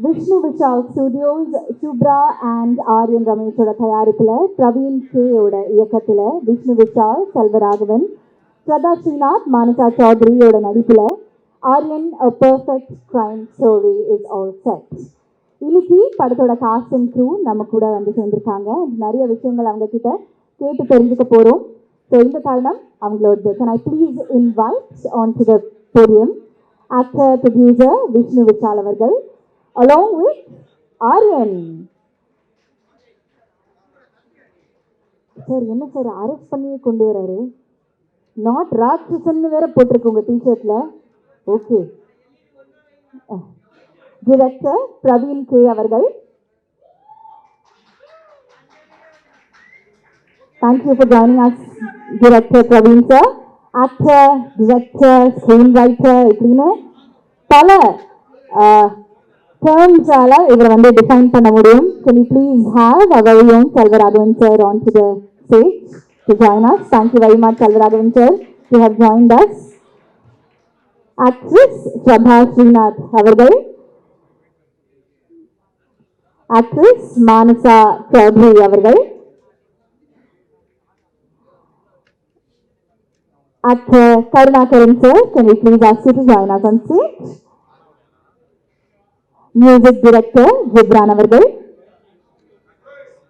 Vishnu Vishal Studios, Shubra and Aryan Rameshoda தயாரிப்புல பிரவீன் கே ஓட இயக்கத்துல விஷ்ணு விஷால் செல்வராகவன் ஸ்ரதா ஸ்ரீநாத் மானசா சௌத்ரியோட நடிப்புல Aryan a perfect crime story is all set. இன்னைக்கு படத்தோட காஸ்ட் அண்ட் க்ரூ நம்ம கூட வந்து சேர்ந்திருக்காங்க. நிறைய விஷயங்கள் அவங்க கிட்ட கேட்டு தெரிஞ்சுக்க போறோம். ஸோ இந்த காரணம் அவங்களோட can I please invite onto the podium actor producer Vishnu Vishal அவர்கள் along with Aryan. சார் என்ன சார் அரெஸ்ட் பண்ணி கொண்டு வராரு? நாட் ராட்சசன் வேற போட்டிருக்கு உங்க டிஷர்ட்ல. ஓகே. டிரெக்டர் பிரவீன் கே அவர்கள். Thank you for joining us, Director Praveen sir. Actor, director, screenwriter, இப்படின்னு பல terms இவரை வந்து டிஃபைன் பண்ண முடியும். Can you please have our very own Selvaraghavan sir onto the stage to join us? Thank you very much, Selvaraghavan sir, to have joined us. Actress Shraddha Srinath அவர்கள், actress Manasa Chaudhary அவர்கள், actor Karunakaran sir, can we please ask you to join us on stage? Music director Gibran அவர்கள்,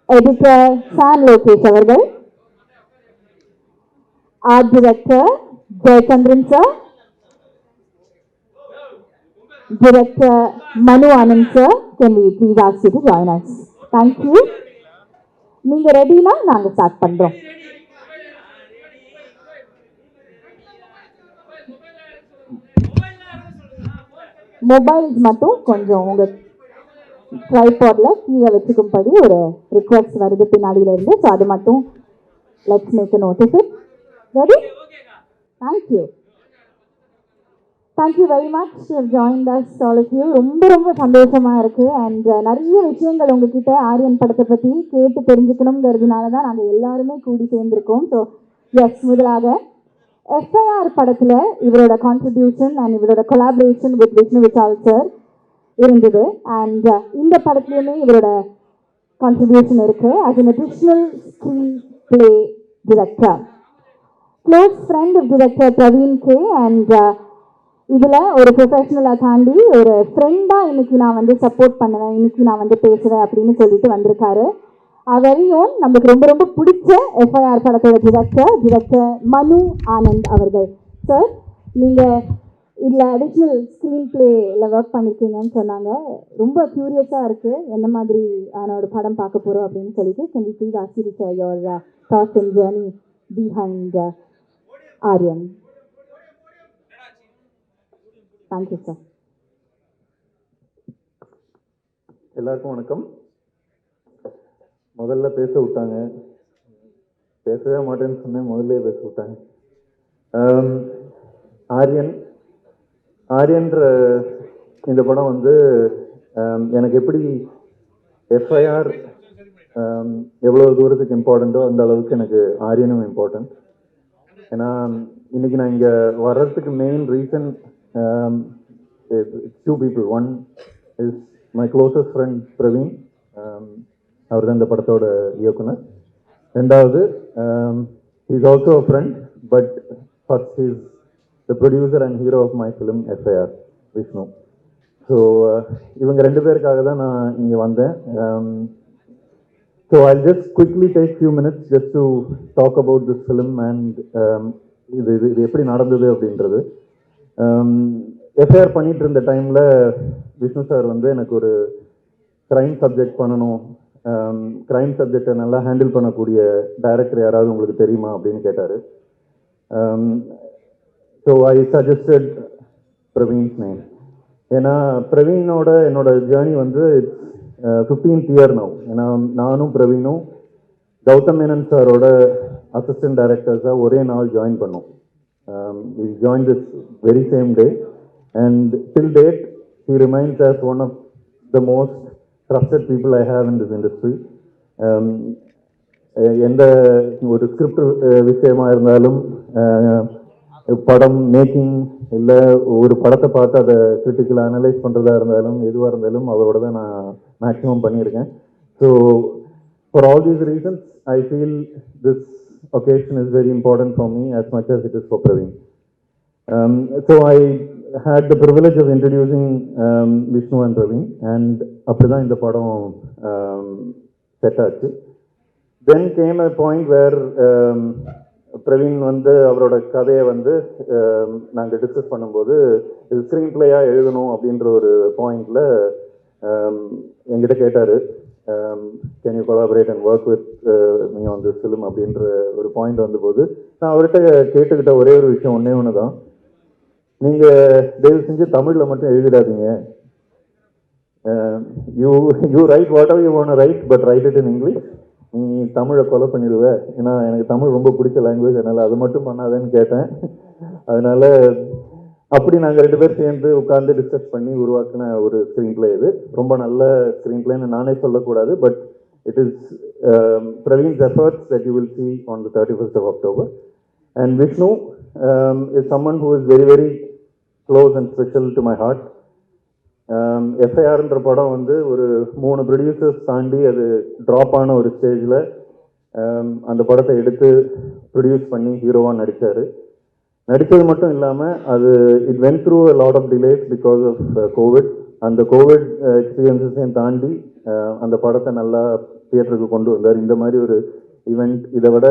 editor Sam Lokesh அவர்கள், art director Jayachandran sir, director Manu Anand sir, can we please ask you to join us? Thank you. நீங்க ரெடினா நாங்க start பண்றோம். Mobiles மட்டும் கொஞ்சம் உங்க ட்ரைபாட்ல கீழே வச்சுக்கும்படி ஒரு ரிக்வெஸ்ட் வருது பின்னாடியில இருந்து. ஸோ அது மட்டும் let's make a note of it. Ready? Thank you. Thank you very much to have joined us all of you. ரொம்ப ரொம்ப சந்தோஷமா இருக்கு. அண்ட் நிறைய விஷயங்கள் உங்ககிட்ட ஆரியன் படத்தை பற்றி கேட்டு தெரிஞ்சுக்கணுங்கிறதுனால தான் நாங்கள் எல்லாருமே கூடி சேர்ந்திருக்கோம். ஸோ எஸ், முதலாக FIR படத்துல இவரோட கான்ட்ரிபியூஷன் அண்ட் இவரோட collaboration with Vishnu Vishal sir இருந்தது. அண்ட் இந்த படத்துலையுமே இவரோட கான்ட்ரிபியூஷன் இருக்கு as an additional screenplay director. Close friend of director Praveen K. And இதில் ஒரு ப்ரொஃபஷனலாக தாண்டி ஒரு ஃப்ரெண்டாக இன்னைக்கு நான் வந்து சப்போர்ட் பண்ணுவேன், இன்னைக்கு நான் வந்து பேசுவேன் அப்படின்னு சொல்லிட்டு வந்திருக்காரு. அவரையும் நமக்கு ரொம்ப ரொம்ப பிடிச்ச FIR படத்தோட டிரெக்டர் மனு ஆனந்த் அவர்கள். சார், நீங்கள் இதில் அடிஷ்னல் ஸ்க்ரீன் பிளேயில் ஒர்க் பண்ணியிருக்கீங்கன்னு சொன்னாங்க. ரொம்ப க்யூரியஸாக இருக்குது என்ன மாதிரி ஒரு படம் பார்க்க போகிறோம் அப்படின்னு சொல்லிட்டு. Can you please ask you share your thoughts and journey behind Aryan? Thank you sir. எல்லாருக்கும் வணக்கம். முதல்ல பேச விட்டாங்க, பேசவே மாட்டேன்னு சொன்னேன், முதல்ல பேச விட்டாங்க. ஆரியன்ற இந்த படம் வந்து எனக்கு எப்படி FIR எவ்வளோ தூரத்துக்கு இம்பார்ட்டண்ட்டோ அந்த அளவுக்கு எனக்கு ஆரியனும் இம்பார்ட்டன்ட். ஏன்னா இன்னைக்கு நான் இங்கே வர்றதுக்கு main reason two people. One is my closest friend Praveen, அவர் தான் இந்த படத்தோட இயக்குனர். ரெண்டாவது, is also a friend, but first is the producer and hero of my film FIR, Vishnu. So இவங்க ரெண்டு பேருக்காக தான் நான் இங்கே வந்தேன். So I'll just quickly take few minutes just to talk about this film and இது எப்படி நடந்தது அப்படின்றது. FIR பண்ணிட்டு இருந்த டைமில் விஷ்ணு சார் வந்து எனக்கு ஒரு க்ரைம் சப்ஜெக்ட் பண்ணணும், க்ரைம் சப்ஜெக்டை நல்லா ஹேண்டில் பண்ணக்கூடிய டைரக்டர் யாராவது உங்களுக்கு தெரியுமா அப்படின்னு கேட்டார். So I suggested Praveen's name. ஏன்னா பிரவீனோட என்னோட ஜேர்னி வந்து 15th year now. ஏன்னா நானும் பிரவீனும் கௌதம் மேனன் சாரோட அசிஸ்டன்ட் டைரக்டர்ஸாக ஒரே நாள் ஜாயின் பண்ணோம். we joined this very same day and till date he remains as one of the most trusted people I have in this industry. எந்த ஒரு ஸ்கிரிப்ட் விஷயமா இருந்தாலும் படம் மேக்கிங் இல்லை ஒரு படத்தை பார்த்து அதை கிரிட்டிக்கலாக அனலைஸ் பண்ணுறதா இருந்தாலும் எதுவாக இருந்தாலும் அவரோட தான் நான் மேக்ஸிமம் பண்ணியிருக்கேன். So for all these reasons I feel this occasion is very important for me as much as it is for Praveen. So I had the privilege of introducing Vishnu and Praveen, and அப்படிதான் இந்த படம் set ஆச்சு. Then came a point where Praveen வந்து அவரோட கதையை வந்து நாங்கள் discuss பண்ணும்போது இது ஸ்க்ரீன் பிளேயாக எழுதணும் அப்படின்ற ஒரு பாயிண்டில் என்கிட்ட கேட்டார், can you collaborate and work with me on this film அப்படின்ற ஒரு பாயிண்ட் வந்தபோது நான் அவர்கிட்ட கேட்டுக்கிட்ட ஒரே ஒரு விஷயம் ஒன்று தான், நீங்கள் தயவு செஞ்சு தமிழில் மட்டும் எழுதிடாதீங்க, you write whatever you want to write but write it in English. நீ தமிழை கொலை பண்ணிடுவேன், ஏன்னா எனக்கு தமிழ் ரொம்ப பிடிச்ச லாங்குவேஜ், அதனால் அது மட்டும் பண்ணாதேன்னு கேட்டேன். அதனால் அப்படி நாங்கள் 2 பேர் சேர்ந்து உட்காந்து டிஸ்கஸ் பண்ணி உருவாக்கின ஒரு ஸ்க்ரீன் பிளே. இது ரொம்ப நல்ல ஸ்க்ரீன் பிளேன்னு நானே சொல்லக்கூடாது, but it is Praveen's efforts that you will see on the 31st of October. And Vishnu is someone who is very, very close and special to my heart. எஃப்ஐஆர்ன்ற படம் வந்து ஒரு 3 producers தாண்டி அது ட்ராப் ஆன ஒரு ஸ்டேஜில் அந்த படத்தை எடுத்து ப்ரொடியூஸ் பண்ணி ஹீரோவாக நடித்தார். நடித்தது மட்டும் இல்லாமல் அது it went through a lot of delays because of covid. அந்த கோவிட் எக்ஸ்பீரியன்ஸையும் தாண்டி அந்த படத்தை நல்லா தியேட்டருக்கு கொண்டு வந்தார். இந்த மாதிரி ஒரு ஈவெண்ட் இதை விட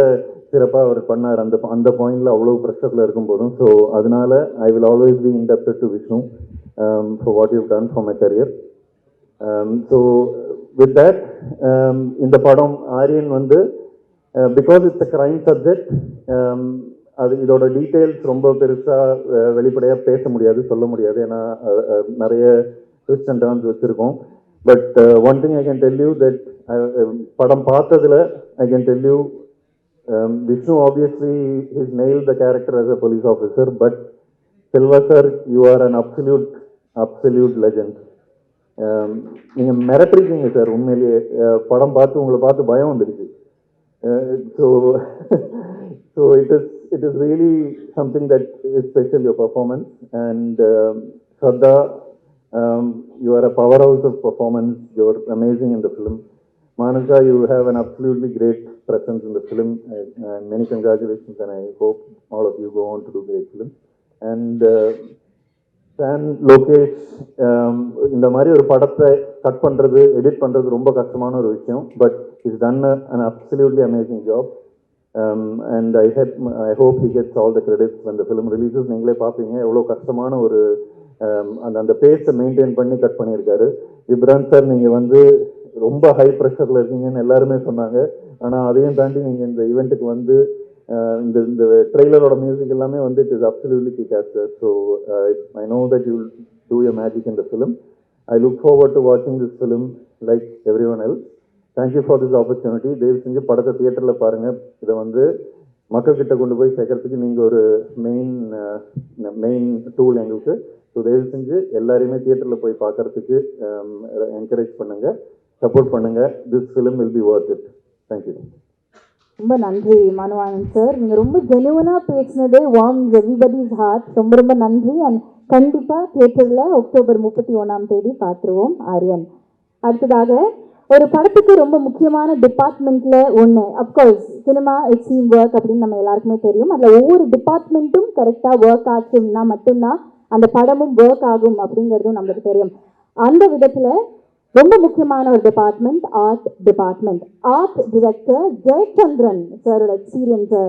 சிறப்பாக அவர் பண்ணார் அந்த பாயிண்டில் அவ்வளோ ப்ரெஷரில் இருக்கும்போதும். ஸோ அதனால I will always be indebted to Vishnu for what you've done for my career. So with that, இந்த படம் ஆரியன் வந்து because it's a crime subject, அது இதோட டீட்டெயில்ஸ் ரொம்ப பெருசாக வெளிப்படையாக பேச முடியாது, சொல்ல முடியாது, ஏன்னா நிறைய ட்விஸ்ட் அண்ட் டர்ன்ஸ் வச்சுருக்கோம். But one thing I can tell you that படம் பார்த்ததில் I can tell you Vishnu obviously he's nailed the character as a police officer, but Silva sir, you are an absolute legend. நீங்கள் மிரட்டுறீங்க sir, உண்மையிலேயே படம் பார்த்து உங்களை பார்த்து பயம் வந்துடுச்சு. So it is really something that is special, your performance. And Shraddha, you are a powerhouse of performance. You are amazing in the film. Manasa, you have an absolutely great presence in the film. Many congratulations, and I hope all of you go on to do great film. And San Lokesh, இந்த மாதிரி ஒரு படத்தை cut பண்ணுறது edit பண்ணுறது ரொம்ப கஷ்டமான ஒரு விஷயம், but it's done an absolutely amazing job. And I hope he gets all the credits when the film releases. நீங்களே பார்ப்பீங்க எவ்வளோ கஷ்டமான ஒரு அந்த பேஸை மெயின்டைன் பண்ணி கட் பண்ணியிருக்காரு. இப்ரான் சார், நீங்கள் வந்து ரொம்ப ஹை ப்ரெஷரில் இருக்கீங்கன்னு எல்லாருமே சொன்னாங்க, ஆனால் அதையும் தாண்டி நீங்கள் இந்த ஈவெண்ட்டுக்கு வந்து இந்த ட்ரெய்லரோட மியூசிக் எல்லாமே வந்து it is absolutely kick-ass. So I know that you will do your magic in the film. I look forward to வாட்சிங் this film like every one else. Thank you for this opportunity. தயவு செஞ்சு படத்தை தியேட்டரில் பாருங்கள். இதை வந்து மக்கள்கிட்ட கொண்டு போய் சேர்க்கறதுக்கு நீங்கள் ஒரு மெயின் டூல் எங்களுக்கு. ஸோ தயவு செஞ்சு எல்லாரையுமே தியேட்டரில் போய் பார்க்கறதுக்கு என்கரேஜ் பண்ணுங்கள், சப்போர்ட் பண்ணுங்கள். This film will be Worth it. Thank you. ரொம்ப நன்றி மனுவானந்த் சார், நீங்கள் ரொம்ப ஜெனுவனாக பேசினதே வார்ம்ஸ் எவ்ரிபடிஸ் ஹார்ட். ரொம்ப ரொம்ப நன்றி. அண்ட் கண்டிப்பாக தியேட்டரில் அக்டோபர் 31 பார்த்துருவோம் ஆரியன். அடுத்ததாக ஒரு படத்துக்கு ரொம்ப முக்கியமான டிபார்ட்மெண்ட்டில் ஒன்று, of course cinema it's team work அப்படின்னு நம்ம எல்லாருக்குமே தெரியும். அதில் ஒவ்வொரு டிபார்ட்மெண்ட்டும் கரெக்டாக ஒர்க் ஆச்சுன்னா மட்டும்தான் அந்த படமும் ஒர்க் ஆகும் அப்படிங்கிறதும் நம்மளுக்கு தெரியும். அந்த விதத்தில் ரொம்ப முக்கியமான ஒரு department art department. Art director Jayachandran சாரோட எக்ஸ்பீரியன்ஸை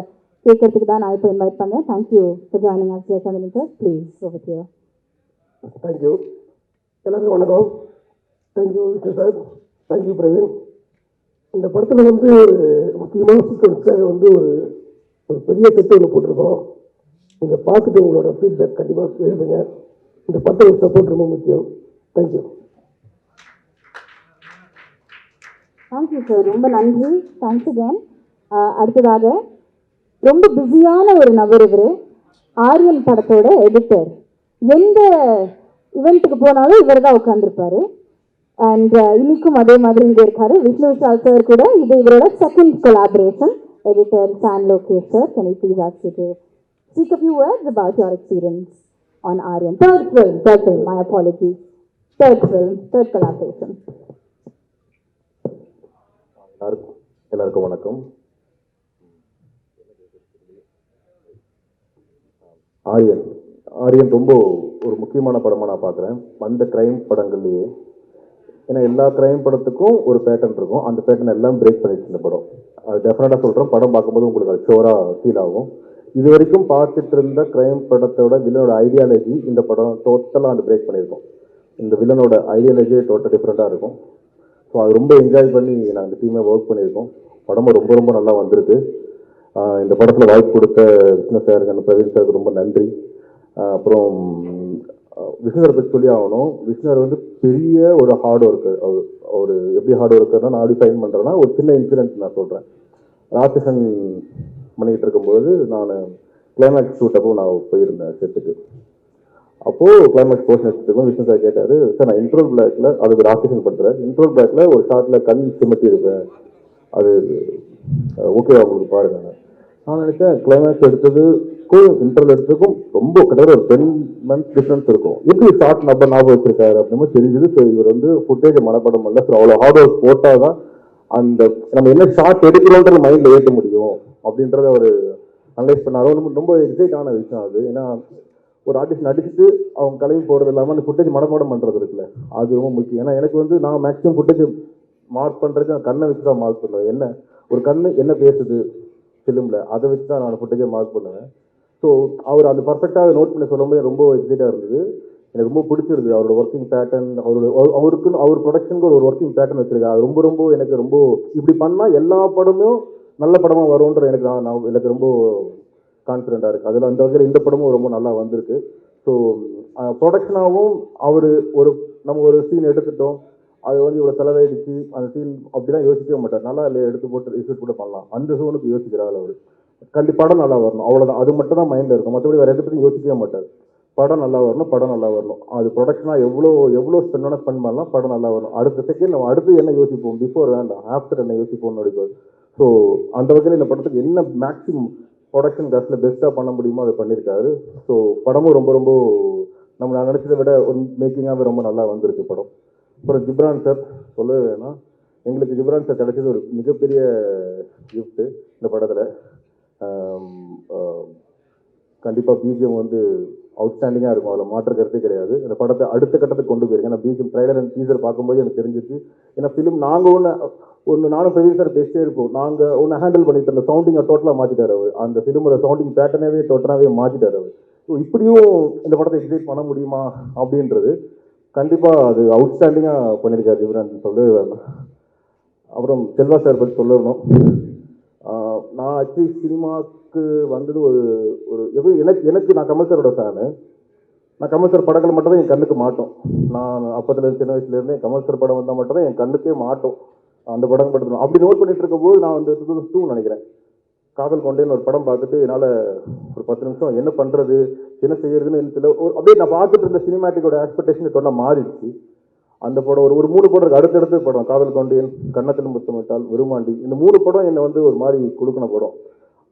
கேட்கறதுக்கு தான் நான் இப்போ இன்வைட் பண்ணேன். Thank you for joining us Jayachandran sir. Please over to you. Thank you. எல்லாருக்கும் வணக்கம். Thank you Vishnu sir, thank you Praveen. இந்த படத்தில் வந்து ஒரு முக்கியமான சீக்வன்ஸாக வந்து ஒரு பெரிய செட்டு ஒன்று போட்டிருக்கோம். நீங்கள் பார்த்துட்டு உங்களோட ஃபீட்பேக் கண்டிப்பாக எழுதுங்க. இந்த படத்தோட சப்போர்ட் ரொம்ப முக்கியம். தேங்க்யூ. தேங்க்யூ சார், ரொம்ப நன்றி. Thanks again. அடுத்ததாக ரொம்ப பிஸியான ஒரு நபர் இவர், ஆரியன் படத்தோட எடிட்டர். எந்த இவெண்ட்டுக்கு போனாலும் இவர் தான் உட்காந்துருப்பாரு. அண்ட் இன்னைக்கும் அதே மாதிரி இங்கே இருக்காரு. விஷ்ணு விஷால் சார் கூட இது இவரோட second collaboration. Editor San Lokesh sir, can you please ask you to speak a few words about your experience on Aryan. Third film, my apologies. Third collaboration. எல்லாருக்கும் வணக்கம். ஆரியன் ரொம்ப ஒரு முக்கியமான படமாக நான் பார்க்குறேன். அந்த கிரைம் படங்கள்லேயே, ஏன்னா எல்லா கிரைம் படத்துக்கும் ஒரு பேட்டர்ன் இருக்கும். அந்த பேட்டர்ன் எல்லாம் பிரேக் பண்ணிடுச்சு இந்த படம். அது டெஃபினட்டாக சொல்கிறேன். படம் பார்க்கும்போது உங்களுக்கு அது ஷோராக ஃபீல் ஆகும். இது வரைக்கும் பார்த்துட்டு இருந்த கிரைம் படத்தோட வில்லனோட ஐடியாலஜி இந்த படம் டோட்டலாக அந்த பிரேக் பண்ணியிருக்கோம். இந்த வில்லனோட ஐடியாலஜியே டோட்டல் டிஃப்ரெண்ட்டாக இருக்கும். ஸோ அது ரொம்ப என்ஜாய் பண்ணி நாங்கள் இந்த டீமே ஒர்க் பண்ணியிருக்கோம். படமும் ரொம்ப ரொம்ப நல்லா வந்திருக்கு. இந்த படத்தில் வாய்ப்பு கொடுத்த விஷ்ணு சார், பிரவீன் சாருக்கு ரொம்ப நன்றி. அப்புறம் விஷ்ணு சார் பற்றி சொல்லி ஆகணும். விஷ்ணு வந்து பெரிய ஒரு ஹார்ட் ஒர்க்கர். அவர் எப்படி ஹார்ட் ஒர்க்கர்னா, நான் அப்படி ஃபைன் பண்ணுறேன்னா, ஒரு சின்ன இன்சிடென்ட் நான் சொல்கிறேன். ராட்சசன் பண்ணிக்கிட்டு இருக்கும்போது நான் கிளைமேக்ஸ் ஷூட்டப்போ நான் போயிருந்தேன் செட்டுக்கு. அப்போது கிளைமேக்ஸ் போர்ஷன் எடுத்துருக்கோம். விஷ்ணு சார் கேட்டார், சார் நான் இன்ட்ரோல் பிளாக்ல, அதுக்கு ராட்சசன் பண்ணுறேன், இன்ட்ரோல் பிளாக்ல ஒரு ஷார்ட்டில் கண் சிமிட்டி இருப்பேன், அது ஓகேவா உங்களுக்கு பாருங்க. நான் நினைச்சேன் கிளைமேக்ஸ் எடுத்ததுக்கும் இன்டர்வல் எடுத்ததுக்கும் ரொம்ப கிட்டத்தட்ட ஒரு 10 months டிஃப்ரென்ஸ் இருக்கும். எப்படி ஷார்ட் ஞாபகம் வச்சிருக்காரு அப்படின்னு தெரிஞ்சது. ஸோ இவர் வந்து ஃபுட்டேஜ் மனப்படம் இல்லை. ஸோ அவ்வளோ ஹார்ட் ஒர்க் போட்டால் தான் அந்த நம்ம என்ன ஷார்ட் எடுக்கிறோன்றது மைண்டில் ஏற்ற முடியும் அப்படின்றத அவர் அனலைஸ் பண்ணாரோ. ரொம்ப எக்ஸைட் ஆன விஷயம் அது. ஏன்னா ஒரு ஆர்டிஸ்ட் நடிச்சுட்டு அவங்க கிளம்பி போகிறது இல்லாமல் அந்த ஃபுட்டேஜ் மனப்பாடம் பண்ணுறது இருக்குல்ல, அது ரொம்ப முக்கியம். ஏன்னா எனக்கு வந்து நான் மேக்ஸிமம் ஃபுட்டேஜ் மார்க் பண்ணுறது நான் கண்ணை வச்சு தான் மார்க் பண்ணுவேன். என்ன ஒரு கண்ணு என்ன பேசுது ஃபிலிமில், அதை வச்சு தான் நான் ஃபுட்டேஜை மார்க் பண்ணுவேன். ஸோ அவர் அது பர்ஃபெக்டாக நோட் பண்ணி சொல்லும்போது ரொம்ப எக்ஸைட்டாக இருந்தது. எனக்கு ரொம்ப பிடிச்சிருது அவரோட ஒர்க்கிங் பேட்டர்ன். அவருக்குன்னு அவர் ப்ரொடக்ஷனுக்கு ஒரு ஒர்க்கிங் பேட்டர்ன் வச்சிருக்காரு. அது ரொம்ப எனக்கு ரொம்ப இப்படி பண்ணால் எல்லா படமும் நல்ல படமாக வரும்ன்ற எனக்கு ரொம்ப கான்ஃபிடென்ட்டாக இருக்குது. அதில் அந்த வகையில் இந்த படமும் ரொம்ப நல்லா வந்திருக்கு. ஸோ ப்ரொடக்ஷனாகவும் அவர் நம்ம ஒரு சீன் எடுத்துட்டோம், அது வந்து இவ்வளோ செலவாயிடுச்சு, அந்த சீன் அப்படிலாம் யோசிக்கவே மாட்டார். நல்லா இல்லை எடுத்து போட்டு ரிசல்ட் கூட பண்ணலாம், அந்த சோனுக்கு யோசிக்கிறாள் அவர். கண்டிப்பாக படம் நல்லா வரணும், அவ்வளோதான். அது மட்டும் தான் மைண்டில் இருக்கும். மற்றபடி வேறு எதை பற்றி யோசிக்கவே மாட்டார். படம் நல்லா வரணும். அது ப்ரொடக்ஷனாக எவ்வளோ ஸ்பெண்ட் பண்ணலாம், படம் நல்லா வரணும். அடுத்த செகண்ட் நம்ம அடுத்து என்ன யோசிப்போம், பிஃபோர் வேண்டாம், ஆஃப்டர் என்ன யோசிப்போம்னு நடிப்பார். ஸோ அந்த வகையில் இந்த படத்துக்கு என்ன மேக்ஸிமம் ப்ரொடக்ஷன் காஸ்ட்டில் பெஸ்ட்டாக பண்ண முடியுமோ அதை பண்ணியிருக்காரு. ஸோ படமும் ரொம்ப நம்ம நான் நினச்சதை விட ஒரு மேக்கிங்காகவே ரொம்ப நல்லா வந்திருக்கு படம். அப்புறம் ஜிப்ரான் சார் சொல்லவே வேணாம். எங்களுக்கு ஜிப்ரான் சார் கிடைச்சது ஒரு மிகப்பெரிய கிஃப்ட்டு இந்த படத்தில். கண்டிப்பாக பிஜிஎம் வந்து அவுட்ஸ்டாண்டிங்காக இருக்கும், அதில் மாற்ற கருத்தே கிடையாது. இந்த படத்தை அடுத்த கட்டத்துக்கு கொண்டு போயிருக்கேன். ஏன்னா பிஜிஎம் ட்ரைலர் அண்ட் டீசர் பார்க்கும்போது எனக்கு தெரிஞ்சிச்சு. ஏன்னா ஃபிலிம் நாங்கள் ஒன்று நானும் பிரவீன் சார் பேசிட்டே இருப்போம். நாங்கள் ஒன்று ஹேண்டில் பண்ணிட்டு அந்த சவுண்டிங்கை டோட்டலாக மாற்றிட்டார் அவர். அந்த ஃபிலிமோட சவுண்டிங் பேட்டர்னாவே டோட்டலாகவே மாற்றிட்டார் அவர். ஸோ இப்படியும் இந்த படத்தை எக்ஸைட் பண்ண முடியுமா அப்படின்றது கண்டிப்பாக அது அவுட்ஸ்டாண்டிங்காக பண்ணியிருக்காரு ஜிப்ரான், சொல்லவே வேண்டாம். அப்புறம் செல்வா சார் பற்றி சொல்லணும். நான் ஆக்சுவலி சினிமாவுக்கு வந்தது எப்படி எனக்கு நான் கமல் சாரோட ஃபேனு. நான் கமல் சார் படங்கள் மட்டும் தான் என் கண்ணுக்கு மாட்டோம். நான் அப்போதுலேருந்து சின்ன வயசுலேருந்தே கமல் சார் படம் வந்தால் மட்டும் தான் என் கண்ணுக்கே மாட்டோம். அந்த படம் படுத்தணும் அப்படி நோட் பண்ணிட்டு இருக்கும்போது நான் வந்து 2002 நினைக்கிறேன், காதல் கொண்டேன்னு ஒரு படம் பார்த்துட்டு என்னால் ஒரு 10 நிமிஷம் என்ன பண்ணுறது என்ன செய்யறதுன்னு எனக்கு தெரியல. அப்படியே நான் பார்த்துட்டு இருந்த சினிமாட்டிக்கோட எக்ஸ்பெக்டேஷன் சொன்னால் மாறிடுச்சு. அந்த படம் ஒரு 3 படம் அடுத்தடுத்து படம், காதல் கொண்டேன், கன்னத்தில் முத்தமிட்டால், விருமாண்டி, இந்த 3 படம் என்னை வந்து ஒரு மாதிரி கொடுக்கின படம்.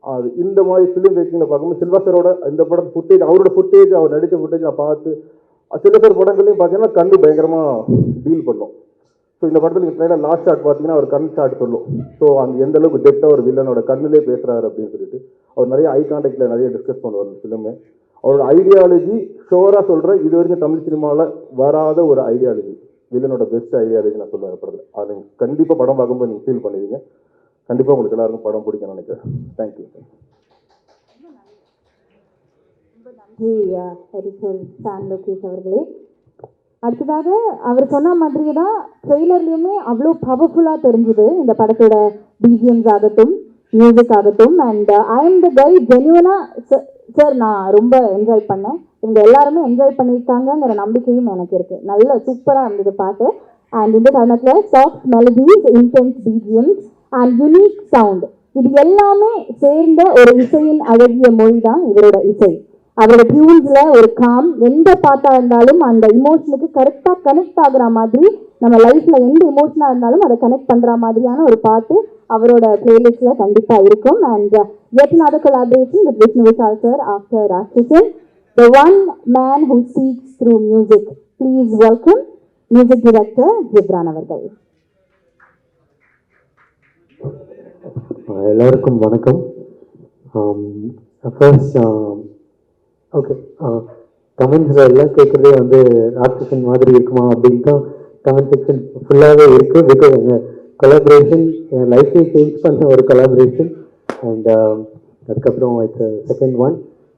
அது இந்த மாதிரி ஃபிலிம் மேக்கிங்கில் பார்க்கும்போது சில்வா சாரோட இந்த படம் ஃபுட்டேஜ், அவரோட ஃபுட்டேஜ், அவர் நடித்த ஃபுட்டேஜ் நான் பார்த்து சில சார் படங்களையும் பார்த்தீங்கன்னா கண்ணு பயங்கரமாக டீல் பண்ணோம். ஸோ இந்த படத்தில் நீங்கள் ட்ரைலர் லாஸ்ட் ஷாட் பார்த்தீங்கன்னா அவர் கண் ஷாட் சொல்லும். ஸோ அங்கே எந்த அளவுக்கு டெப்த்தாக ஒரு வில்லனோட கண்ணிலே பேசுகிறாரு அப்படின்னு சொல்லிட்டு அவர் நிறைய ஐ கான்டாக்டில் நிறைய டிஸ்கஸ் பண்ணுவார் இந்த ஃபிலிமே. அவரோட ஐடியாலஜி ஷோராக சொல்கிறேன், இது வரைக்கும் தமிழ் சினிமாவில் வராத ஒரு ஐடியாலஜி, வில்லனோட பெஸ்ட் ஐடியாலஜி நான் சொல்லுவேன் படத்தில். அது நீங்கள் கண்டிப்பாக படம் பார்க்கும்போது நீங்கள் ஃபீல் பண்ணுவீங்க. கண்டிப்பாக உங்களுக்கு எல்லாருக்கும் படம் பிடிக்கும் நினைக்கிறேன். தேங்க்யூ. நன்றி எடிட்டர் சான் லோகேஷ் அவர்களே. அடுத்ததாக அவர் சொன்ன மாதிரியே தான் ட்ரெய்லர்லையுமே அவ்வளோ பவர்ஃபுல்லாக தெரிஞ்சுது இந்த படத்தோட பிஜிஎம்ஸ் ஆகட்டும், மியூசிக் ஆகட்டும். And I am the guy ஜென்யூனாக சார் நான் ரொம்ப என்ஜாய் பண்ணேன். இவங்க எல்லாருமே என்ஜாய் பண்ணியிருக்காங்கங்கிற நம்பிக்கையும் எனக்கு இருக்குது. நல்ல சூப்பராக இருந்தது பாட்டு. அண்ட் இந்த தருணத்தில் soft melodies, intense BGMs and unique sound, இது எல்லாமே சேர்ந்த ஒரு இசையின் அழகிய மொழி தான் இவரோட இசை. அவரோட டியூன்ஸ்ல ஒரு காம், எந்த பாட்டா இருந்தாலும் அந்த இமோஷனுக்கு கரெக்டாக கனெக்ட் ஆகுற மாதிரி, நம்ம லைஃப்ல எந்த இமோஷனா இருந்தாலும் அதை கனெக்ட் பண்ற மாதிரியான ஒரு பாட்டு. அவரோட பிளேலிஸ்ட்ல கண்டிப்பா இருக்கும். And yet another collaboration with Vishnu Vishal sir after Rakshasan, the one man who speaks through music. Please welcome music director Gibran அவர்கள். எல்லாருக்கும் வணக்கம். ஃபர்ஸ்ட் ஓகே, கமெண்ட்ஸில் எல்லாம் கேட்குறதே வந்து ராட்சசன் மாதிரி இருக்குமா அப்படின்னு தான் கமெண்ட் செக்ஷன் ஃபுல்லாகவே இருக்குது. பிகாஸ் எங்கள் கொலாபரேஷன் என் லைஃபே சேஞ்ச் பண்ண ஒரு கொலாபரேஷன். அண்ட் அதுக்கப்புறம் இட்ஸ் செகண்ட் ஒன்.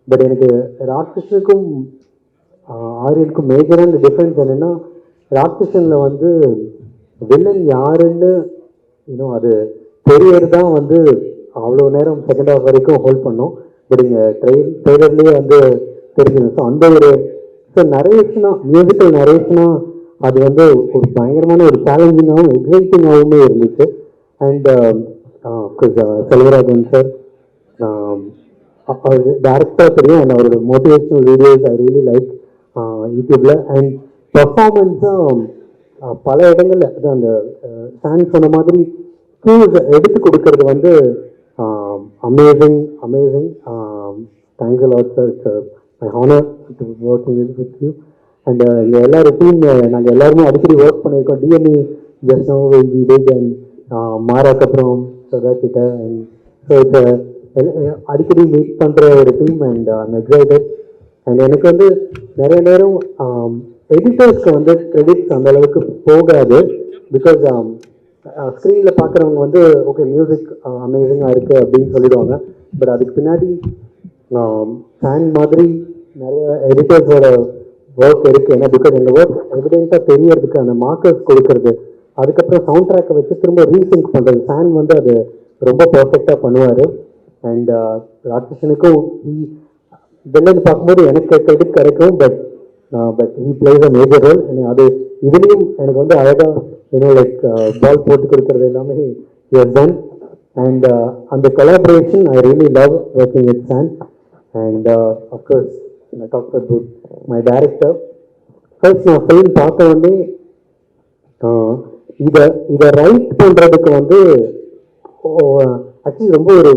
பட் எனக்கு ராட்சசனுக்கும் ஆரியனுக்கும் மேஜரான டிஃப்ரென்ஸ் என்னென்னா, ராட்சசனில் வந்து வில்லன் யாருன்னு இன்னும் அது தெரியறது தான் வந்து அவ்வளோ நேரம் செகண்ட் ஹாஃப் வரைக்கும் ஹோல்ட் பண்ணோம். பட் இங்கே ட்ரெய்லர்லேயே வந்து தெரிஞ்சிடும். ஸோ அந்த ஒரு நரேஷனாக, மியூசிக்கல் நரேஷனாக அது வந்து ஒரு பயங்கரமான ஒரு சேலஞ்சிங்காகவும் எக்ஸைட்டிங்காகவுமே இருந்துச்சு. அண்ட் செல்வராஜன் சார் அவர் டேரக்டாக தெரியும். அண்ட் அவரோட motivational videos I really like யூடியூப்பில். அண்ட் பர்ஃபார்மன்ஸும் பல இடங்களில் அது அந்த சாங் சொன்ன மாதிரி ஸ்கூல்ஸ் எடுத்து கொடுக்கறது வந்து amazing. Thank you lot sir. It's my honour to working with you. And இங்கே எல்லாரும் டீம் நாங்கள் எல்லாருமே அடிக்கடி ஒர்க் பண்ணியிருக்கோம். டிஎன்இ just know we did and மாராக்கு அப்புறம் சதா கிட்ட. அண்ட் ஸோ இட்ஸ் அடிக்கடி மீட் பண்ணுற ஒரு team. And I'm excited. And எனக்கு வந்து நிறைய நேரம் எடிட்டர்ஸ்க்கு வந்து கிரெடிட்ஸ் அந்த அளவுக்கு போகாது. பிகாஸ் ஸ்க்ரீனில் பார்க்குறவங்க வந்து ஓகே மியூசிக் அமேசிங்காக இருக்குது அப்படின்னு சொல்லிடுவாங்க. பட் அதுக்கு பின்னாடி ஃபேன் மாதிரி நிறைய எடிட்டர்ஸோட ஒர்க் இருக்குது. ஏன்னா பிகாஸ் எங்கள் ஒர்க் எவிடென்ட்டாக தெரியறதுக்கு அந்த மார்க்கர்ஸ் கொடுக்கறது, அதுக்கப்புறம் சவுண்ட் ட்ராக்கை வச்சு திரும்ப ரீசிங்க் பண்ணுறது, ஃபேன் வந்து அது ரொம்ப பர்ஃபெக்டாக பண்ணுவார். அண்ட் ராட்சசனுக்கும் வெளில பார்க்கும்போது எனக்கு கிரெடிட் கிடைக்கும். But he plays a major role. அது இதுலேயும் எனக்கு வந்து அழகாக இன்னும் லைக் பால் போட்டு கொடுக்கறது எல்லாமே யூ டன். அண்ட் அந்த collaboration I really love working with San. And of course I talk about my director. First நான் ஃபிலிம் பார்த்த உடனே இதை ரைட் பண்ணுறதுக்கு வந்து ஆக்சுவலி ரொம்ப ஒரு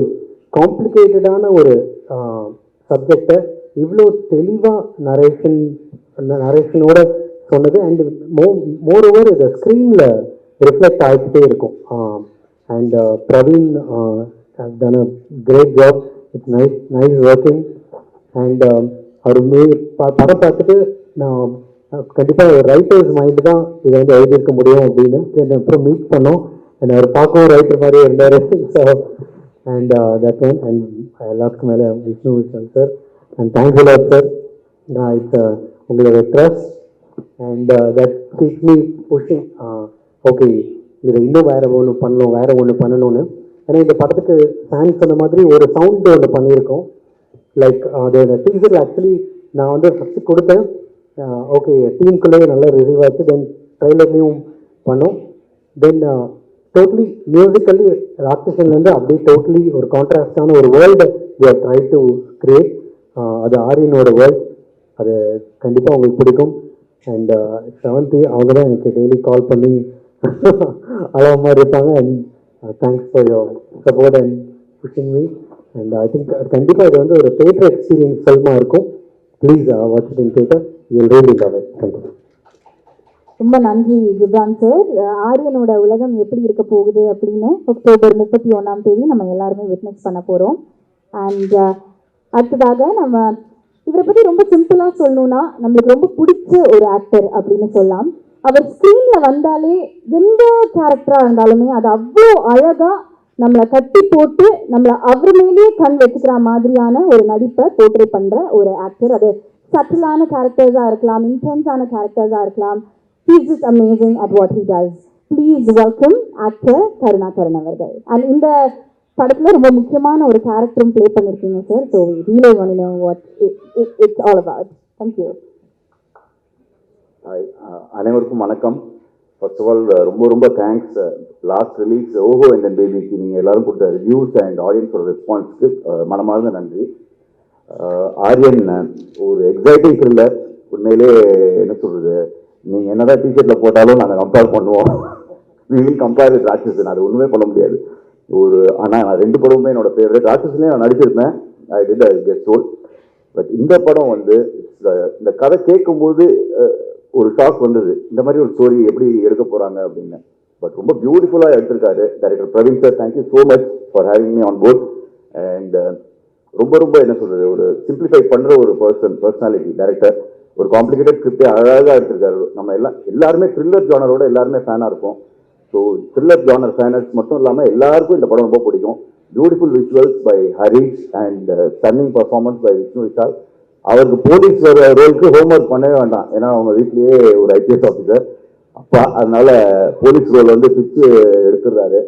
காம்ப்ளிகேட்டடான ஒரு சப்ஜெக்டை இவ்வளோ தெளிவாக நரேஷனோட சொன்னது. அண்ட் மோர் ஓவர் இதை ஸ்க்ரீனில் ரிஃப்ளெக்ட் ஆகிட்டே இருக்கும். And Praveen done a great job. It's nice working. And அவர் படம் பார்த்துட்டு நான் கண்டிப்பாக ஒரு ரைட்டர்ஸ் மைண்டு தான் இதை வந்து எழுதியிருக்க முடியும் அப்படின்னு அப்புறம் மீட் பண்ணோம். அண்ட் அவர் பார்க்கவும் ரைட்டர் மாதிரியே இருந்தார். So and that one. And எல்லாத்துக்கும் மேலே Vishnu Vishal sir. And thank you lot sir. It's உங்களோட trust and that keeps me pushing. Okay இதை இன்னும் வேறு ஒன்று பண்ணணும்னு. ஏன்னா இந்த படத்துக்கு ஃபேன் சொன்ன மாதிரி ஒரு சவுண்டு ஒன்று பண்ணியிருக்கோம். லைக் அதோட டீசர் ஆக்சுவலி நான் வந்து ஃபஸ்ட்டு கொடுத்தேன். ஓகே டீமுக்குள்ளேயே நல்லா ரிசீவ் ஆச்சு. தென் ட்ரெய்லர்லேயும் பண்ணோம். தென் டோட்டலி மியூசிக்கல்லி ராட்சசன்லேருந்து அப்படியே டோட்டலி ஒரு கான்ட்ராஸ்டான ஒரு world we are try to create. அது ஆரியனோட வேர்ல்ட். அது கண்டிப்பாக உங்களுக்கு பிடிக்கும். அண்ட் செவன்த்தி அவங்க தான் எனக்கு டெய்லி கால் பண்ணி அளவு மாதிரி இருப்பாங்க. And thanks for your support and pushing me. And I think கண்டிப்பாக இது வந்து ஒரு தியேட்டர் எக்ஸ்பீரியன்ஸ் ஃபில்மாக இருக்கும். Please watch it in theatre. You will really love it. Thank you. ரொம்ப நன்றி ஜிப்ரான் சார். ஆரியனோட உலகம் எப்படி இருக்க போகுது அப்படின்னு அக்டோபர் 31 நம்ம எல்லாருமே விட்னஸ் பண்ண போகிறோம். அண்ட் அடுத்ததாக நம்ம இவரை பற்றி ரொம்ப சிம்பிளாக சொல்லணும்னா நம்மளுக்கு ரொம்ப பிடிச்ச ஒரு ஆக்டர் அப்படின்னு சொல்லலாம். அவர் ஸ்க்ரீனில் வந்தாலே எந்த கேரக்டராக இருந்தாலுமே அது அவ்வளோ அழகாக நம்மளை கட்டி போட்டு நம்மளை அவர் மேலேயே கண் வச்சுக்கிற மாதிரியான ஒரு நடிப்பை போர்ட்ரே பண்ணுற ஒரு ஆக்டர். அது சட்டிலான கேரக்டர்ஸாக இருக்கலாம், இன்டென்ஸான கேரக்டர்ஸாக இருக்கலாம். He's just amazing at what he does. Please welcome actor Karunakaran அவர்கள். And இந்த படத்தில் ரொம்ப முக்கியமான ஒரு கேரக்டரும் ப்ளே பண்ணியிருக்கீங்க sir. So really want to know what it's all about. Thank you. அனைவருக்கும் வணக்கம். ஃபர்ஸ்ட் ஆஃப் ஆல் ரொம்ப தேங்க்ஸ். லாஸ்ட் ரிலீஸ் ஓஹோ அண்ட் பேபிக்கு நீங்கள் எல்லாரும் கொடுத்த ரிவ்யூஸ் அண்ட் ஆடியன்ஸோட ரெஸ்பான்ஸுக்கு மனமார்ந்த நன்றி. ஆரியன் ஒரு எக்ஸைட்டிங் த்ரில்லர். உண்மையிலே என்ன சொல்கிறது, நீங்கள் என்னதான் டிஷர்ட்டில் போட்டாலும் நாங்கள் கம்பேர் பண்ணுவோம். வி வில் கம்பேர் வித் ராட்சசன். அது ஒன்றுமே பண்ண முடியாது. ஒரு ஆனால் நான் 2 படமுமே என்னோட ஃபேவரட். ராட்சஸ்லேயும் நான் நடிச்சிருப்பேன், I did get role. But இந்த படம் வந்து இந்த கதை கேட்கும்போது ஒரு ஷாக் வந்தது, இந்த மாதிரி ஒரு ஸ்டோரி எப்படி எடுக்க போகிறாங்க அப்படின்னு. பட் ரொம்ப பியூட்டிஃபுல்லாக எடுத்திருக்காரு director Praveen sir. Thank you so much for having me on board. And ரொம்ப ரொம்ப என்ன சொல்கிறது, ஒரு சிம்பிளிஃபை பண்ணுற ஒரு பர்சனாலிட்டி டைரக்டர். ஒரு காம்ப்ளிகேட்டட் ஸ்கிரிப்டே அழகாக எடுத்திருக்காரு. நம்ம எல்லாருமே த்ரில்லர் ஜானரோட எல்லாருமே ஃபேனாக இருப்போம். ஸோ த்ரில்லர் ஜானர் ஃபேனர்ஸ் மட்டும் இல்லாமல் எல்லாருக்கும் இந்த படம் ரொம்ப பிடிக்கும். Beautiful visuals by Harish and stunning performance by Vishnu Vishal. அவருக்கு போலீஸ் ரோலுக்கு ஹோம்ஒர்க் பண்ணவே வேண்டாம், ஏன்னா அவங்க வீட்லேயே ஒரு ஐபிஎஸ் ஆஃபீஸர் அப்பா, அதனால போலீஸ் ரோல் வந்து பிச்சு எடுத்துடுறாரு.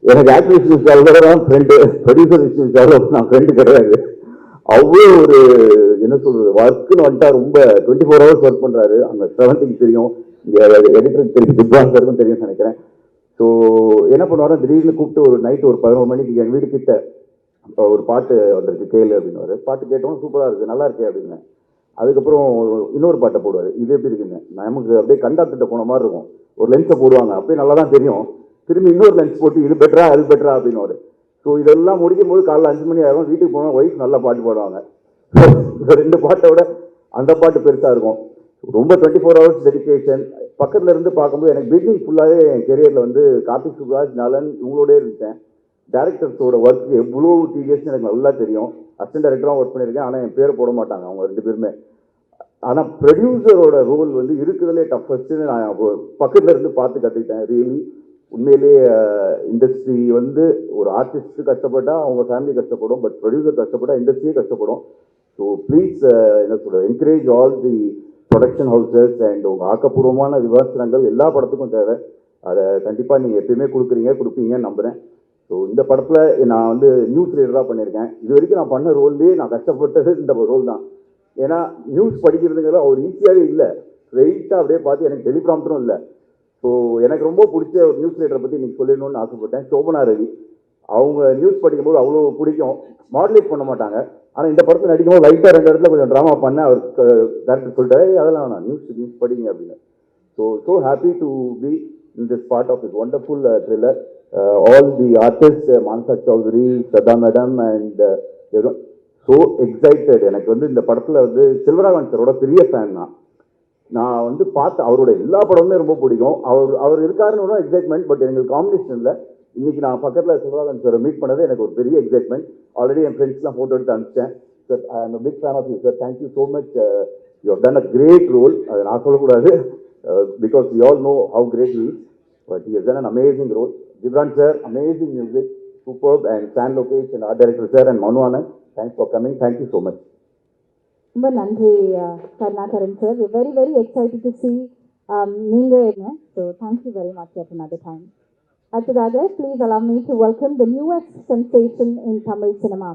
எனக்கு ஆக்டர் விஷ்ணு விஷால் தான் ஃப்ரெண்டு, ப்ரொடியூசர் விஷ்ணு விஷால் நான் ஃப்ரெண்டு கிடையாது. அவ்வளோ ஒரு என்ன சொல்றது, ஒர்க்குன்னு வந்துட்டா ரொம்ப 24 ஹவர்ஸ் ஒர்க் பண்ணுறாரு. அந்த 70 தெரியும், இங்கே எடிட்டருக்கு தெரியும், திவ்யாங்கருக்கும் தெரியும்னு நினைக்கிறேன். ஸோ என்ன பண்ணுவாரோ, திடீர்னு கூப்பிட்டு ஒரு நைட்டு ஒரு 11 மணிக்கு என் வீடு கிட்ட ஒரு பாட்டு வந்திருக்கு கேளு அப்படின்னு. பாட்டு கேட்டோம், சூப்பராக இருக்குது, நல்லா இருக்கே அப்படின்னு. அதுக்கப்புறம் இன்னொரு பாட்டை போடுவார், இது எப்படி இருக்குங்க, நமக்கு அப்படியே கண்டாக்டிட்ட போன மாதிரி இருக்கும். ஒரு லென்ஸை போடுவாங்க, அப்படியே நல்லா தான் தெரியும், திரும்பி இன்னொரு லென்ஸ் போட்டு இது பெட்டரா அது பெட்டரா அப்படின்னு. ஸோ இதெல்லாம் முடிக்கும் போது காலைல 5 மணி ஆகும். வீட்டுக்கு போனால் ஒய்ஃப் நல்லா பாட்டு பாடுவாங்க. இந்த 2 பாட்டை விட அந்த பாட்டு பெருசாக இருக்கும். ரொம்ப 24 ஹவர்ஸ் டெடிக்கேஷன். பக்கத்தில் இருந்து பார்க்கும்போது எனக்கு பிகினிங் ஃபுல்லாகவே என் கெரியரில் வந்து கார்த்திக் சுப்ராஜ், நலன் இவங்களோடய இருந்தேன். டேரக்டர்ஸோட ஒர்க் எவ்வளோ டீரியஸ்னு எனக்கு நல்லா தெரியும். அசிஸ்டன்ட் டேரக்டராக ஒர்க் பண்ணியிருக்கேன், ஆனால் என் பேரை போட மாட்டாங்க அவங்க 2 பேருமே. ஆனால் ப்ரொடியூசரோட ரோல் வந்து இருக்கிறதுலே டஃபஸ்ட்டுன்னு நான் பக்கத்தில் இருந்து பார்த்து கற்றுக்கிட்டேன். ரியலி உண்மையிலேயே இண்டஸ்ட்ரி வந்து ஒரு ஆர்டிஸ்ட்டு கஷ்டப்பட்டால் அவங்க ஃபேமிலி கஷ்டப்படும், பட் ப்ரொடியூசர் கஷ்டப்பட்டால் இண்டஸ்ட்ரியே கஷ்டப்படும். ஸோ ப்ளீஸ் என்ன சொல்கிறது, encourage all the production houses and உங்கள் ஆக்கப்பூர்வமான விமர்சனங்கள் எல்லா படத்துக்கும் தேவை. அதை கண்டிப்பாக நீங்கள் எப்பயுமே கொடுப்பீங்கன்னு நம்புகிறேன். ஸோ இந்த படத்தில் நான் வந்து நியூஸ் ரீடராக பண்ணியிருக்கேன். இது வரைக்கும் நான் பண்ண ரோல்லேயே நான் கஷ்டப்பட்டது இந்த ரோல் தான். ஏன்னா நியூஸ் படிக்கிறதுங்கிறது அவர் ஈஸியாகவே இல்லை, ஸ்ட்ரெயிட்டாக அப்படியே பார்த்து எனக்கு டெலிகிராம்டும் இல்லை. ஸோ எனக்கு ரொம்ப பிடிச்ச ஒரு நியூஸ் ரீடரை பற்றி நீங்கள் சொல்லிடணும்னு ஆசைப்பட்டேன். சோபனா ரவி. அவங்க நியூஸ் படிக்கும்போது அவ்வளோ பிடிக்கும், மாடுலேட் பண்ண மாட்டாங்க. ஆனால் இந்த படத்தில் நடிக்கும்போது லைட்டாக 2 இடத்துல கொஞ்சம் ட்ராமா பண்ணேன். அவர் டேரக்டர் சொல்லிட்டாரு, அதெல்லாம் நான் நியூஸ் படிங்க அப்படின்னு. So happy to be in this part of this wonderful thriller. All the artist, Manasa Chowdary, Sadha madam and so excited. எனக்கு வந்து இந்த படத்தில் வந்து செல்வராகவன் சாரோட பெரிய ஃபேன் நான் வந்து பார்த்து அவரோட எல்லா படமுமே ரொம்ப பிடிக்கும். அவர் இருக்காருன்னு எக்ஸைட்மெண்ட், பட் எங்களுக்கு காம்பினேஷன் இல்லை. இன்னைக்கு நான் பக்கத்தில் செல்வராகவன் சாரை மீட் பண்ணது எனக்கு ஒரு பெரிய எக்ஸைட்மெண்ட். ஆல்ரெடி என் ஃப்ரெண்ட்ஸ்லாம் ஃபோட்டோ எடுத்து அனுப்பிச்சேன். Sir, I am big fan of you sir, thank you so much, you have done a great role. அதை நான் சொல்லக்கூடாது, because we all know how great you is, but you have done an amazing role. Ghibran sir, amazing music, super. And San Lokesh and art director sir and Manu Anand, thanks for coming, thank you so much. ரொம்ப நன்றி Karunakaran sir. Very very excited to C நீங்கள் என்ன. So thank you very much at another time. அடுத்ததாக please allow me to welcome the newest sensation in Tamil cinema.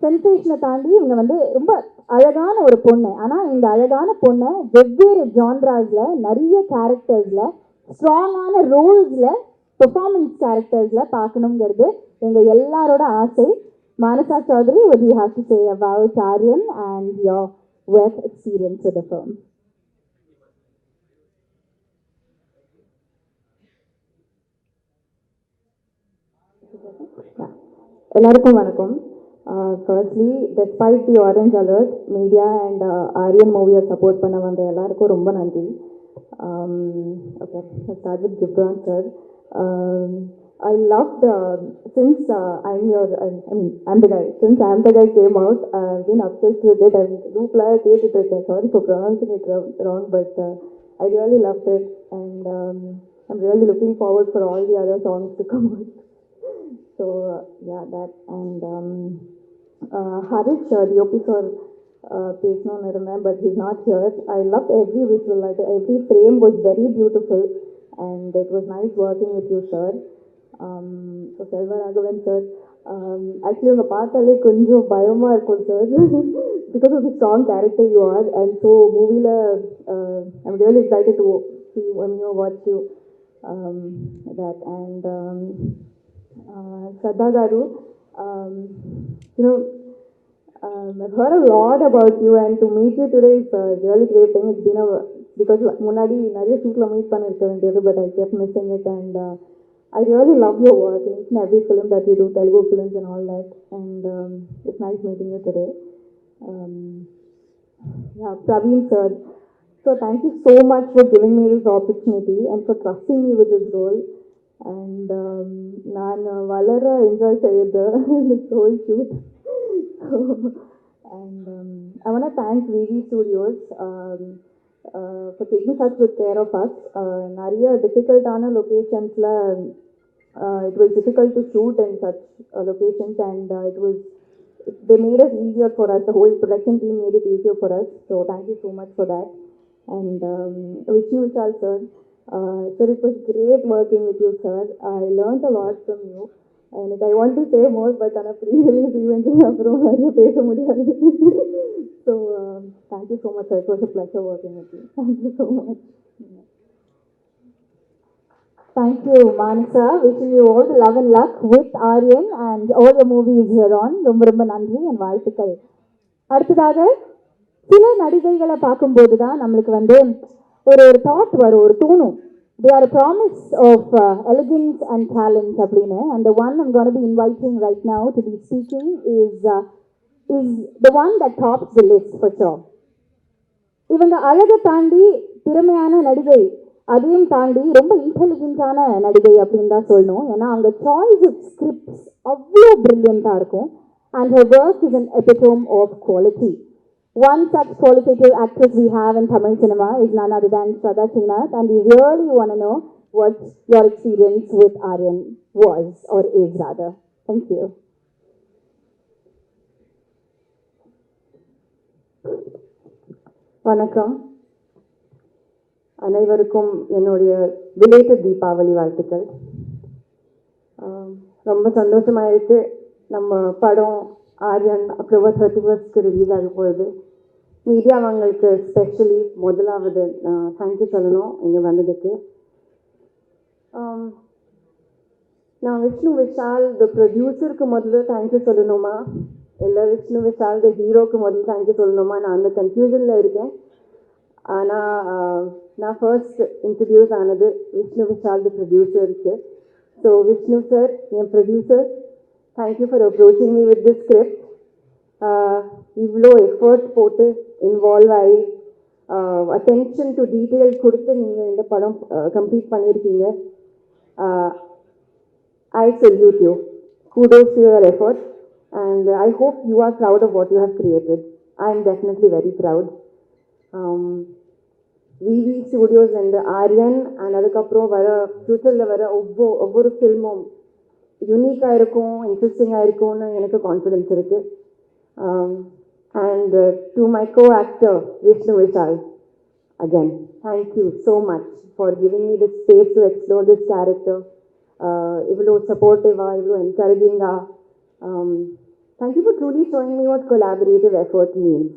சென்சேஷனை தாண்டி இவங்க வந்து ரொம்ப அழகான ஒரு பொண்ணு. ஆனால் இந்த அழகான பொண்ணை வெவ்வேறு ஜான்ராஸில், நிறைய கேரக்டர்ஸில், ஸ்ட்ராங்கான ரோல்ஸில், பெர்ஃபார்மன்ஸ் கேரக்டர்ஸில் பார்க்கணுங்கிறது எங்கள் எல்லாரோட ஆசை. Manasa Chaudhary, what do you have to say about Aryan and your work experience with the film? எல்லாருக்கும் வணக்கம். Firstly, despite the orange alert, media and Aryan movie support பண்ண வந்த எல்லாருக்கும் ரொம்ப நன்றி. Okay, let's start with Gibran sir. I loved since I'm the guy. Since I'm the guy came out, I've been obsessed with it. I'm sorry for pronouncing it wrong, but I really loved it, and I'm really looking forward for all the other songs to come out. So yeah, that and Harish, the officer, please no, I remember, but he's not here. I loved every visual, like every frame was very beautiful, and it was nice working with you, sir. So Selvaragavan sir, actually உங்க பார்த்தாலே கொஞ்சம் பயமா இருக்கும் sir, because of the strong character you are, and so மூவில I'm really excited to see when you watch you that. And Shraddha garu, you know, I've heard a lot about you, and to meet you today is a really great thing. It's been because முன்னாடி நிறைய ஷூட்ல meet பண்ணிருக்க வேண்டியது, but I kept missing it, and I really love your work in each and every film that you do, Telugu films and all that. And it's nice meeting you today. Um, yeah, Praveen sir. So thank you so much for giving me this opportunity and for trusting me with this role. And நான் வளர enjoy செய்யுது this whole shoot. And I want to thank VV Studios for taking such good care of us. நிறைய டிஃபிகல்ட்டான லொக்கேஷன்ஸில் it was difficult to shoot in such locations, and they made us easier for us. The whole production team made it easier for us. So thank you so much for that. And Vishnu Vishal sir, sir, it was great working with you, sir. I learned a lot from you. And I want to say more, but on a pre-release event, so thank you so much, sir. It was a pleasure working with you. Thank you so much. Thank you, Manasa. Wishing you all the love and luck with Aryan and all the movies here on. ரொம்ப ரொம்ப நன்றி and வாழ்த்துக்கள். அடுத்ததாக சில நடிகைகளை பார்க்கும்போது தான் நம்மளுக்கு ஒரு தாட் வரும், ஒரு தோணும். They are a promise of elegance and talent அப்படின்னு. And the one I'm going to be inviting right now to be speaking is the one that tops the list for sure. இவங்க அழகை தாண்டி திறமையான நடிகை, அதையும் தாண்டி ரொம்ப இன்டெலிஜென்ட்டான நடிகை அப்படின்னு தான் சொல்லணும். ஏன்னா அவங்க சாய்ஸ் ஆஃப் ஸ்கிரிப்ட்ஸ் அவ்வளோ பிரில்லியண்ட்டாக இருக்கும். And her work is an epitome of quality. One such qualitative actress we have in Tamil cinema is none other than Shraddha Srinath, and we really want to know what your experience with Aryan was, or is rather. Thank you. வணக்கம். அனைவருக்கும் என்னுடைய belated Deepavali வாழ்த்துக்கள். ரொம்ப சந்தோஷமாயிருக்கு. நம்ம படம் Aryan October 31st release ஆக போகுது. Media அவங்களுக்கு ஸ்பெஷலி முதலாவது தேங்க்யூ சொல்லணும் இங்கே வந்ததுக்கு. நான் விஷ்ணு விஷால் த ப்ரொடியூசருக்கு முதல்ல தேங்க்யூ சொல்லணுமா, இல்லை விஷ்ணு விஷால் த ஹீரோக்கு முதல்ல தேங்க்யூ சொல்லணுமா, நான் அந்த கன்ஃபியூஷனில் இருக்கேன். ஆனால் நான் ஃபர்ஸ்ட் இன்ட்ரடியூஸ் ஆனது விஷ்ணு விஷால் த ப்ரொடியூசருக்கு. So Vishnu sir, N producer, thank you for approaching me with this script. இவ்வளோ எஃபர்ட் போட்டு இன்வால்வ் ஆகி attention to detail கொடுத்து நீங்கள் இந்த படம் கம்ப்ளீட் பண்ணியிருக்கீங்க. I salute you. Kudos to your effort, and I hope you are proud of what you have created. I am definitely very proud. VV Studios and Aryan and அதுக்கப்புறம் வர ஃபியூச்சரில் வர ஒவ்வொரு ஃபில்மும் யூனிக்காக இருக்கும், இன்ட்ரெஸ்டிங்காக இருக்கும்னு எனக்கு கான்ஃபிடென்ஸ் இருக்குது. And to my co actor Vishnu Vishal, again thank you so much for giving me this space to explore this character. இவ்வளோ சப்போர்ட்டிவாக, இவ்வளோ என்கரேஜிங்காக. Thank you for truly showing me what collaborative effort means.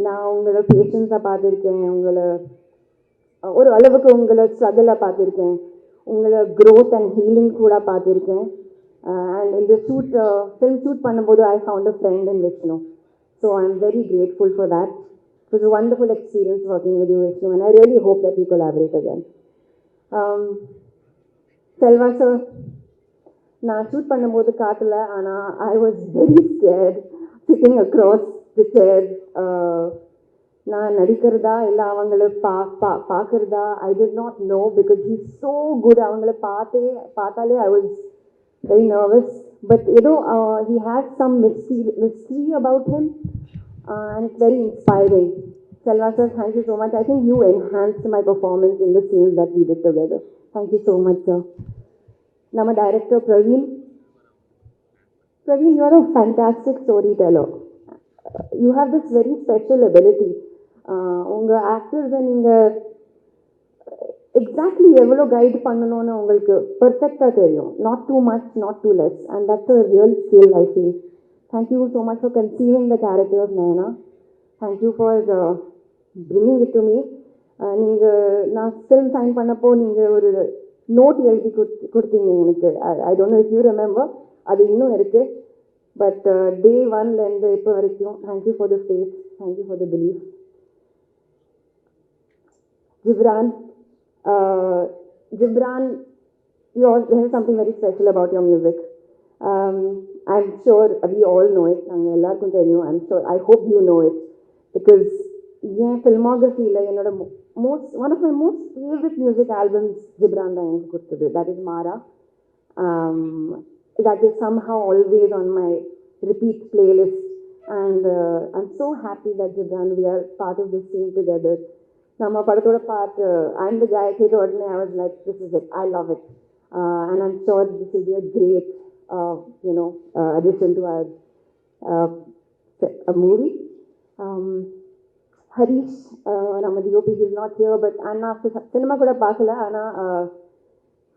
நான் உங்களோட பேஷன்ஸை பார்த்துருக்கேன், உங்களை ஒரு அளவுக்கு உங்களை ஸ்ட்ரகிளை பார்த்துருக்கேன், உங்களை க்ரோத் அண்ட் ஹீலிங் கூட பார்த்துருக்கேன். அண்ட் இந்த ஃபில்ம் ஷூட் பண்ணும்போது I found a friend in Vishnu. So I am very grateful for that. It was a wonderful experience working with you Vishnu, and I really hope that you collaborate again. Selva sir, நான் shoot பண்ணும்போது காட்டல, ஆனால் I was very scared sitting across the chair. நான் நடிக்கிறதா இல்லை அவங்கள பார்க்குறதா, I did not know because he so good. அவங்கள பார்த்தாலே I was very nervous. But ஏதோ he had some mystery about him and it's very inspiring. Selva sir, thank you so much. I think you enhanced my performance in the scenes that we did together. Thank you so much, sir. Nama director Praveen. Praveen, you are a fantastic storyteller. You have this very special ability. உங்கள் ஆக்டர்ஸை நீங்கள் exactly எவ்வளோ guide பண்ணணும்னு உங்களுக்கு பர்ஃபெக்டாக தெரியும். Not too much, not too less, and that's a real skill I feel. Thank you so much for conceiving the character of Nayana. Thank you for bringing it to me. நான் still sign பண்ணப்போ நீங்கள் ஒரு note எழுதி கொடுத்தீங்க எனக்கு. I don't know if you remember. அது இன்னும் இருக்குது. பட் டே ஒன்லேருந்து இப்போ வரைக்கும் thank you for the faith, thank you for the belief. Ghibran, there is something very special about your music. I'm sure we all know it. I'm sure, I hope you know it. Because yeah, filmography, one of my most favorite music albums, Gibran da enakku kuduthadu. That is Mara. That is somehow always on my repeat playlist. And I'm so happy that Gibran, we are part of this team together. Nama Padatoda part, I'm the guy who told me, I was like, this is it, I love it. And I'm sure this will be a great, addition to our a movie. Harish, Nama DOP is not here, but Anna, cinema kuda paakala, Anna,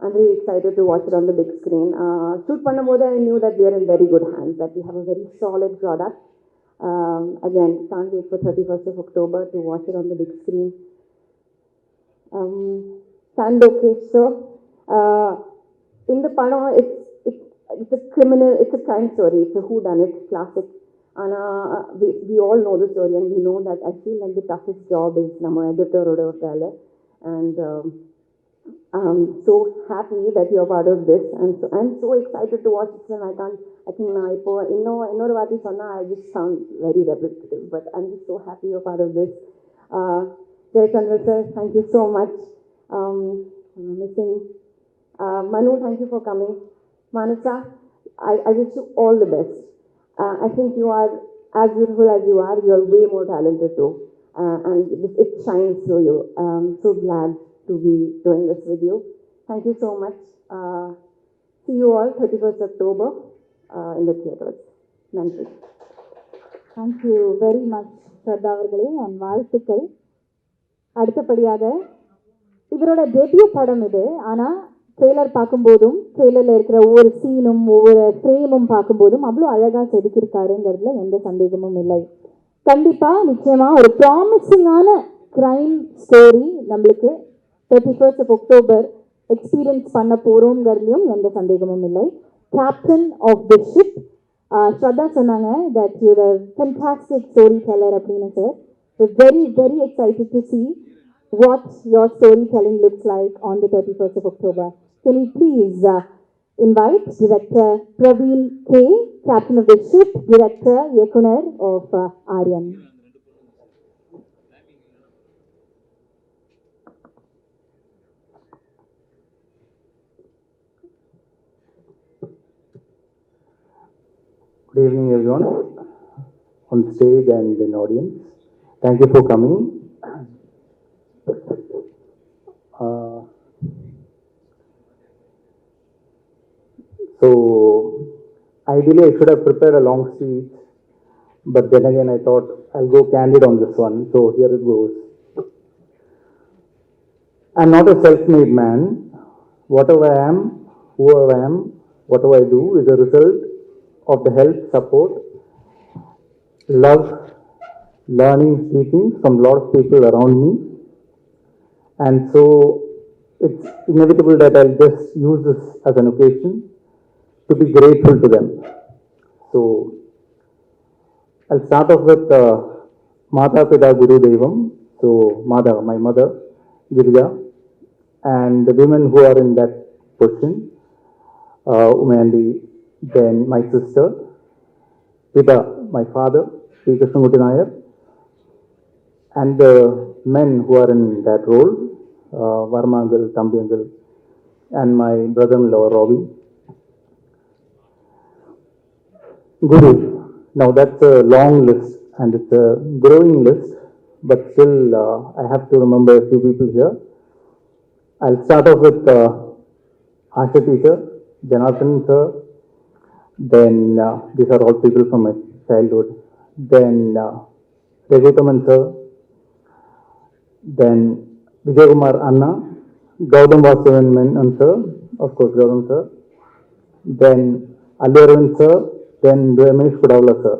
I'm really excited to watch it on the big screen. Shoot pannaboda, I knew that we are in very good hands, that we have a very solid product. Again, can't wait for 31st of October to watch it on the big screen. Sandokesh, so in the Padam, it's a criminal, it's a crime story, it's a whodunit classic. And we all know the story, and we know that I feel like the toughest job is Nama editor Rodotale. And I'm so happy that you're part of this, and so I'm so excited to watch this. And I think I just sound very repetitive, but I'm just so happy you're part of this. Jai Chandra sir, thank you so much. I'm missing Manu, thank you for coming. Manasa, I wish you all the best. I think you are as beautiful as you are. You're way more talented too, and it shines through you. So glad to be doing this with you. Thank you so much. See you all 31st October in the theaters. Thank you. Thank you very much, Shraddha அவர்களே, and வாழ்த்துக்கள். அடுத்தபடியாக இவரோட debut படம் இது. ஆனால் trailer பார்க்கும்போதும் ட்ரெய்லரில் இருக்கிற ஒவ்வொரு சீனும் ஒவ்வொரு ஃப்ரேமும் பார்க்கும்போதும் அவ்வளோ அழகாக செதுக்கியிருக்காருங்கிறதுல எந்த சந்தேகமும் இல்லை. கண்டிப்பாக நிச்சயமாக ஒரு ப்ராமிசிங்கான க்ரைம் ஸ்டோரி நம்மளுக்கு 31st of October எக்ஸ்பீரியன்ஸ் பண்ண போகிறோங்கிறதுலையும் எந்த சந்தேகமும் இல்லை. Captain of the ship, Shraddha சொன்னாங்க that you're a fantastic story teller அப்படின்னு. Sir, very very excited to see what your storytelling looks like on the 31st of October. Can you please invite Director Praveen K, Captain of the Ship, Director Yekunar of Aryan. Good evening, everyone on stage and in audience. Thank you for coming. So, ideally I should have prepared a long speech, but then again I thought I'll go candid on this one, so here it goes. I'm not a self-made man. Whatever I am, whoever I am, whatever I do is a result of the help, support, love, learning, speaking from a lot of people around me. And so it's inevitable that I'll just use this as an occasion to be grateful to them. So I'll start off with Mata Pita Guru Devam. So Mata, my mother, Girija, and the women who are in that position, Umandi, then my sister, Pita, my father, P. Krishnamurti Nair, and the men who are in that role, Varma uncle, Tambi uncle, and my brother-in-law, Robbie. Guru. Now that's a long list and it's a growing list, but still I have to remember a few people here. I'll start off with Asha teacher, Janathan sir, then these are all people from my childhood, then Ragutaman sir, then Vijay Kumar Anna, Gautam Vasudevan Menon sir, of course Gautam sir, then Allu Arvind sir, then Ramesh Kudavla sir.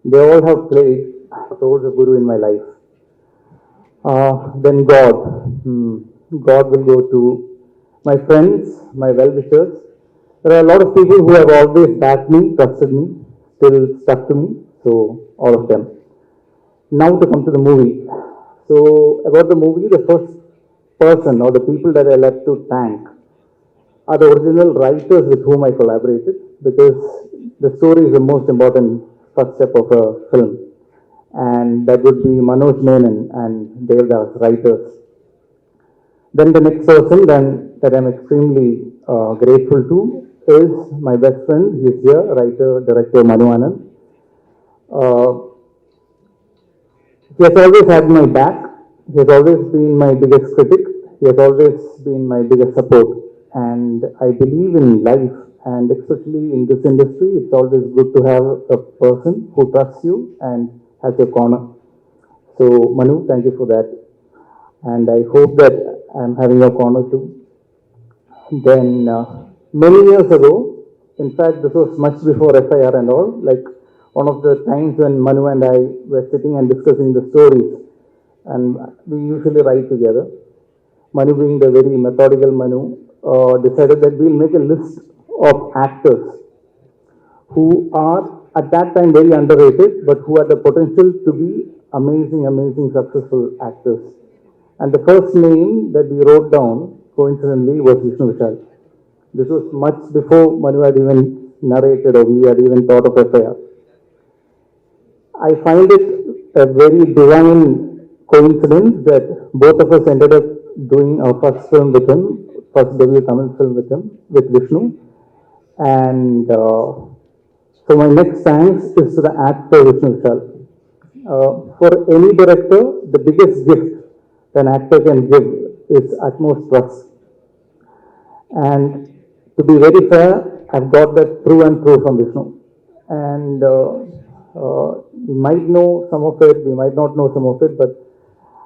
They all have played roles of Guru in my life. Then God. God will go to my friends, my well-wishers. There are a lot of people who have always backed me, trusted me, still stuck to me. So, all of them. Now to come to the movie. So, about the movie, the first person or the people that I like to thank are the original writers with whom I collaborated, because the story is the most important first step of a film. And that would be Manoj Menon and Devdas, writers. Then the next person that I'm extremely grateful to is my best friend. He's here, writer, director Manu Anand. He has always had my back. He has always been my biggest critic. He has always been my biggest support. And I believe in life, and especially in this industry, it's always good to have a person who trusts you and has your corner. So Manu, thank you for that. And I hope that I'm having your corner too. Then many years ago, in fact, this was much before FIR and all, like one of the times when Manu and I were sitting and discussing the stories, and we usually write together. Manu, being the very methodical Manu, decided that we'll make a list of actors who are at that time very underrated, but who had the potential to be amazing, successful actors. And the first name that we wrote down, coincidentally, was Vishnu Vishal. This was much before Manu had even narrated or we had even thought of FIR. I find it a very divine coincidence that both of us ended up doing our first film with him, first debut Tamil film with him, with Vishnu. And so my next thanks is to the actor Vishnu Vishal. For any director, the biggest gift an actor can give is utmost trust. And to be very fair, I've got that through and through from Vishnu. And you might know some of it, we might not know some of it, but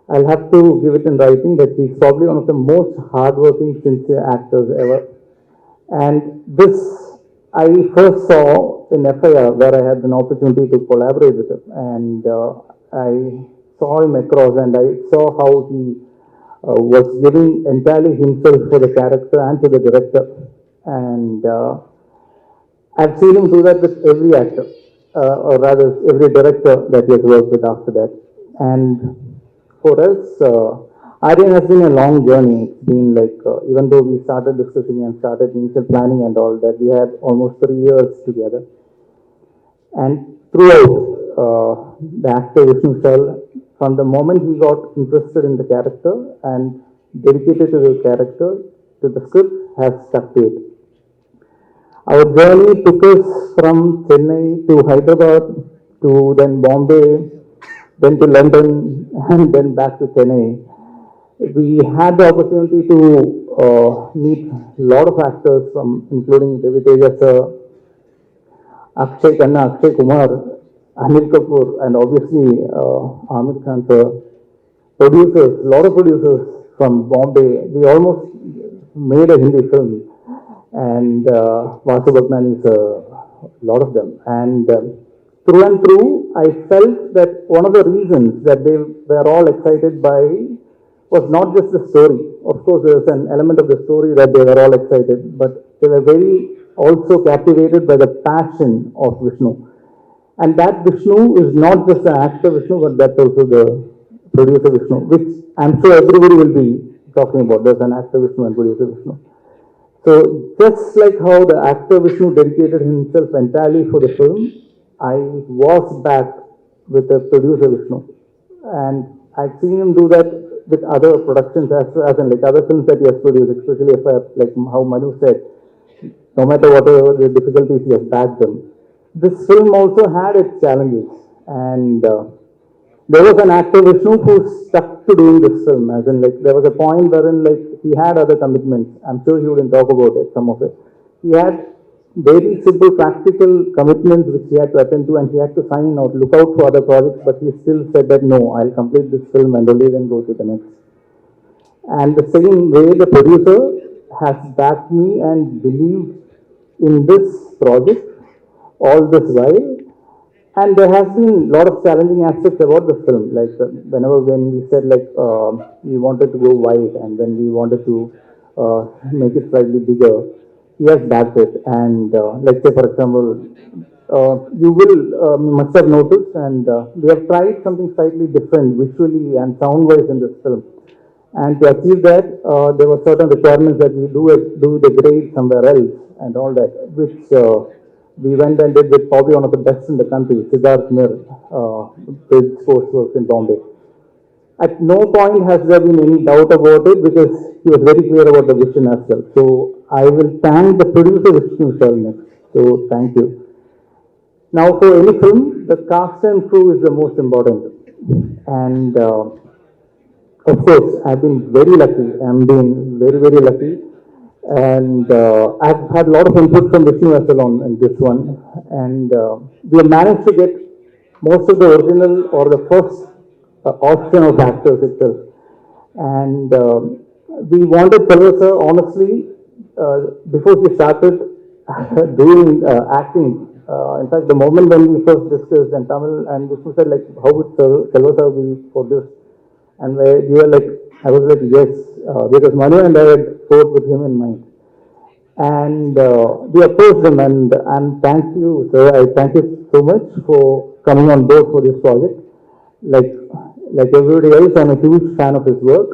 I'll have to give it in writing that he's probably one of the most hardworking, sincere actors ever. And this I first saw in FIR, where I had an opportunity to collaborate with him. And I saw him across, and I saw how he was giving entirely himself for the character and to the director. And I've seen him do that with every actor, or rather every director that he has worked with after that. And for us, Aryan has been a long journey. It's been like, even though we started discussing and started initial planning and all that, we had almost 3 years together. And throughout, the actor Vishnu Vishal, from the moment he got interested in the character and dedicated to the character, to the script, has stuck to it. Our journey took us from Chennai to Hyderabad, to then Bombay, then to London, and then back to Chennai. We had the opportunity to meet a lot of actors, from including Devi Teja sir, Akshay Khanna, Akshay Kumar, Anil Kapoor, and obviously Amir Khan sir. Producers, a lot of producers from Bombay. We almost made a Hindi film, and Vasu Bhatnani sir, a lot of them. And through and through, I felt that one of the reasons that they were all excited by was not just the story. Of course, there was an element of the story that they were all excited, but they were very also captivated by the passion of Vishnu. And that Vishnu is not just the actor Vishnu, but that's also the producer Vishnu, which I'm sure everybody will be talking about. There's an actor Vishnu and producer Vishnu. So just like how the actor Vishnu dedicated himself entirely for the film, I was back with the producer Vishnu. And I've seen him do that with other productions as in like other films that he has produced, especially if like how Manu said, no matter whatever the difficulties, he has backed them. This film also had its challenges, and there was an actor Vishnu who stuck to doing this film, as in like there was a point wherein like he had other commitments. I'm sure he wouldn't talk about it, some of it. He had very simple practical commitments which he had to attend to, and he had to sign out, look out for other projects, but he still said that no, I'll complete this film and only then go to the next. And the same way the producer has backed me and believed in this project all this while. And there has been a lot of challenging aspects about the film, like whenever when we said like we wanted to go wide and when we wanted to make it slightly bigger, he has backed it. And let's say, for example, you will must have noticed, and we have tried something slightly different visually and sound-wise in this film. And to achieve that, there were certain requirements that we do the grade somewhere else and all that, which we went and did with probably one of the best in the country, Siddharth Mir, with Sportsworks in Bombay. At no point has there been any doubt about it because he was very clear about the vision as well. So I will thank the producer Vishnu Vishal next. So thank you. Now for any film, the cast and crew is the most important. And of course, I've been very lucky. I'm being very, very lucky. And I've had a lot of input from Vishnu as well on this one. And we have managed to get most of the original or the first option of actors itself. And we wanted Selva sir, honestly, before he started doing acting. In fact, the moment when we first discussed and Tamil and Vishnu said, like, how would Selva sir be for this? And we were like, I was like, yes, because Manu and I had fought with him in mind. And we approached him and thank you, sir. I thank you so much for coming on board for this project. Like everybody else, I'm a huge fan of his work,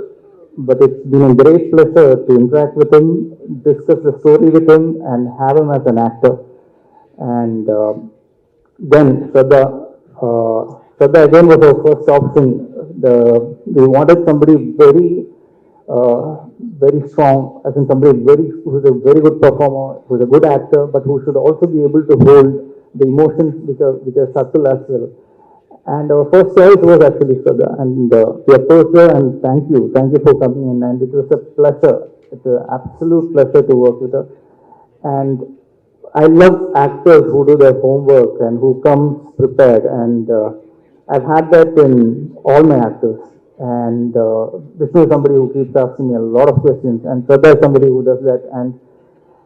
but it's been a great pleasure to interact with him, discuss the story with him, and have him as an actor. And then Shraddha again was our first option. We wanted somebody very strong, as in somebody who's a very good performer, who's a good actor, but who should also be able to hold the emotions which are subtle as well. And our first choice was actually Shraddha, and we approached her and thank you for coming in, and it was a pleasure. It's an absolute pleasure to work with her. And I love actors who do their homework and who come prepared, and I've had that in all my actors. And Vishnu is somebody who keeps asking me a lot of questions, and Shraddha is somebody who does that, and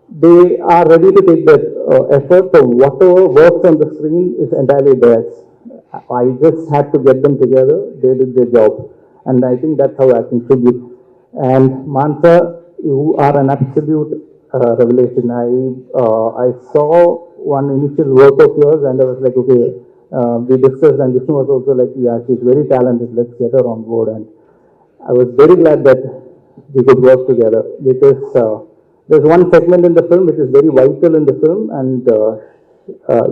they are ready to take that effort. So whatever works on the screen is entirely theirs. I just had to get them together. They did their job, and I think that's how acting should be. And Mansa, you are an absolute revelation. I saw one initial work of yours, and I was like, okay. We discussed, and Vishnu was also like, yeah, she's very talented, let's get her on board. And I was very glad that we could work together, because there's one segment in the film which is very vital in the film, and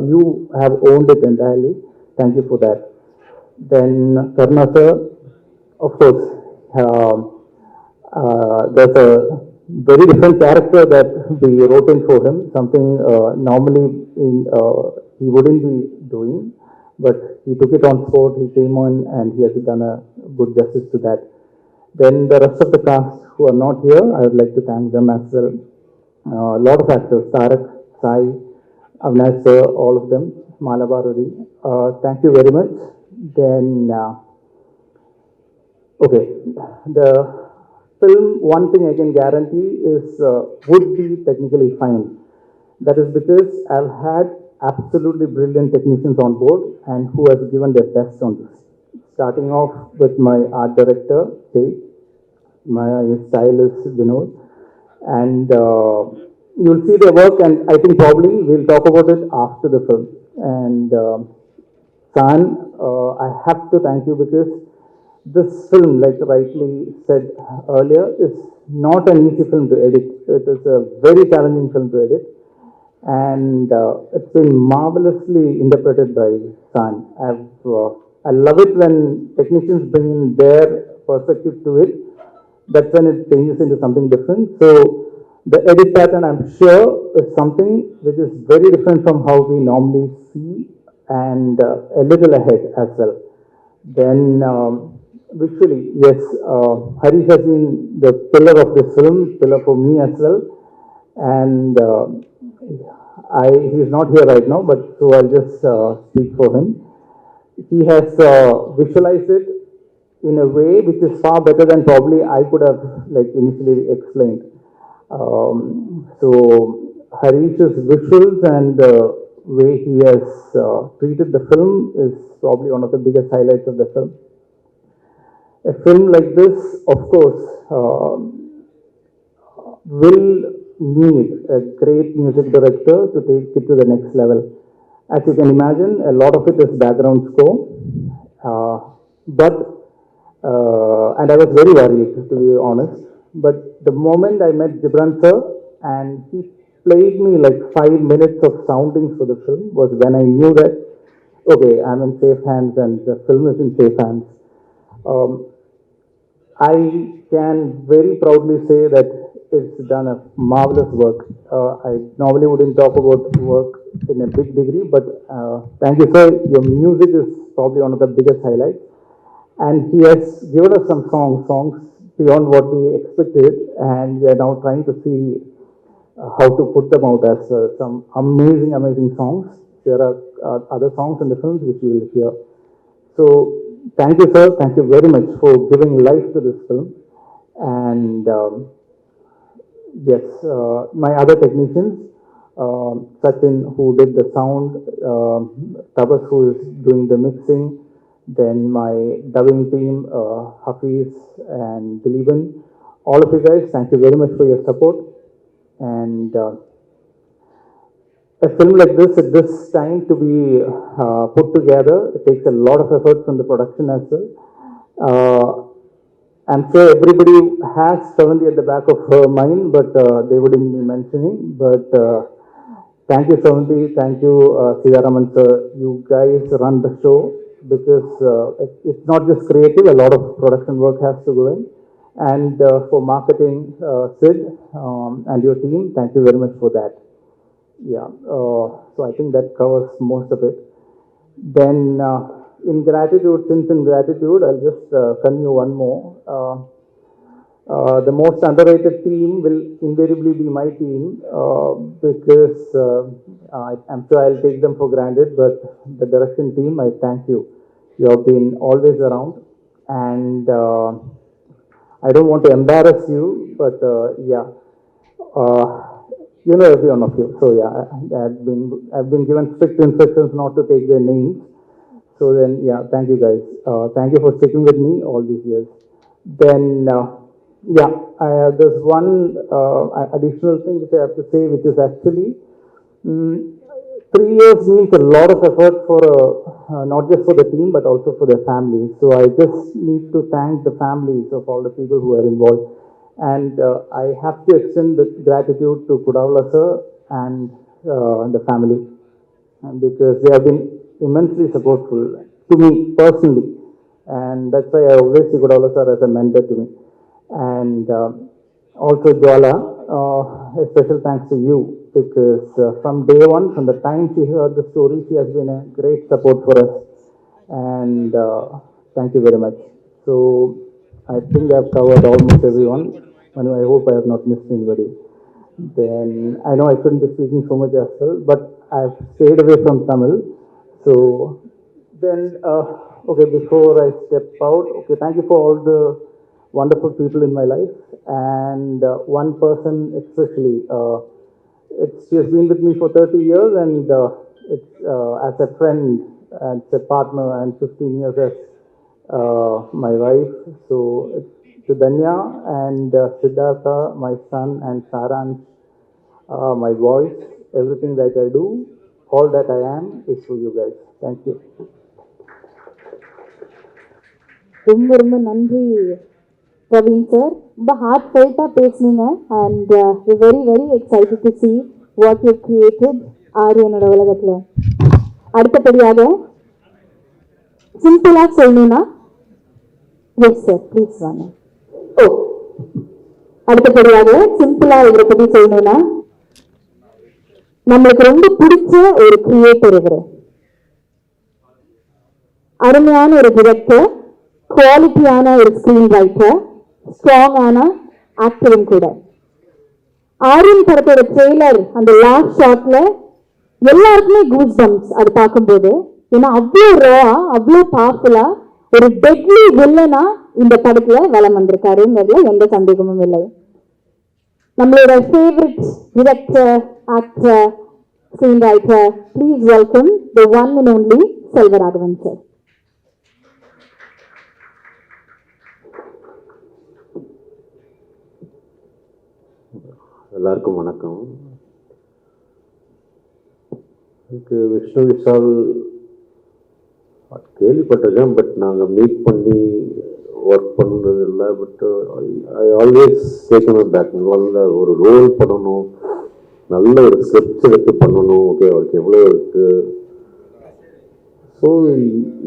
you have owned it entirely. Thank you for that. Then Karna sir, of course, there's a very different character that we wrote in for him, something normally he wouldn't be doing. But he took it on sport, he came on, and he has done a good justice to that. Then the rest of the cast who are not here, I would like to thank them as well. A lot of actors, Tarak, Sai, Avinash sir, all of them, Malabarudi. Thank you very much. Then, okay, the film, one thing I can guarantee is would be technically fine. That is because I've had absolutely brilliant technicians on board and who has given their best on this. Starting off with my art director, Jay, my stylist, Vinod, and you'll see their work, and I think probably we'll talk about it after the film. And San, I have to thank you, because this film, like rightly said earlier, is not an easy film to edit. It is a very challenging film to edit. And it's been marvelously interpreted by San. I love it when technicians bring in their perspective to it. That's when it changes into something different. So the edit pattern, I'm sure, is something which is very different from how we normally see, and a little ahead as well. Then visually, yes, Harish has been the pillar of this film, pillar for me as well. And he's not here right now, but so I'll just speak for him. He has visualized it in a way which is far better than probably I could have initially explained. So Harish's visuals and the way he has treated the film is probably one of the biggest highlights of the film. A film like this, of course, will need a great music director to take it to the next level. As you can imagine, a lot of it is background score, but and I was very worried, to be honest. But the moment I met Gibran sir, and he played me like 5 minutes of soundings for the film, was when I knew that, okay, I'm in safe hands and the film is in safe hands. Um, I can very proudly say that it's done a marvelous work. I normally wouldn't talk about work in a big degree, but thank you, sir. Your music is probably one of the biggest highlights. And he has given us some songs beyond what we expected, and we are now trying to see how to put them out as some amazing songs. There are other songs in the films which you will hear. So, thank you, sir. Thank you very much for giving life to this film. And yes, my other technicians, Sachin, who did the sound, Tabas, who is doing the mixing, then my dubbing team, Hafiz and Dileeban, all of you guys, thank you very much for your support. And a film like this, at this time, to be put together, it takes a lot of effort from the production as well. I'm sure everybody has Seventy at the back of her mind, but they wouldn't be mentioning. But thank you, Seventy. Thank you, Sidaraman sir. You guys run the show, because it's not just creative, a lot of production work has to go in. And for marketing, Sid and your team, thank you very much for that. Yeah, so I think that covers most of it. Then, in gratitude, I'll just continue one more. The most underrated team will invariably be my team, because I'm sure I'll take them for granted, but the direction team, I thank you. You have been always around, and I don't want to embarrass you, but yeah, you know every one of you. So yeah, I've been given strict instructions not to take their names. So then, yeah, thank you guys. Thank you for sticking with me all these years. Then, yeah, there's one additional thing which I have to say, which is actually, 3 years means a lot of effort for not just for the team, but also for their families. So I just need to thank the families of all the people who are involved. And I have to extend the gratitude to Kudavla sir and the family, because they have been immensely supportful to me personally. And that's why I always see Kudavla sir as a mentor to me. And also Jwala, a special thanks to you, because from day one, from the time she heard the story, she has been a great support for us. And thank you very much. So I think I've covered almost everyone. And I hope I have not missed anybody. Then I know I shouldn't be speaking so much as well, but I've stayed away from Tamil. So then, okay, before I step out, okay, thank you for all the wonderful people in my life. And one person especially, she has been with me for 30 years, and it's as a friend, and a partner, and 15 years as my wife. So it's to Danya and Siddhartha, my son, and Saransh, my voice, everything that I do, all that I am is for you guys. Thank you. ரொம்ப ரொம்ப நன்றி Praveen sir. ரொம்ப heart ஃபெல்ட்டாக பேசுனீங்க. And very very excited to see what you created ஆரியனோட உலகத்தில். அடுத்தபடியாக சிம்பிளாக சொல்லணும்னா, எஸ் சார் ப்ளீஸ் வாங்க. ஓ, அடுத்தபடியாக சிம்பிளா இவரை பத்தி சொல்லணும்னா, நம்மளுக்கு ரொம்ப பிடிச்ச ஒரு கிரியேட்டர் இவரு. அருமையான ஒரு டிரெக்டர், குவாலிட்டியான ஒரு ஸ்கிரீன் ரைட்டர், ஸ்ட்ராங்கான ஆக்டரும் கூட. ஆரியன் படத்தோட ட்ரெய்லர் அந்த லாஸ்ட் ஷாட்ல எல்லாருக்குமே கூஸ் பம்ப்ஸ் அது பார்க்கும்போது. ஏன்னா அவ்வளோ ரா, அவ்வளோ பவர்ஃபுல்லா ஒரு டெட்லி வில்லனா இந்த படத்துல வலம் வந்திருக்காருங்கிறதுல எந்த சந்தேகமும் இல்லை. நம்மளோட favourite director, actor, screen writer, please welcome the one and only Selvaraghavan sir. எல்லாருக்கும் வணக்கம். எனக்கு விஷ்ணு விஷால் கேள்விப்பட்டிருக்கேன், பட் நாங்கள் மீட் பண்ணி ஒர்க் பண்ணுறது இல்லை. But I always taken back. நல்ல ஒரு ரோல் பண்ணணும், நல்ல ஒரு ஸ்கிரிப்ட் எடுத்து பண்ணணும். ஓகே, அவருக்கு எவ்வளோ இருக்குது. ஸோ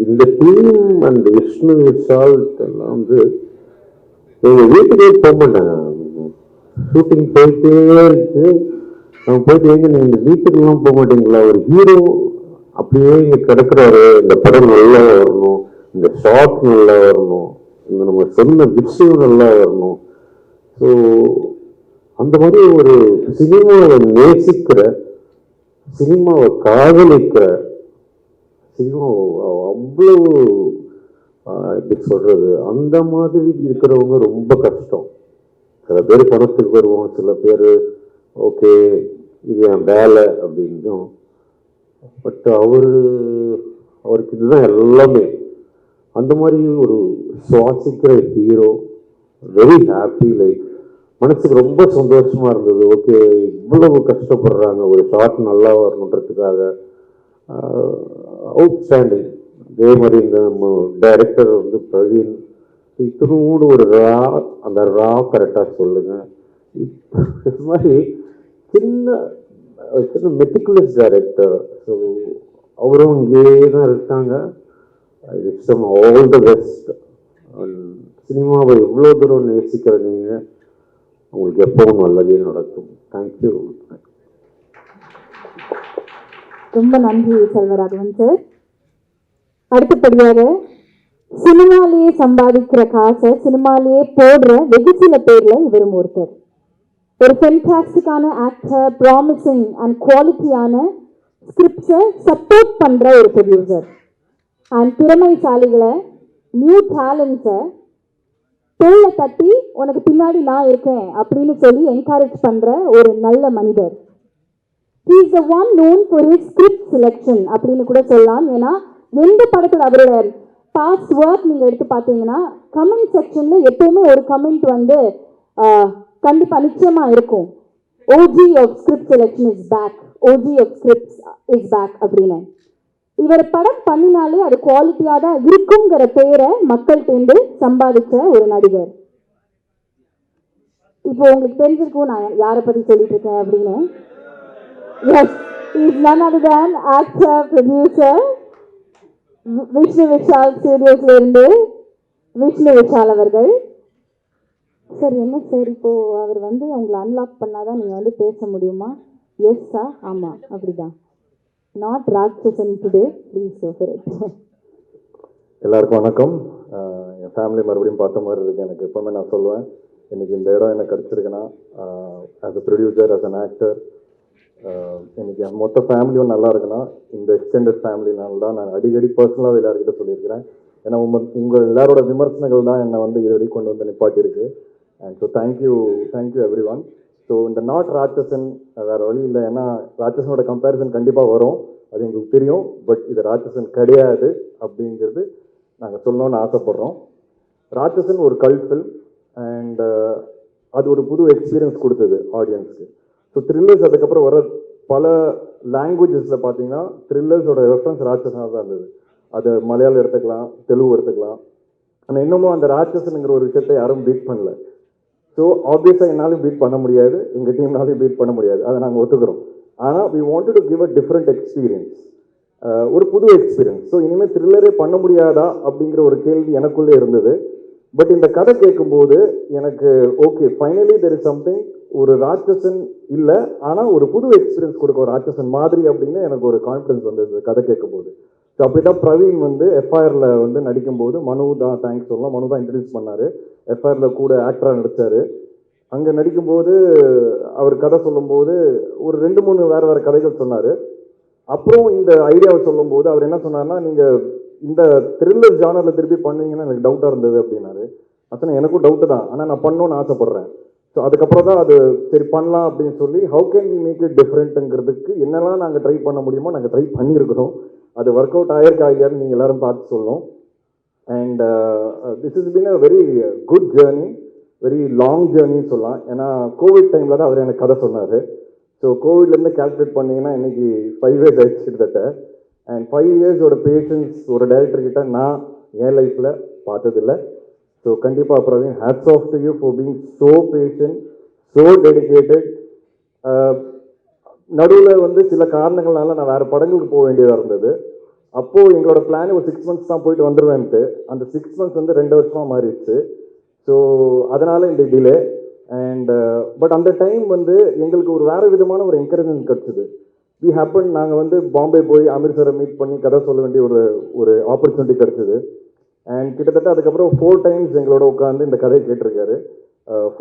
இந்த டீம் அண்ட் விஷ்ணு விஷால் எல்லாம் வந்து எங்கள் வீட்டுக்கே போக மாட்டாங்க. ஷூட்டிங் போயிட்டே இருக்கு, அவங்க போயிட்டு எங்க நீங்கள் வீட்டுக்கெல்லாம் போக மாட்டீங்களா? ஒரு ஹீரோ அப்படியே இங்கே கிடக்குறாரு, இந்த படம் நல்லா வரணும், இந்த ஷாட் நல்லா வரணும், இந்த நம்ம சொன்ன விஷயம் நல்லா வரணும். ஸோ அந்த மாதிரி ஒரு சினிமாவை நேசிக்கிற, சினிமாவை காதலிக்கிற, சினிமா அவ்வளவு எப்படி சொல்றது, அந்த மாதிரி இருக்கிறவங்க ரொம்ப கஷ்டம். சில பேர் பணத்துக்கு வருவோம், சில பேர் ஓகே இது என் வேலை அப்படின்னும். பட் அவருக்கு இதுதான் எல்லாமே. அந்த மாதிரி ஒரு சுவாசிக்கிற ஹீரோ, வெரி ஹாப்பி. லைக் மனசுக்கு ரொம்ப சந்தோஷமா இருந்தது. ஓகே, இவ்வளவு கஷ்டப்படுறாங்க ஒரு ஷாட் நல்லா வரணுன்றதுக்காக. அவுட்ஸ்டாண்டிங். அதே மாதிரி இந்த டைரக்டர் வந்து பிரவீன், இத்தனோடு ஒரு அந்த கரெக்டாக சொல்லுங்க. இது மாதிரி சின்ன மெட்டிகுலஸ் டைரக்டர். ஸோ அவரும் இங்கே தான் இருக்காங்க. All the best. சினிமாவை எவ்வளோ தூரம் நேசிக்கிற நீங்கள், உங்களுக்கு எப்பவும் நல்லதே நடக்கும். தேங்க்யூ. ரொம்ப நன்றி செல்வராகவன் சார். அடுத்தபடியாக சினிமாலேயே சம்பாதிக்கிற காசை சினிமாலேயே போடுற வெகு சில பேர்ல இவரும் ஒருத்தர். ஒரு ஃபென்டாஸ்டிக்கான ஆக்டர், ப்ராமிசிங் அண்ட் குவாலிட்டியான ஸ்கிரிப்ட்ஸை சப்போர்ட் பண்ற ஒரு ப்ரொடியூசர் அண்ட் திறமைசாலிகளை, நியூ டேலண்ட்ஸை தோளை தட்டி உனக்கு பின்னாடி நான் இருக்கேன் அப்படின்னு சொல்லி என்கரேஜ் பண்ற ஒரு நல்ல மனிதர். He is the one known for his script selection அப்படின்னு கூட சொல்லலாம். ஏன்னா எந்த படத்தில் அவரோட பாஸ்ட் ஒர்க் நீங்கள் எடுத்து பார்த்தீங்கன்னா கமெண்ட் செக்ஷனில் எப்போவுமே ஒரு கமெண்ட் வந்து கண்டிப்பாக நிச்சயமாக இருக்கும், OG of script selection is back, OG of scripts is back அப்படின்னு. இவர் படம் பண்ணினாலே அது குவாலிட்டியாக தான் இருக்குங்கிற பேரை மக்கள்கிட்டேருந்து சம்பாதிச்ச ஒரு நடிகர். இப்போ உங்களுக்கு தெரிஞ்சிருக்கும் நான் யாரை பற்றி சொல்லிட்டு இருக்கேன் அப்படின்னு. Yes, he is none other than actor, producer, Vishnu Vishal ஸ்டுடியோஸ்ல இருந்து விஷ்ணு விஷால் அவர்கள். சார் என்ன சார், இப்போ அவர் வந்து உங்களை அன்லாக் பண்ணாதான் நீங்கள் வந்து பேச முடியுமா? எஸ் சார், ஆமாம் அப்படிதான். Not Ratsasan today, please sir. எல்லாருக்கும் வணக்கம். என் ஃபேமிலி மறுபடியும் பார்த்த மாதிரி இருக்குது எனக்கு. எப்போவுமே நான் சொல்லுவேன், இன்றைக்கி இந்த இடம் எனக்கு கிடச்சிருக்குன்னா as a producer, as an actor, இன்னைக்கு மொத்த ஃபேமிலியும் நல்லா இருக்குன்னா இந்த எக்ஸ்டெண்டட் ஃபேமிலினால தான். நான் அடிக்கடி பர்சனலாக எல்லாருக்கிட்ட சொல்லியிருக்கிறேன். ஏன்னா உங்கள் எல்லாரோட விமர்சனங்கள் தான் என்னை வந்து இது வரைக்கும் கொண்டு வந்து நிப்பாட்டியிருக்கு. And so thank you every one. So இந்த நாட் ராட்சசன் வேறு வழி இல்லை. ஏன்னா ராட்சசனோட கம்பேரிசன் கண்டிப்பாக வரும், அது எங்களுக்கு தெரியும். பட் இது ராட்சசன் கிடையாது அப்படிங்கிறது நாங்கள் சொல்லணும்னு ஆசைப்பட்றோம். ராட்சசன் ஒரு கல்ட் ஃபில்ம் அண்ட் அது ஒரு புது எக்ஸ்பீரியன்ஸ் கொடுத்தது ஆடியன்ஸ்க்கு. ஸோ த்ரில்லர்ஸ் அதுக்கப்புறம் வர பல லாங்குவேஜஸில் பார்த்தீங்கன்னா த்ரில்லர்ஸோட ரெஃபரன்ஸ் ராட்சசனாக தான் இருந்தது. அது மலையாளம் எடுத்துக்கலாம், தெலுங்கு எடுத்துக்கலாம். ஆனால் இன்னமும் அந்த ராட்சசனுங்கிற ஒரு விஷயத்தை யாரும் பீட் பண்ணல. ஸோ ஆப்வியஸாக என்னாலும் பீட் பண்ண முடியாது, எங்கள் டீம்னாலையும் பீட் பண்ண முடியாது, அதை நாங்கள் ஒத்துக்கிறோம். ஆனால் we wanted to give a different experience, ஒரு புது எக்ஸ்பீரியன்ஸ். ஸோ இனிமேல் த்ரில்லரே பண்ண முடியாதா அப்படிங்கிற ஒரு கேள்வி எனக்குள்ளே இருந்தது. பட் இந்த கதை கேட்கும்போது எனக்கு okay, finally there is something, ஒரு ராட்சசன் இல்லை ஆனால் ஒரு புது எக்ஸ்பீரியன்ஸ் கொடுக்க ஒரு ராட்சசன் மாதிரி அப்படின்னு எனக்கு ஒரு கான்ஃபிடன்ஸ் வந்தது கதை கேட்கும்போது. ஸோ அப்படி தான் பிரவீன் வந்து எஃப்ஐஆரில் வந்து நடிக்கும்போது மனு தான் தேங்க்ஸ் சொல்லலாம், மனு தான் இன்ட்ரடியூஸ் பண்ணார். எஃப்ஐஆரில் கூட ஆக்டராக நடித்தார். அங்கே நடிக்கும்போது அவர் கதை சொல்லும்போது ஒரு 2-3 வேறு கதைகள் சொன்னார். அப்புறம் இந்த ஐடியாவை சொல்லும்போது அவர் என்ன சொன்னார்னா, நீங்கள் இந்த த்ரில்லர் ஜானரில் திருப்பி பண்ணுவீங்கன்னா எனக்கு டவுட்டாக இருந்தது அப்படின்னாரு. அத்தனை எனக்கும் டவுட்டு தான், ஆனால் நான் பண்ணணும்னு ஆசைப்பட்றேன். ஸோ அதுக்கப்புறம் தான் அது சரி பண்ணலாம் அப்படின்னு சொல்லி how can we make it டிஃப்ரெண்ட்டுங்கிறதுக்கு என்னெல்லாம் நாங்கள் ட்ரை பண்ண முடியுமோ நாங்கள் ட்ரை பண்ணியிருக்கிறோம். அது ஒர்க் அவுட் ஆயிருக்கா இல்லையான்னு நீங்கள் எல்லோரும் பார்த்து சொல்லணும். And this is been a very good journey, very long ஜேர்னின்னு சொல்லலாம். ஏன்னா கோவிட் டைமில் தான் அவர் எனக்கு கதை சொன்னார். ஸோ கோவிட்லேருந்து கால்குலேட் பண்ணிங்கன்னா இன்றைக்கி 5 years ஆயிடுச்சு கிட்டத்தட்ட. அண்ட் 5 yearsோட பேஷன்ஸ் ஒரு டைரக்டர்கிட்ட நான் என் லைஃப்பில் பார்த்ததில்லை. ஸோ கண்டிப்பாக Praveen, hats off to you for being so patient, so dedicated. நடுவில் வந்து சில காரணங்கள்னால நான் வேறு படங்களுக்கு போக வேண்டியதாக இருந்தது. அப்போது எங்களோட பிளான் ஒரு 6 months தான் போயிட்டு வந்துடுவேன்ட்டு, அந்த 6 months வந்து 2 வருஷமாக மாறிடுச்சு. ஸோ அதனால் இந்த டிலே. அண்ட் பட் அந்த டைம் வந்து எங்களுக்கு ஒரு வேறு விதமான ஒரு என்கரேஜ்மெண்ட் கிடச்சிது. நாங்கள் வந்து பாம்பே போய் அமீர் சாரை மீட் பண்ணி கதை சொல்ல வேண்டிய ஒரு ஆப்பர்ச்சுனிட்டி கிடச்சிது. அண்ட் கிட்டத்தட்ட அதுக்கப்புறம் 4 times எங்களோட உட்காந்து இந்த கதையை கேட்டிருக்காரு.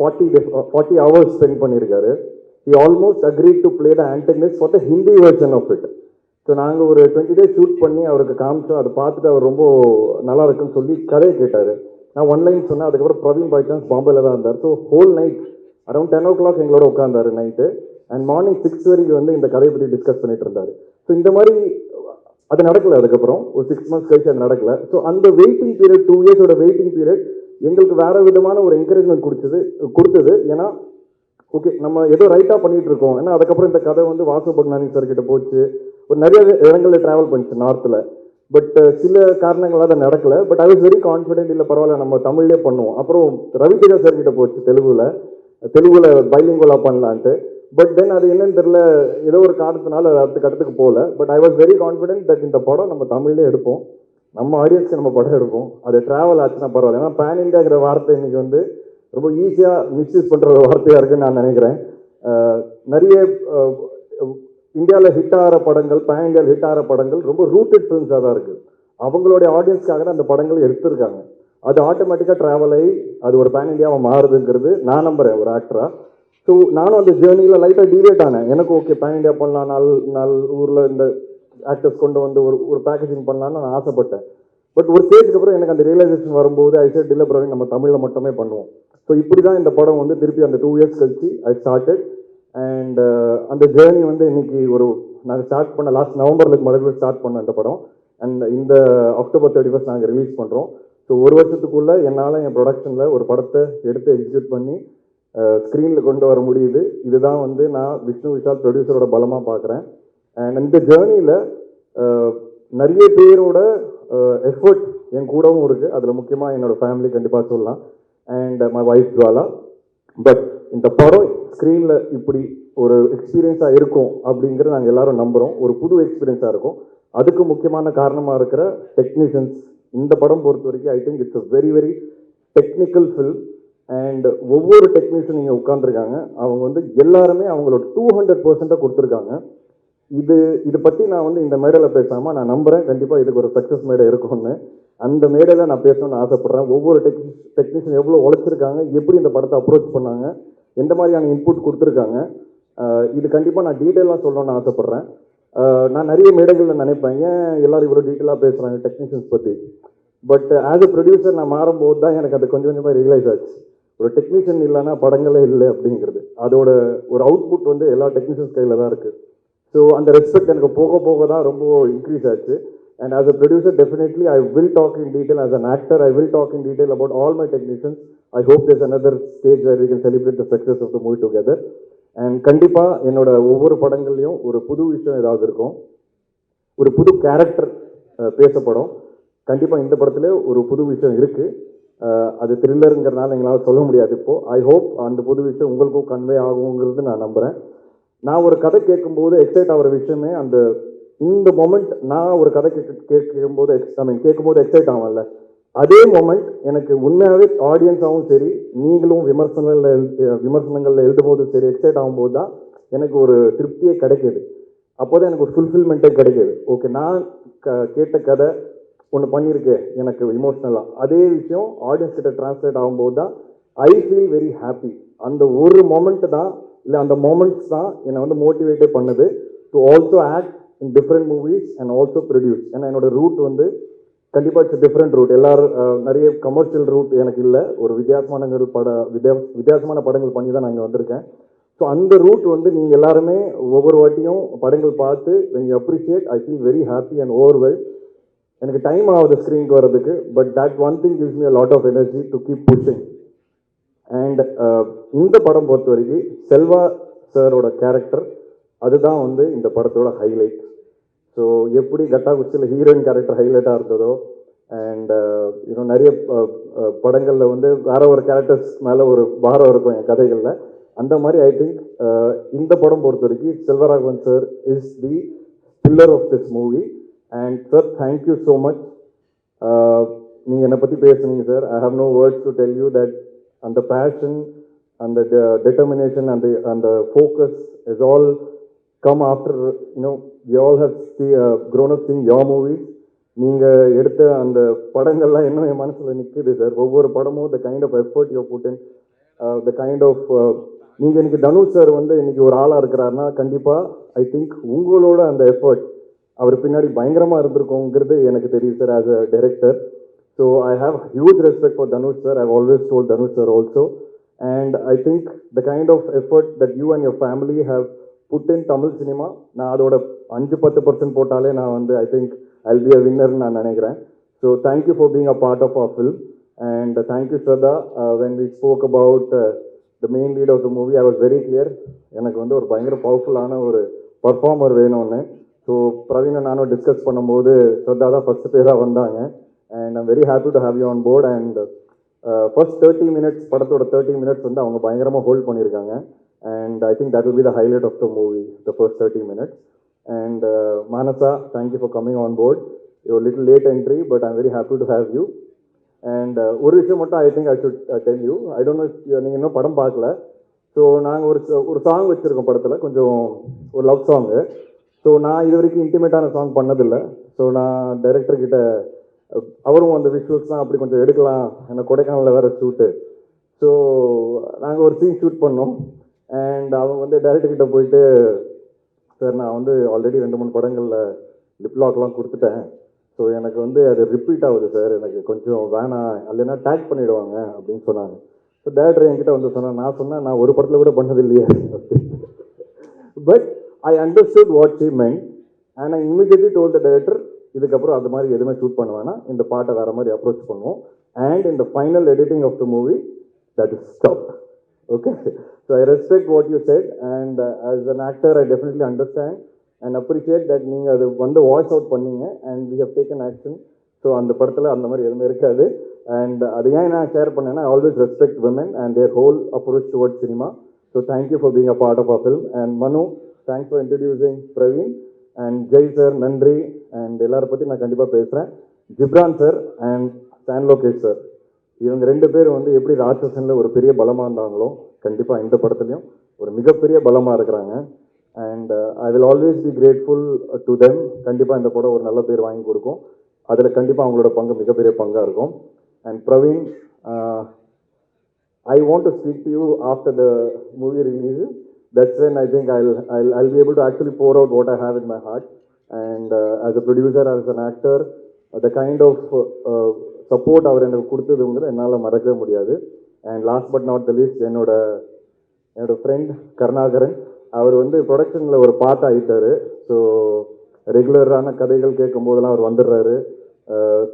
40 hours ஸ்பெண்ட் பண்ணியிருக்காரு. He almost agreed to play the antagonist for the Hindi version of it. So நாங்கள் ஒரு 20 days ஷூட் பண்ணி அவருக்கு காமிச்சோம். அதை பார்த்துட்டு அவர் ரொம்ப நல்லா இருக்குன்னு சொல்லி கதையை கேட்டார். நான் 1 line சொன்னேன். அதுக்கப்புறம் பிரவீன் பை சான்ஸ் பாம்பேல தான் இருந்தார். So whole night around 10 o'clock எங்களோட உட்காந்தார் நைட்டு. அண்ட் மார்னிங் 6 வரைக்கும் வந்து இந்த கதையை பற்றி டிஸ்கஸ் பண்ணிட்டு இருந்தார். ஸோ இந்த மாதிரி அது நடக்கலை. அதுக்கப்புறம் ஒரு 6 months கழிச்சு அது நடக்கலை. ஸோ அந்த waiting period, 2 years waiting period எங்களுக்கு வேறு விதமான ஒரு என்கரேஜ்மெண்ட் கொடுத்தது. ஏன்னா ஓகே, நம்ம ஏதோ ரைட்டாக பண்ணிகிட்டு இருக்கோம். ஏன்னா அதுக்கப்புறம் இந்த கதை வந்து வாசு பக்னானி சார் கிட்ட போச்சு, ஒரு நிறைய இடங்களில் ட்ராவல் பண்ணிச்சு நார்த்தில். பட் சில காரணங்களாக அதை நடக்கலை. But I was very confident, இல்லை பரவாயில்ல நம்ம தமிழ்லேயே பண்ணுவோம். அப்புறம் ரவிதேஜா சார் கிட்ட போச்சு தெலுங்குல பைலிங்குவலாக பண்ணலான்ட்டு. பட் தென் அது என்னன்னு தெரியல, ஏதோ ஒரு காரணத்தினால அடுத்த கட்டத்துக்கு போகல. But I was very confident that இந்த படம் நம்ம தமிழ்லேயே எடுப்போம், நம்ம ஆடியன்ஸ்க்கு நம்ம படம் எடுப்போம், அது ட்ராவல் ஆச்சுன்னா பரவாயில்ல. ஏன்னா பேன் இண்டியாங்கிற வார்த்தை இன்னைக்கு வந்து ரொம்ப ஈஸியாக மிஸ்யூஸ் பண்ணுற ஒரு வார்த்தையாக இருக்குன்னு நான் நினைக்கிறேன். நிறைய இந்தியாவில் ஹிட் ஆகிற படங்கள், பேன் இண்டியாவில் ஹிட் ஆகிற படங்கள் ரொம்ப ரூட்டட் ஃபிலிம்ஸாக தான் இருக்குது. அவங்களுடைய ஆடியன்ஸ்க்காக தான் அந்த படங்கள் எடுத்திருக்காங்க. அது ஆட்டோமேட்டிக்காக ட்ராவல் ஆகி அது ஒரு பேன் இண்டியாவாக மாறுதுங்கிறது நான் நம்புகிறேன் ஒரு ஆக்டராக. ஸோ நானும் அந்த ஜேர்னியில் லைட்டாக டிவேட் ஆனேன். எனக்கு ஓகே பேன் இண்டியா பண்ணலாம், நாலு ஊரில் இந்த ஆக்டர்ஸ் கொண்டு வந்து ஒரு பேக்கேஜிங் பண்ணலான்னு நான் ஆசைப்பட்டேன். பட் ஒரு ஸ்டேஜுக்கு அப்புறம் எனக்கு அந்த ரியலைசேஷன் வரும்போது ஐ செட் இல்லை பிரவீன், நம்ம தமிழில் மட்டுமே பண்ணுவோம். ஸோ இப்படி தான் இந்த படம் வந்து திருப்பி அந்த 2 years கழிச்சு ஐ ஸ்டார்டட். அண்ட் அந்த ஜேர்னி வந்து இன்னைக்கு நாங்கள் ஸ்டார்ட் பண்ண லாஸ்ட் நவம்பரில் மறுபடியும் ஸ்டார்ட் பண்ண அந்த படம். அண்ட் இந்த October 31st நாங்கள் ரிலீஸ் பண்ணுறோம். ஸோ ஒரு வருஷத்துக்குள்ளே என்னால் என் ப்ரொடக்ஷனில் ஒரு படத்தை எடுத்து எக்ஸிக்யூட் பண்ணி ஸ்க்ரீனில் கொண்டு வர முடியுது. இதுதான் வந்து நான் விஷ்ணு விஷால் ப்ரொடியூசரோட பலமாக பார்க்குறேன். அண்ட் இந்த ஜேர்னியில் நிறைய பேரோட எஃபர்ட் என் கூடவும் இருக்குது. அதில் முக்கியமாக என்னோடய ஃபேமிலி கண்டிப்பாக சொல்லலாம், and my wife Jwala. But இந்த படம் ஸ்க்ரீனில் இப்படி ஒரு எக்ஸ்பீரியன்ஸாக இருக்கும் அப்படிங்கிறத நாங்கள் எல்லாரும் நம்புகிறோம். ஒரு புது எக்ஸ்பீரியன்ஸாக இருக்கும். அதுக்கு முக்கியமான காரணமாக இருக்கிற டெக்னீஷியன்ஸ். இந்த படம் பொறுத்த வரைக்கும் I think it's a very very technical film. And ஒவ்வொரு டெக்னீஷியன் இங்கே உட்காந்துருக்காங்க, அவங்க வந்து எல்லாருமே அவங்களோட 200% கொடுத்துருக்காங்க. இது பற்றி நான் வந்து இந்த மேடையில் பேசாமல் நான் நம்புகிறேன் கண்டிப்பாக இதுக்கு ஒரு சக்ஸஸ் மேடை இருக்கும்னு. அந்த மேடையில் நான் பேசணும்னு ஆசைப்பட்றேன். ஒவ்வொரு டெக்னீஷியன் எவ்வளோ உழைச்சிருக்காங்க, எப்படி இந்த படத்தை அப்ரோச் பண்ணாங்க, எந்த மாதிரியான இன்புட் கொடுத்துருக்காங்க, இது கண்டிப்பாக நான் டீட்டெயிலாக சொல்லணும்னு ஆசைப்பட்றேன். நான் நிறைய மேடைகளில் நினைப்பேன், ஏன் எல்லோரும் இவ்வளோ டீட்டெயிலாக பேசுகிறாங்க டெக்னீஷியன்ஸ் பற்றி. பட் ஆஸ் எ ப்ரொடியூசர் நான் மாறும்போது தான் எனக்கு அது கொஞ்சம் கொஞ்சமாக ரியலைஸ் ஆச்சு. ஒரு டெக்னீஷியன் இல்லைன்னா படங்களே இல்லை அப்படிங்கிறது. அதோட ஒரு அவுட்புட் வந்து எல்லா டெக்னீஷியன்ஸ் கையில் தான் இருக்குது. ஸோ அந்த ரெஸ்பெக்ட் எனக்கு போக போக தான் ரொம்ப இன்க்ரீஸ் ஆச்சு. And as a producer, definitely I will talk in detail. As an actor, I will talk in detail about all my technicians. I hope there's another stage where we can celebrate the success of the movie together. And கண்டிப்பாக என்னோட ஒவ்வொரு படங்கள்லையும் ஒரு புது விஷயம் ஏதாவது இருக்கும், ஒரு புது கேரக்டர் பேசப்படும். கண்டிப்பாக இந்த படத்துல ஒரு புது விஷயம் இருக்குது. அது த்ரில்லருங்கிறனால எங்களால் சொல்ல முடியாது இப்போது. ஐ ஹோப் அந்த புது விஷயம் உங்களுக்கும் கன்வே ஆகுங்கிறது நான் நம்புகிறேன். நான் ஒரு கதை கேட்கும்போது எக்ஸைட் ஆகிற விஷயமே இந்த மொமெண்ட். நான் ஒரு கதை கேட்கும்போது எக்ஸைட் ஆகல, அதே மொமெண்ட் எனக்கு உண்மையாகவே ஆடியன்ஸாகவும் சரி, நீங்களும் விமர்சனங்களில் எழுதும்போதும் சரி எக்ஸைட் ஆகும்போது தான் எனக்கு ஒரு திருப்தியே கிடைக்கிது. அப்போ தான் எனக்கு ஒரு ஃபுல்ஃபில்மெண்ட்டே கிடைக்கிது. ஓகே, நான் கேட்ட கதை ஒன்று பண்ணியிருக்கேன் எனக்கு இமோஷ்னலாக, அதே விஷயம் ஆடியன்ஸ் கிட்ட டிரான்ஸ்லேட் ஆகும்போது தான் ஐ ஃபீல் வெரி ஹாப்பி. அந்த ஒரு மொமெண்ட் தான், இல்லை அந்த மொமெண்ட்ஸ் தான் என்னை வந்து மோட்டிவேட்டே பண்ணுது to also act in different movies and also produce. ஏன்னா என்னோடய ரூட் வந்து கண்டிப்பாக இட்ஸ் டிஃப்ரெண்ட் ரூட். எல்லாரும் நிறைய கமர்ஷியல் ரூட் எனக்கு இல்லை. ஒரு வித்தியாசமான படங்கள் பண்ணி தான் நான் இங்கே வந்திருக்கேன். ஸோ அந்த ரூட் வந்து நீங்கள் எல்லாருமே ஒவ்வொரு வாட்டியும் படங்கள் பார்த்து when you appreciate, I feel very happy and overwhelmed. எனக்கு டைம் ஆகுது ஸ்க்ரீனுக்கு வர்றதுக்கு, but that one thing gives me a lot of energy to keep pushing. And இந்த படம் பொறுத்த வரைக்கும் செல்வா சாரோட கேரக்டர் அதுதான் வந்து இந்த படத்தோட ஹைலைட். ஸோ எப்படி கட்டா குச்சியில் ஹீரோயின் கேரக்டர் ஹைலைட்டாக இருந்ததோ, அண்ட் இன்னும் நிறைய படங்களில் வந்து வேற ஒரு கேரக்டர்ஸ் மேலே ஒரு பாரம் இருக்கும் என் கதைகளில். அந்த மாதிரி ஐ திங்க் இந்த படம் பொறுத்த வரைக்கும் Selvaraghavan sir is the pillar of this movie. And sir thank you so much. நீங்கள் என்னை பற்றி பேசுனீங்க sir. I have no words to tell you that அந்த பேஷன், அந்த determination, and the focus is all come after, you know, we all have grown up seeing your movies. நீங்கள் எடுத்த அந்த படங்கள்லாம் இன்னும் என் மனசில் நிற்குது சார். ஒவ்வொரு படமும் the kind of effort you put in, the kind of நீங்கள் இன்னைக்கு தனுஷ் சார் வந்து இன்னைக்கு ஒரு ஆளாக இருக்கிறாருன்னா கண்டிப்பாக ஐ திங்க் உங்களோட அந்த எஃபர்ட் அவர் பின்னாடி பயங்கரமாக இருந்திருக்கோங்கிறது எனக்கு தெரியும் sir as a director. So I have huge respect for Dhanush sir. I always told Dhanush sir also. And I think the kind of effort that you and your family have put in Tamil cinema, நான் அதோட 5-10% போட்டாலே நான் வந்து I think I'll be a winner நான் நினைக்கிறேன். So thank you for being a part of our film. And thank you Shraddha. When we spoke about the main lead of the movie, I was very clear. எனக்கு வந்து ஒரு பயங்கர பவர்ஃபுல்லான ஒரு performer வேணும்னு. So பிரவீனை நானும் டிஸ்கஸ் பண்ணும்போது ஸ்ரத்தா தான் ஃபஸ்ட்டு பேராக வந்தாங்க. And I'm very happy to have you on board. And first 30 minutes, படத்தோட 30 minutes வந்து அவங்க பயங்கரமாக ஹோல்ட் பண்ணியிருக்காங்க. And I think that will be the highlight of the movie, the first 30 minutes. And Manasa, thank you for coming on board. Your little late entry, but I'm very happy to have you. And ஒரு விஷயம் மட்டும் I think I should tell you. I don't know, நீங்கள் இன்னும் படம் பார்க்கல. So நாங்கள் ஒரு song வச்சுருக்கோம் படத்தில், கொஞ்சம் ஒரு லவ் சாங்கு. ஸோ நான் இது வரைக்கும் இன்டிமேட்டான சாங் பண்ணதில்லை. ஸோ நான் டைரக்டர்கிட்ட, அவரும் அந்த விஷுவல்ஸ்லாம் அப்படி கொஞ்சம் எடுக்கலாம், ஏன்னா கொடைக்கானலில் வேறு ஷூட்டு. ஸோ நாங்கள் ஒரு சீன் ஷூட் பண்ணோம். அண்ட் அவங்க வந்து டைரக்டர்கிட்ட போயிட்டு, சார் நான் வந்து ஆல்ரெடி 2-3 படங்களில் லிப்லாக்லாம் கொடுத்துட்டேன். ஸோ எனக்கு வந்து அது ரிப்பீட் ஆகுது சார், எனக்கு கொஞ்சம் வேணாம், இல்லைன்னா டேக் பண்ணிவிடுவாங்க அப்படின்னு சொன்னாங்க. ஸோ டேரக்டர் என்கிட்ட வந்து சொன்னேன். நான் சொன்னேன், நான் ஒரு படத்தில் கூட பண்ணது இல்லையே. But I understood what she meant. And I immediately told the director, இதுக்கப்புறம் அது மாதிரி எதுவுமே ஷூட் பண்ணுவேன்னா இந்த பாட்டை வேறு மாதிரி அப்ரோச் பண்ணுவோம். அண்ட் இந்த final editing of the movie that is stop. Okay, so I respect what you said. And as an actor I definitely understand and appreciate that நீங்கள் அது வந்து வாய்ஸ் அவுட் பண்ணீங்க. And we have taken action. So அந்த படத்தில் அந்த மாதிரி எதுவுமே இருக்காது. அண்ட் அது ஏன் நான் ஷேர் பண்ணேன்னா, I always respect women and their whole approach towards cinema. So thank you for being a part of a film. And Manu, thanks for introducing Praveen. And Jai sir நன்றி. அண்ட் எல்லாரை பற்றி நான் கண்டிப்பாக பேசுகிறேன். Ghibran sir and San Lokesh sir, இவங்க 2 பேரும் வந்து எப்படி ராட்சசனில் ஒரு பெரிய பலமாக இருந்தாங்களோ, கண்டிப்பாக இந்த படத்துலையும் ஒரு மிகப்பெரிய பலமாக இருக்கிறாங்க. And I will always be grateful to them. கண்டிப்பாக இந்த படம் ஒரு நல்ல பேர் வாங்கி கொடுக்கும். அதில் கண்டிப்பாக அவங்களோட பங்கு மிகப்பெரிய பங்காக இருக்கும். And Praveen, I want to speak to you after the movie releases. That's when I think I'll be able to actually pour out what I have in my heart. And as a producer, as an actor, the kind of support அவர் எனக்கு கொடுத்ததுங்கிறது என்னால் மறக்கவே முடியாது. And last but not the least, என்னோட friend Karunakaran, அவர் வந்து ப்ரொடக்ஷனில் ஒரு part ஆகிட்டார். So ரெகுலரான கதைகள் கேட்கும் போதெல்லாம் அவர் வந்துடுறாரு.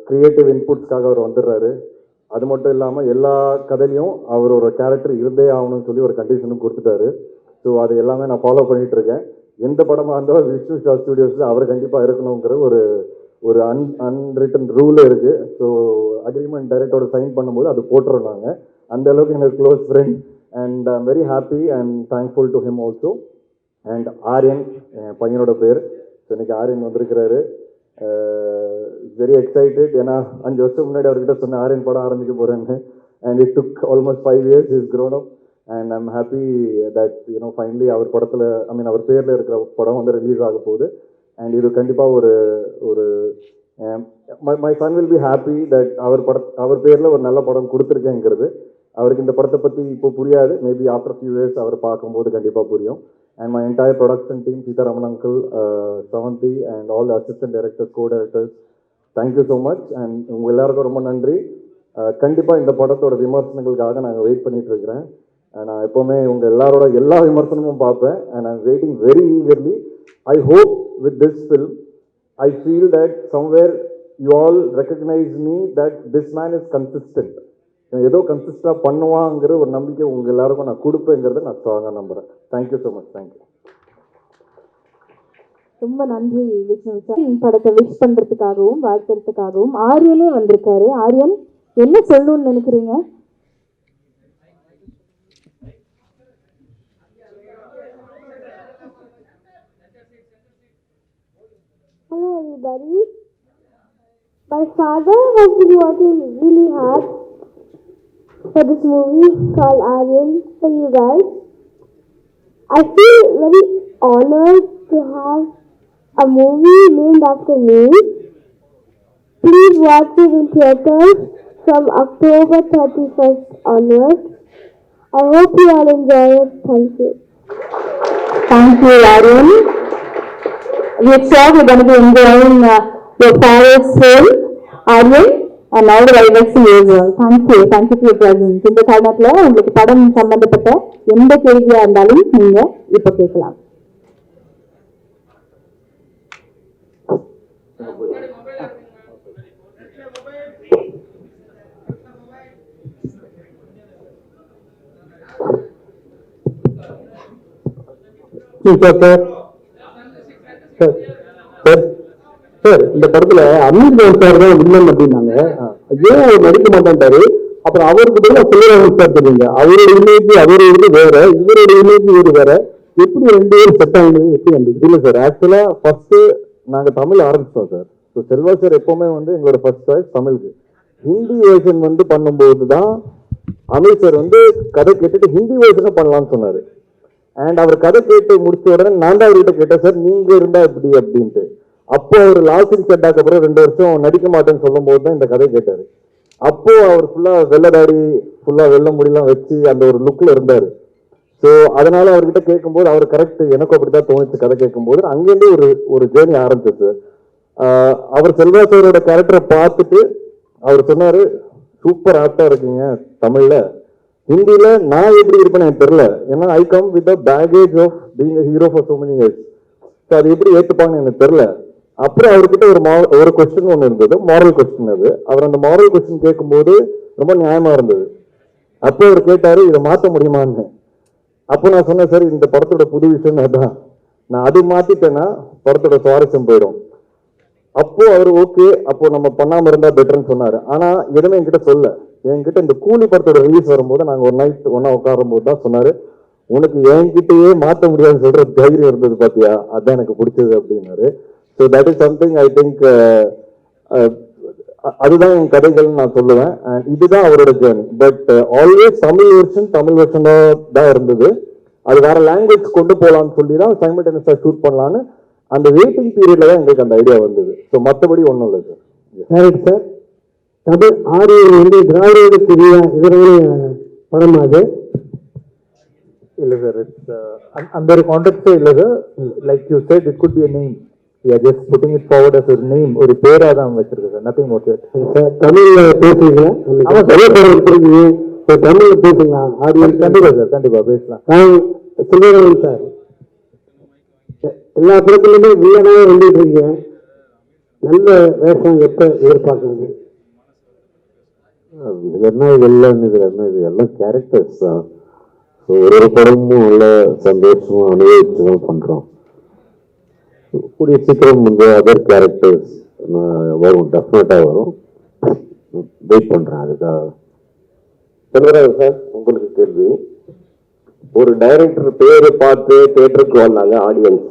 க்ரியேட்டிவ் இன்புட்ஸ்க்காக அவர் வந்துடுறாரு. அது மட்டும் இல்லாமல் எல்லா கதையிலையும் அவர் ஒரு கேரக்டர் இருந்தே ஆகணும்னு சொல்லி ஒரு கண்டிஷனும் கொடுத்துட்டாரு. ஸோ அது எல்லாமே நான் ஃபாலோ பண்ணிகிட்டு இருக்கேன். எந்த படமாக இருந்தாலும் விஷ்ணு ஷா ஸ்டுடியோஸில் அவர் கண்டிப்பாக இருக்கணுங்கிற ஒரு அன்ரிட்டன் ரூல் இருக்குது. ஸோ அக்ரிமெண்ட் டைரக்டரோட சைன் பண்ணும்போது அது போட்டுறோம் நாங்கள். அந்த அளவுக்கு எனக்கு close friend. And I'm very happy and thankful to him also. And Aryan, என் பையனோட பேர். ஸோ இன்னைக்கு ஆரியன் வந்திருக்கிறாரு. Very excited. ஏன்னா 5 வருஷம் முன்னாடி அவர்கிட்ட சொன்ன ஆரியன் படம் ஆரம்பிக்க போகிறேன்னு. And it took almost 5 years. Is grown up. And I'm happy that finally அவர் படத்தில், அவர் பேரில் இருக்கிற படம் வந்து ரிலீஸ் ஆக போகுது. அண்ட் இது கண்டிப்பாக ஒரு my son will be happy that அவர் பேரில் ஒரு நல்ல படம் கொடுத்துருக்கேங்கிறது. அவருக்கு இந்த படத்தை பற்றி இப்போ புரியாது. மேபி ஆஃப்டர் ஃபியூ இயர்ஸ் அவர் பார்க்கும்போது கண்டிப்பாக புரியும். And my entire production team, Sitaraman uncle, Savanthi, and all the assistant directors, co-directors, thank you so much. And உங்கள் எல்லாருக்கும் ரொம்ப நன்றி. கண்டிப்பாக இந்த படத்தோட விமர்சனங்களுக்காக நாங்கள் வெயிட் பண்ணிட்டு இருக்கிறேன். நான் எப்போவுமே உங்கள் எல்லாரோட எல்லா விமர்சனமும் பார்ப்பேன். And I'm waiting very eagerly. I hope with this film I feel that somewhere you all recognise me that this man is consistent. ஏதோ கன்சிஸ்டாக பண்ணுவாங்கிற ஒரு நம்பிக்கை உங்கள் எல்லாருக்கும் நான் கொடுப்பேங்கிறத நான் ஸ்ட்ராங்காக நம்புகிறேன். Thank you so much. தேங்க்யூ. ரொம்ப நன்றி விஷ்ணு சார். படத்தை விஷ் பண்றதுக்காகவும் வாழ்த்துறதுக்காகவும் ஆரியனே வந்திருக்காரு. ஆரியன், என்ன சொல்லணும்னு நினைக்கிறீங்க? Hello everybody. My father has been working really hard for this movie called Aryan for you guys. I feel very honored to have a movie named after me. Please watch it in theaters from October 31st onwards. I hope you all enjoy it. Thank you. Thank you, Aryan. We are sure we're going to be enjoying your father's film, Aryan, and all the very best to you as well. Thank you for your presence. இந்த காரணத்துல உங்களுக்கு படம் சம்பந்தப்பட்ட எந்த கேள்வியா இருந்தாலும் நீங்க இப்ப கேட்கலாம். சார், இந்த படத்துல அமீர் ஜான் சார் தான் வில்லன் அப்படின்னாங்க. ஏன் அவர் நடிக்க மாட்டேன்ட்டாரு? அப்புறம் அவருக்கு பதிலாக செல்வராகவன் சார் தெரியுங்க. அவரோட இமேஜ் அவரோட வேற, இவரோட இமேஜ் இவரு வேற. எப்படி ரெண்டு பேரும் செட் ஆகுது? எப்படி வந்தது? இல்லை சார், ஆக்சுவலா ஃபர்ஸ்ட் நாங்க தமிழ் ஆரம்பிச்சோம் சார். ஸோ செல்வா சார் எப்பவுமே வந்து எங்களோட ஃபர்ஸ்ட் சாய்ஸ் தமிழுக்கு. ஹிந்தி வேர்ஷன் வந்து பண்ணும்போது தான் அமீர் சார் வந்து கதை கேட்டுட்டு ஹிந்தி வேர்ஷனும் பண்ணலாம்னு சொன்னாரு. அண்ட் அவர் கதை கேட்டு முடிச்ச உடனே நான் தான் அவர்கிட்ட கேட்டேன், சார் நீங்க இருந்தா எப்படி அப்படின்ட்டு. அப்போ அவர் லாஸ்டிங் செட்டாக்கு அப்புறம் 2 வருஷம் நடிக்க மாட்டேன்னு சொல்லும் போது தான் இந்த கதை கேட்டாரு. அப்போ அவர் ஃபுல்லா வெள்ளதாடி, ஃபுல்லா வெள்ள முடியெல்லாம் வச்சு அந்த ஒரு லுக்ல இருந்தாரு. ஸோ அதனால அவர்கிட்ட கேட்கும்போது அவர் கரெக்ட், எனக்கும் அப்படித்தான் தோணுச்சு. கதை கேட்கும்போது அங்கேருந்து ஒரு ஜேர்னி ஆரம்பிச்சிச்சு. அவர் செல்வா சாரோட கேரக்டரை பார்த்துட்டு அவர் சொன்னாரு, சூப்பர் ஆக்டா இருக்கீங்க தமிழ்ல, ஹிந்தியில நான் எப்படி இருப்பேன்னு எனக்கு தெரியல. ஏன்னா I come with the baggage of being hero for so many years. So அது எப்படி ஏற்றுப்பாங்கன்னு எனக்கு தெரியல. அப்புறம் அவர்கிட்ட ஒரு கொஸ்டின் ஒன்று இருந்தது, மாரல் கொஸ்டின். அது அவர் அந்த மாரல் கொஸ்டின் கேட்கும்போது ரொம்ப நியாயமா இருந்தது. அப்போ அவர் கேட்டாரு, இதை மாற்ற முடியுமான்னு. அப்போ நான் சொன்னேன், சார் இந்த படத்தோட புது விஷயம் அதான், நான் அது மாத்திட்டேன்னா படத்தோட சுவாரஸ்யம் போயிடும். அப்போ அவர் ஓகே, அப்போ நம்ம பண்ணாம இருந்தா பெட்டர்ன்னு சொன்னாரு. ஆனா எதுவுமே என்கிட்ட சொல்ல. என்கிட்ட இந்த கூலி படத்தோட ரிலீஸ் வரும்போது நாங்க ஒரு நைட் ஒன்னா உட்காரும் போது தான் சொன்னாரு, உனக்கு என்கிட்டயே மாற்ற முடியாதுன்னு சொல்ற தைரியம் இருந்தது பாத்தியா, அதான் எனக்கு பிடிச்சது அப்படின்னாரு. So that is something I think, அதுதான் என் கதைகள்னு நான் சொல்லுவேன். இதுதான் அவரோட journey. But always Tamil version தான் இருந்தது. அது வேற லாங்குவேஜ் கொண்டு போகலான்னு சொல்லி தான் சைமல்டேனியஸா ஷூட் பண்ணலான்னு அந்த வெயிட்டிங் பீரியட்ல தான் எங்களுக்கு அந்த ஐடியா வந்தது. ஸோ மற்றபடி ஒன்றும் இல்லை சார். சார் தமிழ் ஆரியன் வந்து திராவிடத்துக்குரிய இதனுடைய படம் அது இல்லை சார், இட்ஸ் அந்த ஒரு கான்டெக்டே இல்லை sir. Like you said, it could be a name. We are just putting it forward as a name. ஒரு பேரா தான் வச்சிருக்கு sir, nothing more to it. Sir தமிழ்ல பேசுறீங்களா? ஆமா சார், தமிழ்ல பேசுங்களா? ஆரியன் கண்டிப்பா சார், கண்டிப்பா பேசலாம். செல்வராகவன் சார், எல்லா படத்துலையுமே வில்லனாவே வந்துட்டு இருக்கீங்க. நல்ல வேஷம் எப்ப எதிர்பார்க்குறது? இது எல்லாம் கேரக்டர்ஸ் தான். ஸோ ஒரு படமும் நல்ல சந்தோஷமா அனுபவிச்சு தான் பண்றோம். கூடிய சீக்கிரம் வந்து அதர் கேரக்டர்ஸ் வரும், டெஃபினட்டா வரும். வெயிட் பண்றேன் அதுக்காக. செல்வராஜ் சார், உங்களுக்கு கேள்வி. ஒரு டைரக்டர் பேரை பார்த்து தியேட்டருக்கு வந்தாங்க ஆடியன்ஸ்.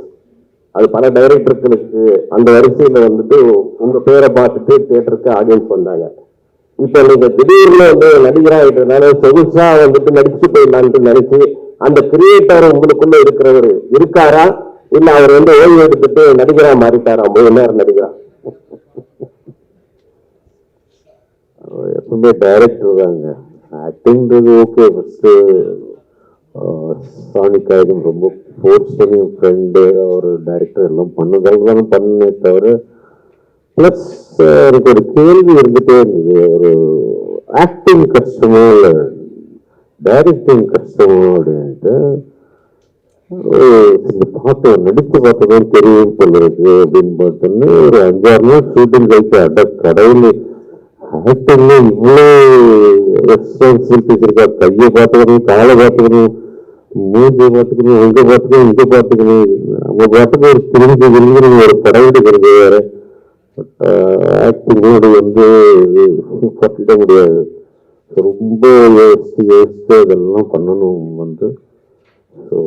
அது பல டைரக்டர்களுக்கு அந்த வரிசையில வந்துட்டு உங்க பேரை பார்த்துட்டு தியேட்டருக்கு ஆடியன்ஸ் வந்தாங்க. இப்ப நீங்க திடீர்னு வந்து நடிகரா ஆயிட்டதுனால சொகுசா வந்துட்டு நடிச்சு போயிடலான்ட்டு நினைச்சு அந்த கிரியேட்டர் உங்களுக்குள்ள இருக்கிறவர் இருக்காரா, இல்ல அவர் வந்து ஓய்வு எடுத்துட்டு நடிகரா மாறிட்டாரா? 3 நேரம் நடிகரா? எப்பவுமே டைரக்டர் தாங்க. ஆக்டிங்கிறது ஓகே. ஃபர்ஸ்ட் சானிக்காயும் ரொம்ப ஃபோர்ஸ் பண்ணி ஃப்ரெண்டு ஒரு டைரக்டர் எல்லாம் பண்ணதாலும் பண்ணே தவிர, பிளஸ் எனக்கு ஒரு கேள்வி இருந்துட்டே இருந்தது, ஒரு ஆக்டிங் கஷ்டமோ இல்லை டைரக்டிங் கஷ்டமோ அப்படின்ட்டு. பார்த்தோம், நடிச்சு பார்த்ததும் தெரியும் சொல்லுறது அப்படின்னு பார்த்தோன்னே ஒரு 5-6 நாள் ஷூட்டிங் கழிச்சு அட கடவுள், ஆக்டிங்ல இவ்வளோ ரெஸ்பான்சிபிலிட்டிஸ் இருக்கா? கையை பார்த்துக்கணும், காலை பார்த்துக்கணும், மூஞ்சியை பார்த்துக்கணும், அங்கே பார்த்துக்கணும், இங்கே பார்த்துக்கணும். ஒரு பாட்டுக்கு ஒரு பிரிஞ்சு விழுந்து ஒரு படம் எடுக்கிறது வேற, ஆக்டிங்கோடு வந்து பற்றிட முடியாது. ரொம்ப யோசிச்சு அதெல்லாம் பண்ணணும் வந்து. ஸோ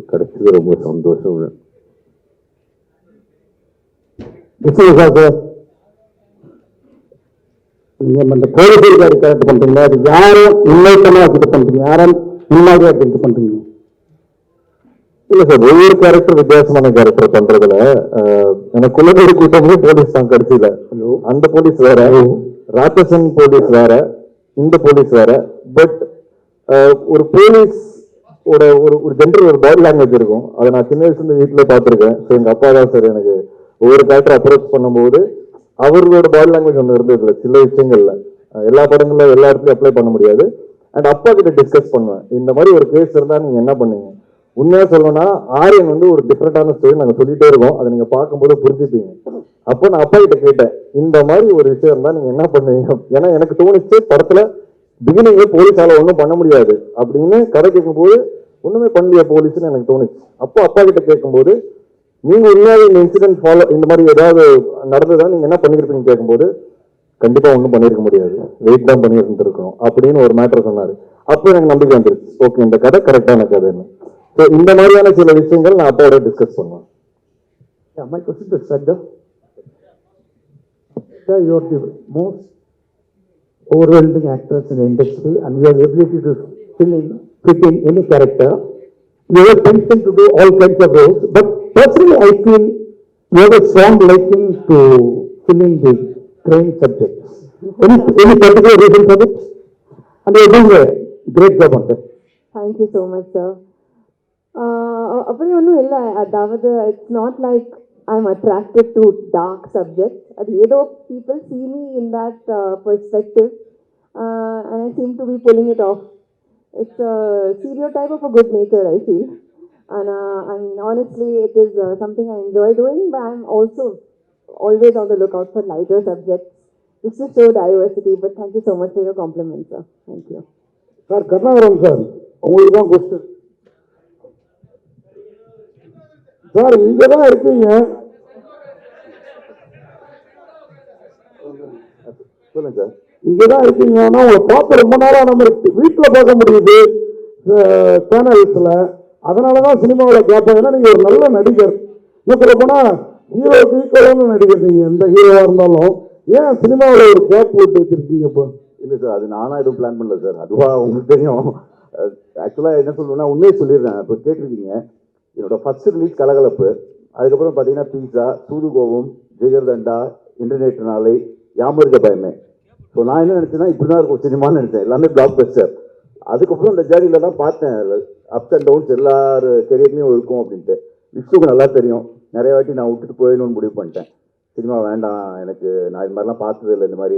கிடைச்சது ரொம்ப சந்தோஷம். நீங்க அந்த போலீஸ்காரி கேரக்டர் பண்றீங்க, அது யாரும் இன்னொருத்தமா இது பண்றீங்க, யாரும் முன்னாடியா இது பண்றீங்க? இல்ல சார், ஒவ்வொரு கேரக்டர் வித்தியாசமான கேரக்டர் பண்றதுல எனக்கு குலநெறி கூட்டமே போலீஸ் தான் கடைசியில. அந்த போலீஸ் வேற, ராட்சசன் போலீஸ் வேற, இந்த போலீஸ் வேற. பட் ஒரு போலீஸ் ஒரு ஒரு ஜென்ரல் ஒரு பாடி லாங்குவேஜ் இருக்கும். அதை நான் சின்ன வயசுல இருந்து வீட்டுல பாத்துருக்கேன். ஸோ எங்க அப்பா தான் சார் எனக்கு ஒவ்வொரு கேரக்டர் அப்ரோச் பண்ணும்போது அவர்களோட பாடி லாங்குவேஜ் ஒன்று இருந்தது சில விஷயங்கள்ல. எல்லா படங்கள்ல எல்லா இடத்துலயும் அப்ளை பண்ண முடியாது. அண்ட் அப்பா கிட்ட டிஸ்கஸ் பண்ணுவேன், இந்த மாதிரி ஒரு கேஸ் இருந்தா நீங்க என்ன பண்ணுவீங்க. உண்மையா சொல்லணும்னா ஆரியன் வந்து ஒரு டிஃப்ரெண்டான ஸ்டோரி நாங்க சொல்லிட்டே இருக்கோம், அதை நீங்க பார்க்கும்போது புரிஞ்சுப்பீங்க. அப்போ நான் அப்பா கிட்ட கேட்டேன், இந்த மாதிரி ஒரு விஷயம் இருந்தா நீங்க என்ன பண்ணுவீங்க. ஏன்னா எனக்கு தோணுச்சு படத்துல பிகினிங்ல போலீஸால ஒன்றும் பண்ண முடியாது அப்படின்னு. கதை கேட்கும்போது ஒண்ணுமே பண்ணலையா போலீஸ்ன்னு எனக்கு தோணுச்சு. அப்போ அப்பா கிட்ட கேட்கும்போது, நீங்க உண்மையாக இந்த இன்சிடென்ட் ஃபாலோ இந்த மாதிரி ஏதாவது நடந்ததா நீங்க என்ன பண்ணிருப்பீங்க கேட்கும்போது, கண்டிப்பா ஒன்றும் பண்ணிருக்க முடியாது, வெயிட் தான் பண்ணி இருந்திருக்கணும் அப்படின்னு ஒரு மேட்டர் சொன்னாரு. அப்போ எனக்கு நம்பிக்கை வந்துருச்சு, ஓகே இந்த கதை கரெக்டான கதைன்னு. ஸோ இந்த மாதிரியான சில விஷயங்கள் நான் அப்பாவோட டிஸ்கஸ் பண்ணுவேன். My question to Shraddha. Shraddha, you are the most overwhelming actress in the industry, and your ability to fit in any character. You have tension to do all kinds of roles, but personally I feel you have a strong liking to fill in the crime subjects. Any particular reason for it? And you are doing a great job on that. Thank you so much, sir. அப்படி ஒன்றும் இல்லை. அதாவது it's not like I am attracted to dark subject. அது ஏதோ people see me in that perspective and I seem to be pulling it off. It's a stereotype of a good nature, I feel. And I mean, honestly, it is something I enjoy doing, but I'm also always on the lookout for lighter subjects just to show diversity. But thank you so much for your compliments, sir. Thank you. Sir, Karnavaram sir, உங்களுக்கு தான் question. Sir இங்கே தான் இருக்கீங்க. சொல்லுங்க sir. இங்கே தான் இருக்கீங்கன்னா உங்களை பார்த்து ரொம்ப நாளாக நம்ம வீட்டில் பார்க்க முடியுது சேனல்ஸில். அதனால தான் சினிமாவில் கேட்பேன். ஏன்னா நீங்கள் ஒரு நல்ல நடிகர். இன்னும் சொல்ல போனால் ஹீரோக்கு ஈக்குவலான நடிகர் நீங்கள், எந்த ஹீரோவாக இருந்தாலும். ஏன் சினிமாவில் ஒரு கேப் போட்டு வச்சுருக்கீங்க இப்போ? இல்லை சார், அது நானாக எதுவும் பிளான் பண்ணல சார், அதுவாக உங்களுக்கு தெரியும். ஆக்சுவலாக என்ன சொல்லணும்னா உண்மையை சொல்லிடுறேன். இப்போ கேட்டிருக்கீங்க, என்னோட ஃபர்ஸ்ட் ரிலீஸ் கலகலப்பு, அதுக்கப்புறம் பார்த்தீங்கன்னா பீஸா, சூதுகோவம், ஜெகர்தண்டா, இன்டர்நெட் நாளை, யாமருக்க பயமே. ஸோ நான் என்ன நினச்சேன்னா இப்படி தான் இருக்கும் சினிமான்னு நினச்சேன், எல்லாமே பிளாக் பஸ்டர். அதுக்கப்புறம் இந்த ஜேர்னியில் தான் பார்த்தேன் அப்ஸ் அண்ட் டவுன்ஸ் எல்லார் கெரியர்லையும் இருக்கும் அப்படின்ட்டு. விஷ்ணுக்கு நல்லா தெரியும், நிறைய வாட்டி நான் விட்டுட்டு போயிடணும்னு முடிவு பண்ணிட்டேன். சினிமா வேண்டாம் எனக்கு, நான் இது மாதிரிலாம் பார்த்தது இல்லை. இந்த மாதிரி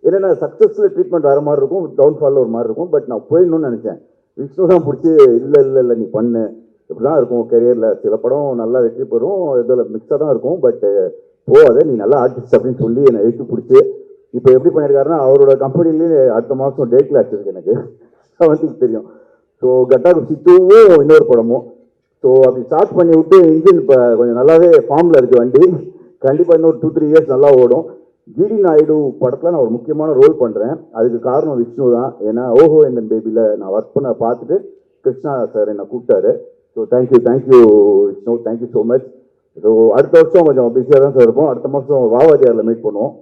என்னென்ன சக்ஸஸ்ஃபுல் ட்ரீட்மெண்ட் வர மாதிரி இருக்கும், டவுன்ஃபாலில் ஒரு மாதிரி இருக்கும். பட் நான் போயிடணும்னு நினச்சேன். விஷ்ணு தான் பிடிச்சி இல்லை இல்லை இல்லை நீ பண்ணு, இப்படி தான் இருக்கும் கெரியரில், சில படம் நல்லா வெற்றி பெறும், இதில் மிக்ஸாக தான் இருக்கும், பட் போகாத நீ நல்லா ஆர்டிஸ்ட் அப்படின்னு சொல்லி என்னை எழுத்து பிடிச்சி இப்போ எப்படி பண்ணியிருக்காருன்னா அவரோட கம்பெனிலேயே அடுத்த மாதம் டேட் கிளாஸ் இருக்குது எனக்கு 17th தெரியும். ஸோ கட்டா சித்துவும் இன்னொரு படமும். ஸோ அப்படி ஸ்டார்ட் பண்ணி விட்டு இன்ஜின் இப்போ கொஞ்சம் நல்லாவே ஃபார்மில் இருக்குது வண்டி. கண்டிப்பாக இன்னொரு 2-3 இயர்ஸ் நல்லா ஓடும். ஜிடி நாயுடு படத்தில் நான் ஒரு முக்கியமான ரோல் பண்ணுறேன். அதுக்கு காரணம் விஷ்ணு தான். ஏன்னா ஓஹோ என் பேபியில் நான் ஒர்க் பண்ண பார்த்துட்டு கிருஷ்ணா சார் என்னை கூப்பிட்டாரு. So thank you Vishnu, thank you so much. So அடுத்த வருஷம் கொஞ்சம் பிஸியாக தான் சார் இருப்போம். அடுத்த மாதம் வாவாதியாரில் மீட் பண்ணுவோம்.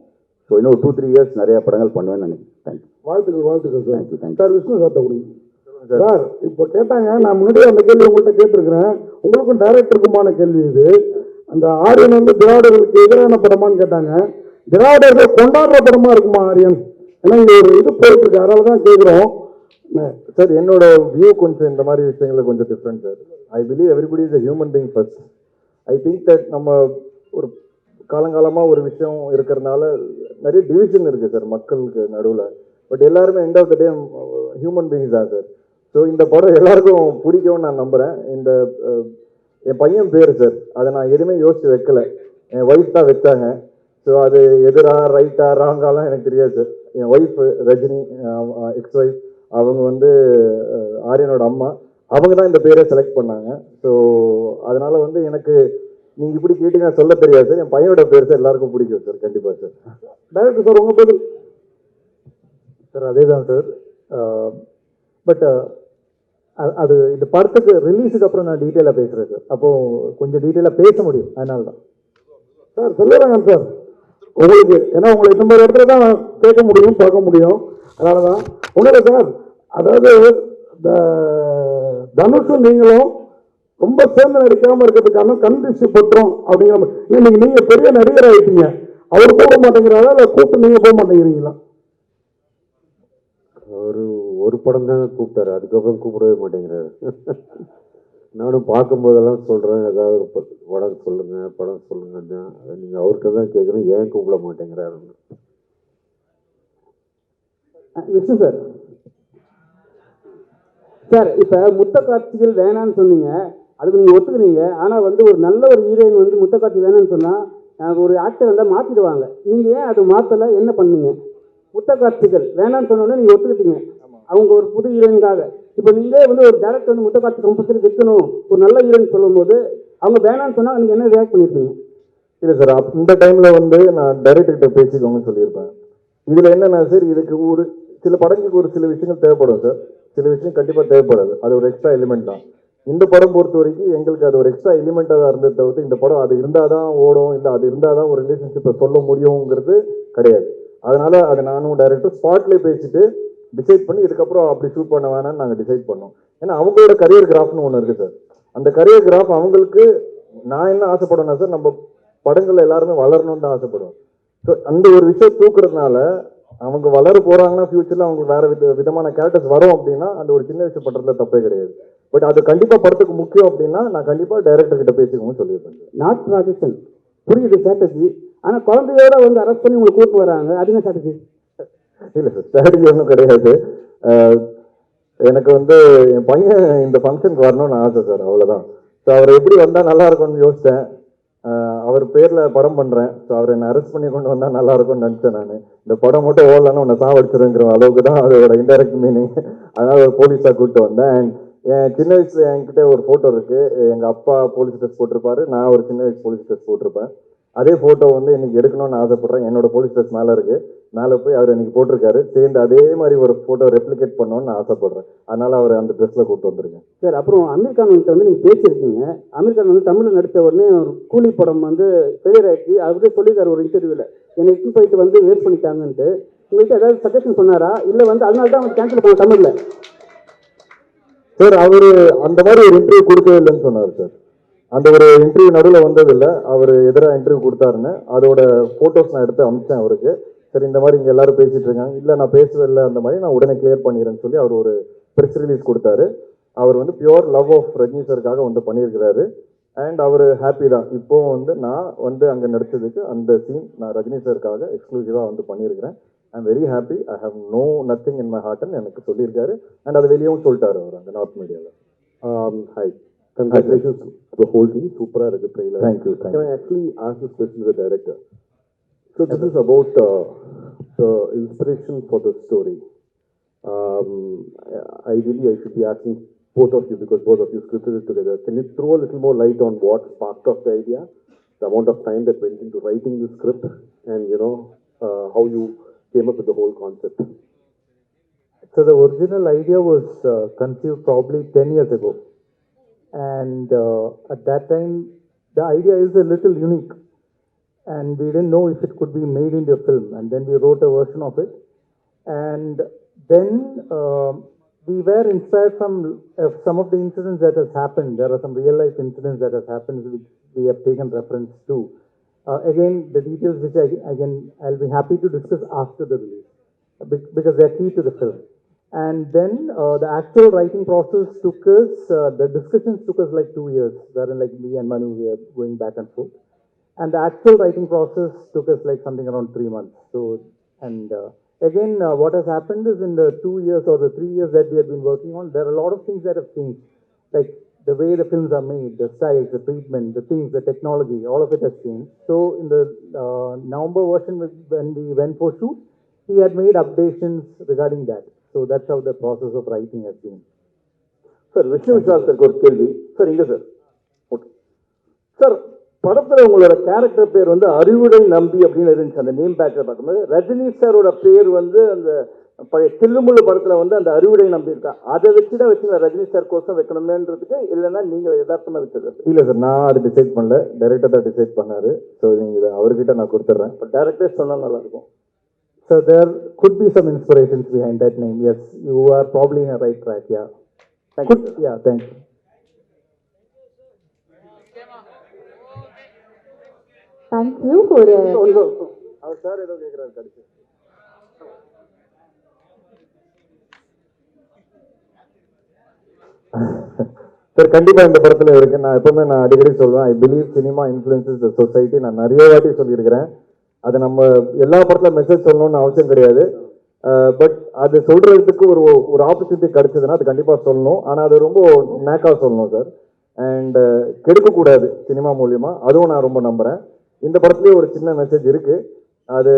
ஸோ இன்னும் 2-3 இயர்ஸ் நிறைய படங்கள் பண்ணுவேன்னு நினைக்கிறேன். தேங்க்யூ. வாழ்த்துக்கள் சார். தேங்க்யூ. சார் விஷ்ணு சார்ட்ட கொடுங்க சார். இப்போ கேட்டாங்க, நான் முன்னாடியே அந்த கேள்வி உங்கள்கிட்ட கேட்டிருக்கிறேன், உங்களுக்கும் டைரக்டருக்குமான கேள்வி இது. அந்த ஆரியன் வந்து திராவிடர்களுக்கு எதிரான படமான்னு கேட்டாங்க. திராவிடர்கள் கொண்டாடுற படமா இருக்குமா ஆரியன்? ஏன்னா இங்க ஒரு இது போயிட்டு இருக்கு, அதனால தான் கேட்குறோம் சார். என்னோட வியூ கொஞ்சம் இந்த மாதிரி விஷயங்களை கொஞ்சம் different sir. I believe everybody is a human being first. I think that நம்ம ஒரு காலங்காலமாக ஒரு விஷயம் இருக்கிறதுனால நிறைய டிவிஷன் இருக்குது சார் மக்களுக்கு நடுவில். பட் எல்லாருமே end of the day human beings தான் சார். ஸோ இந்த படம் எல்லாருக்கும் பிடிக்கும்னு நான் நம்புகிறேன். இந்த என் பையன் பேர் சார், அதை நான் எதுவுமே யோசிச்சு வைக்கல, என் ஒய்ஃப் தான் வச்சாங்க. ஸோ அது எதிரா ரைட்டா ராங்காலாம் எனக்கு தெரியாது சார். என் ஒய்ஃப் ரஜினி, எக்ஸ் ஒய்ஃப், அவங்க வந்து ஆரியனோட அம்மா, அவங்க தான் இந்த பேரை செலக்ட் பண்ணாங்க. ஸோ அதனால் வந்து எனக்கு நீங்கள் இப்படி கேட்டீங்கன்னா சொல்ல தெரியாது சார். என் பையனோட பேர் சார் எல்லாருக்கும் பிடிக்கும் சார். கண்டிப்பாக சார். டைரக்டர் சார் உங்கள் பதில். சார் அதே தான் சார். பட் அது இந்த படத்துக்கு ரிலீஸுக்கு அப்புறம் நான் டீட்டெயிலாக பேசுகிறேன் சார். அப்போது கொஞ்சம் டீட்டெயிலாக பேச முடியும். அதனால தான் சார் சொல்லுறாங்க சார் உங்களுக்கு, ஏன்னா உங்களை இந்த மாதிரி இடத்துல தான் கேட்க முடியும், பார்க்க முடியும். அதனால தான் ஒன்றும் இல்லை சார். அதாவது தனுஷும் நீங்களும் ரொம்ப சேர்ந்து நடிக்காமல் இருக்கிறதுக்கான கண்டிச்சு பற்றோம் அப்படிங்கிற மாதிரி. நீங்கள் பெரிய நடிகர் ஆகிட்டீங்க, அவர் போக மாட்டேங்கிறாரா இல்லை கூப்பிட்டு நீங்கள் போக மாட்டேங்கிறீங்களா? ஒரு படம் தாங்க கூப்பிட்டாரு, அதுக்கப்புறம் கூப்பிடவே மாட்டேங்கிறாரு. நானும் பார்க்கும்போதெல்லாம் சொல்கிறேன், ஏதாவது ஒரு படம் சொல்லுங்கன்னா நீங்கள் அவர்கிட்ட தான் கேட்குறேன், ஏன் கூப்பிட மாட்டேங்கிறாருன்னு. விஷ்ணு சார், சார் இப்போ முத்த காட்சிகள் வேணான்னு சொன்னீங்க, அதுக்கு நீங்கள் ஒத்துக்கிறீங்க. ஆனால் வந்து ஒரு நல்ல ஒரு ஹீரோயின் வந்து முத்த காட்சி வேணான்னு சொன்னால் ஒரு ஆக்டர் வந்தால் மாற்றிடுவாங்க. நீங்கள் ஏன் அது மாற்றலை, என்ன பண்ணீங்க? முத்த காட்சிகள் வேணான்னு சொன்னோன்னே நீங்கள் ஒத்துக்கிட்டீங்க அவங்க ஒரு புது ஹீரோயினுக்காக. இப்போ நீங்களே வந்து ஒரு டேரக்டர் வந்து முத்த காட்சி கம்பல்சரி வைக்கணும் ஒரு நல்ல ஹீரோயின் சொல்லும்போது அவங்க வேணான்னு சொன்னால் நீங்கள் என்ன ரியாக்ட் பண்ணியிருப்பீங்க? இல்லை சார், இந்த டைமில் வந்து நான் டைரக்டர்கிட்ட பேசிக்கோங்கன்னு சொல்லியிருப்பேன். இதில் என்னென்னா சார், இதுக்கு ஒரு சில படங்களுக்கு ஒரு சில விஷயங்கள் தேவைப்படும் சார், சில விஷயம் கண்டிப்பாக தேவைப்படாது. அது ஒரு எக்ஸ்ட்ரா எலிமெண்ட் தான். இந்த படம் பொறுத்த வரைக்கும் எங்களுக்கு அது ஒரு எக்ஸ்ட்ரா எலிமெண்ட்டாக தான் இருந்தது தவிர்த்து இந்த படம் அது இருந்தால் தான் ஓடும், இல்லை அது இருந்தால் தான் ஒரு ரிலேஷன்ஷிப்பை சொல்ல முடியுங்கிறது கிடையாது. அதனால் அதை நானும் டைரக்டர் ஸ்பாட்லேயே பேசிட்டு டிசைட் பண்ணி இதுக்கப்புறம் அப்படி ஷூட் பண்ண வேணாம்னு நாங்கள் டிசைட் பண்ணோம். ஏன்னா அவங்களோட கரியர் கிராஃப்னு ஒன்று இருக்குது சார். அந்த கரியர் கிராஃப் அவங்களுக்கு நான் என்ன ஆசைப்படுவேன்னா சார், நம்ம படங்கள் எல்லாருமே வளரணும்னு தான் ஆசைப்படுவோம். ஸோ அந்த ஒரு விஷயம் தூக்குறதுனால அவங்க வளர போகிறாங்கன்னா ஃபியூச்சரில் அவங்களுக்கு வேறு விதமான கேரக்டர்ஸ் வரும் அப்படின்னா அந்த ஒரு சின்ன விஷயம் பண்ணுறதுல தப்பே கிடையாது. பட் அது கண்டிப்பாக படத்துக்கு முக்கியம் அப்படின்னா நான் கண்டிப்பாக டைரக்டர் கிட்ட பேசிக்கணும்னு சொல்லியிருப்பேன். நாட் ராஜேஷன் புரியுது ஸ்ட்ராட்டஜி, ஆனால் குழந்தையோட வந்து அரெஸ்ட் பண்ணி உங்களை கூப்பிட்டு வராங்க, அது என்ன ஸ்ட்ராட்டஜி? இல்லை சார், ஸ்ட்ராட்டஜி ஒன்றும் கிடையாது. எனக்கு வந்து என் பையன் இந்த ஃபங்க்ஷனுக்கு வரணும்னு ஆசை சார், அவ்வளோதான். ஸோ அவர் எப்படி வந்தால் நல்லா இருக்கும்னு யோசித்தேன். அவர் பேரில் படம் பண்ணுறேன், ஸோ அவர் என்னை அரெஸ்ட் பண்ணி கொண்டு வந்தால் நல்லா இருக்கும்னு நினச்சேன். நான் இந்த படம் மட்டும் ஓடலான்னு உன்னை சாவடிச்சிருங்கிற அளவுக்கு தான் அதோட இன்டெரக்ட் மீனிங். அதனால் ஒரு போலீஸாக கூப்பிட்டு வந்தேன். அண்ட் என் சின்ன வயசில் என்கிட்ட ஒரு ஃபோட்டோ இருக்குது. எங்கள் அப்பா போலீஸ் ட்ரெஸ் போட்டிருப்பாரு, நான் ஒரு சின்ன வயசு போலீஸ் ட்ரெஸ் போட்டிருப்பேன். அதே ஃபோட்டோ வந்து இன்னைக்கு எடுக்கணும்னு ஆசைப்பட்றேன். என்னோட போலீஸ் ட்ரெஸ் மேலே இருக்குது, மேலே போய் அவர் இன்னைக்கு போட்டிருக்காரு. சேர்ந்து அதே மாதிரி ஒரு ஃபோட்டோ ரெப்ளிகேட் பண்ணணும்னு நான் ஆசைப்பட்றேன். அதனால் அவர் அந்த ட்ரெஸ்ஸில் கூப்பிட்டு வந்திருக்கேன். சார், அப்புறம் அமீர் கான் கிட்ட வந்து நீங்கள் பேசியிருக்கீங்க. அமீர் கான் வந்து தமிழில் நடித்த உடனே கூலி படம் வந்து ஃபெயிலியர் ஆகிடுச்சு. அவரே சொல்லியிருக்காரு ஒரு இன்டர்வியூவில், என்னை இட்டு போயிட்டு வந்து வேஸ்ட் பண்ணிட்டாங்கன்ட்டு. உங்கள்கிட்ட ஏதாவது சஜஷன் சொன்னாரா, இல்லை வந்து அதனால தான் அவங்க கேன்சல் பண்ண தமிழில்? சார், அவர் அந்த மாதிரி ஒரு இன்டர்வியூ கொடுக்கவே இல்லைன்னு சொன்னார் சார். அந்த ஒரு இன்டர்வியூ நடுவில் வந்ததில்லை. அவர் எதிராக இன்டர்வியூ கொடுத்தாருன்னு அதோட ஃபோட்டோஸ் நான் எடுத்து அனுப்பிச்சேன் அவருக்கு. சரி, இந்த மாதிரி இங்கே எல்லாரும் பேசிட்டு இருக்காங்க, இல்லை நான் பேசவே இல்லை, அந்த மாதிரி நான் உடனே கிளியர் பண்ணிடுறேன்னு சொல்லி அவர் ஒரு ப்ரெஸ் ரிலீஸ் கொடுத்தாரு. அவர் வந்து பியோர் லவ் ஆஃப் ரஜினி சருக்காக வந்து பண்ணியிருக்கிறாரு. அண்ட் அவர் ஹாப்பி தான். இப்போவும் வந்து நான் வந்து அங்கே நடிச்சதுக்கு அந்த சீன் நான் ரஜினி சருக்காக எக்ஸ்க்ளூசிவாக வந்து பண்ணியிருக்கிறேன். I'm very happy. I have know nothing in my ஹார்ட்னு எனக்கு சொல்லியிருக்காரு. அண்ட் அதை வெளியவும் சொல்லிட்டாரு அவர் அந்த நார்த் மீடியாவில். Hi, congratulations to the whole team. Super is the trailer. Thank you. Can I actually ask this question to the director? So this is about the inspiration for the story. Ideally, I should be asking both of you because both of you scripted it together. Can you throw a little more light on what sparked off the idea, the amount of time that went into writing the script, and how you came up with the whole concept? So the original idea was conceived probably 10 years ago. And at that time, the idea is a little unique. And we didn't know if it could be made into a film. And then we wrote a version of it. And then we were inspired from some of the incidents that has happened. There are some real life incidents that has happened which we have taken reference to. Again, the details which I'll be happy to discuss after the release because they are key to the film. And then the actual writing process took us, the discussions took us like 2 years, wherein like me and Manu, we are going back and forth. And the actual writing process took us like something around 3 months. So, and again, what has happened is in the 2 years or the 3 years that we have been working on, there are a lot of things that have changed. Like the way the films are made, the styles, the treatment, the things, the technology, all of it has changed. So in the November version, when we went for shoot, he had made updations regarding that. So that's how the process of writing has been. Sir, Vishnu Vishal sir ஒரு கேள்வி sir. இங்கே sir, okay sir, படத்தில் உங்களோட character பேர் வந்து அறிவுடன் நம்பி அப்படின்னு இருந்துச்சு அந்த நேம் பேக்கில் பார்க்கும்போது. ரஜினி சாரோட பேர் வந்து அந்த பழைய தில்லுமுள்ளு படத்தில் வந்து அந்த அறிவுடை நம்பி இருக்கா, அதை வச்சு தான் வச்சுங்களா ரஜினி சார் கோசம் வைக்கணுமேன்றதுக்கு, இல்லைன்னா நீங்கள் யதார்த்தமாக வச்சது? இல்லை சார், நான் அது டிசைட் பண்ணல, டைரக்டர் தான் டிசைட் பண்ணாரு. ஸோ நீங்கள் இதை அவர்கிட்ட நான் கொடுத்துட்றேன். இப்போ டேரக்டர் சொன்னால் நல்லாயிருக்கும். So there could be some inspirations behind that name. Yes, you are probably in a right track. Yeah. Thank you. Yeah, thank you. Thank you ஒரு அவர் சார் ஏதோ கேட்குறாரு கடைசி. சார் கண்டிப்பாக இந்த படத்தில் இருக்கு. நான் எப்பவுமே நான் அடிக்கடி சொல்லுவேன், I believe cinema influences the society. நான் நிறைய வாட்டி சொல்லியிருக்கிறேன். அதை நம்ம எல்லா படத்தில் மெசேஜ் சொல்லணும்னு அவசியம் கிடையாது. பட் அது சொல்கிறதுக்கு ஒரு ஆப்பர்ச்சுனிட்டி கிடைச்சதுன்னா அது கண்டிப்பாக சொல்லணும். ஆனால் அது ரொம்ப நேக்காக சொல்லணும் சார். அண்ட் கெடுக்கக்கூடாது சினிமா மூலியமாக, அதுவும் நான் ரொம்ப நம்புகிறேன். இந்த படத்துலேயே ஒரு சின்ன மெசேஜ் இருக்குது, அது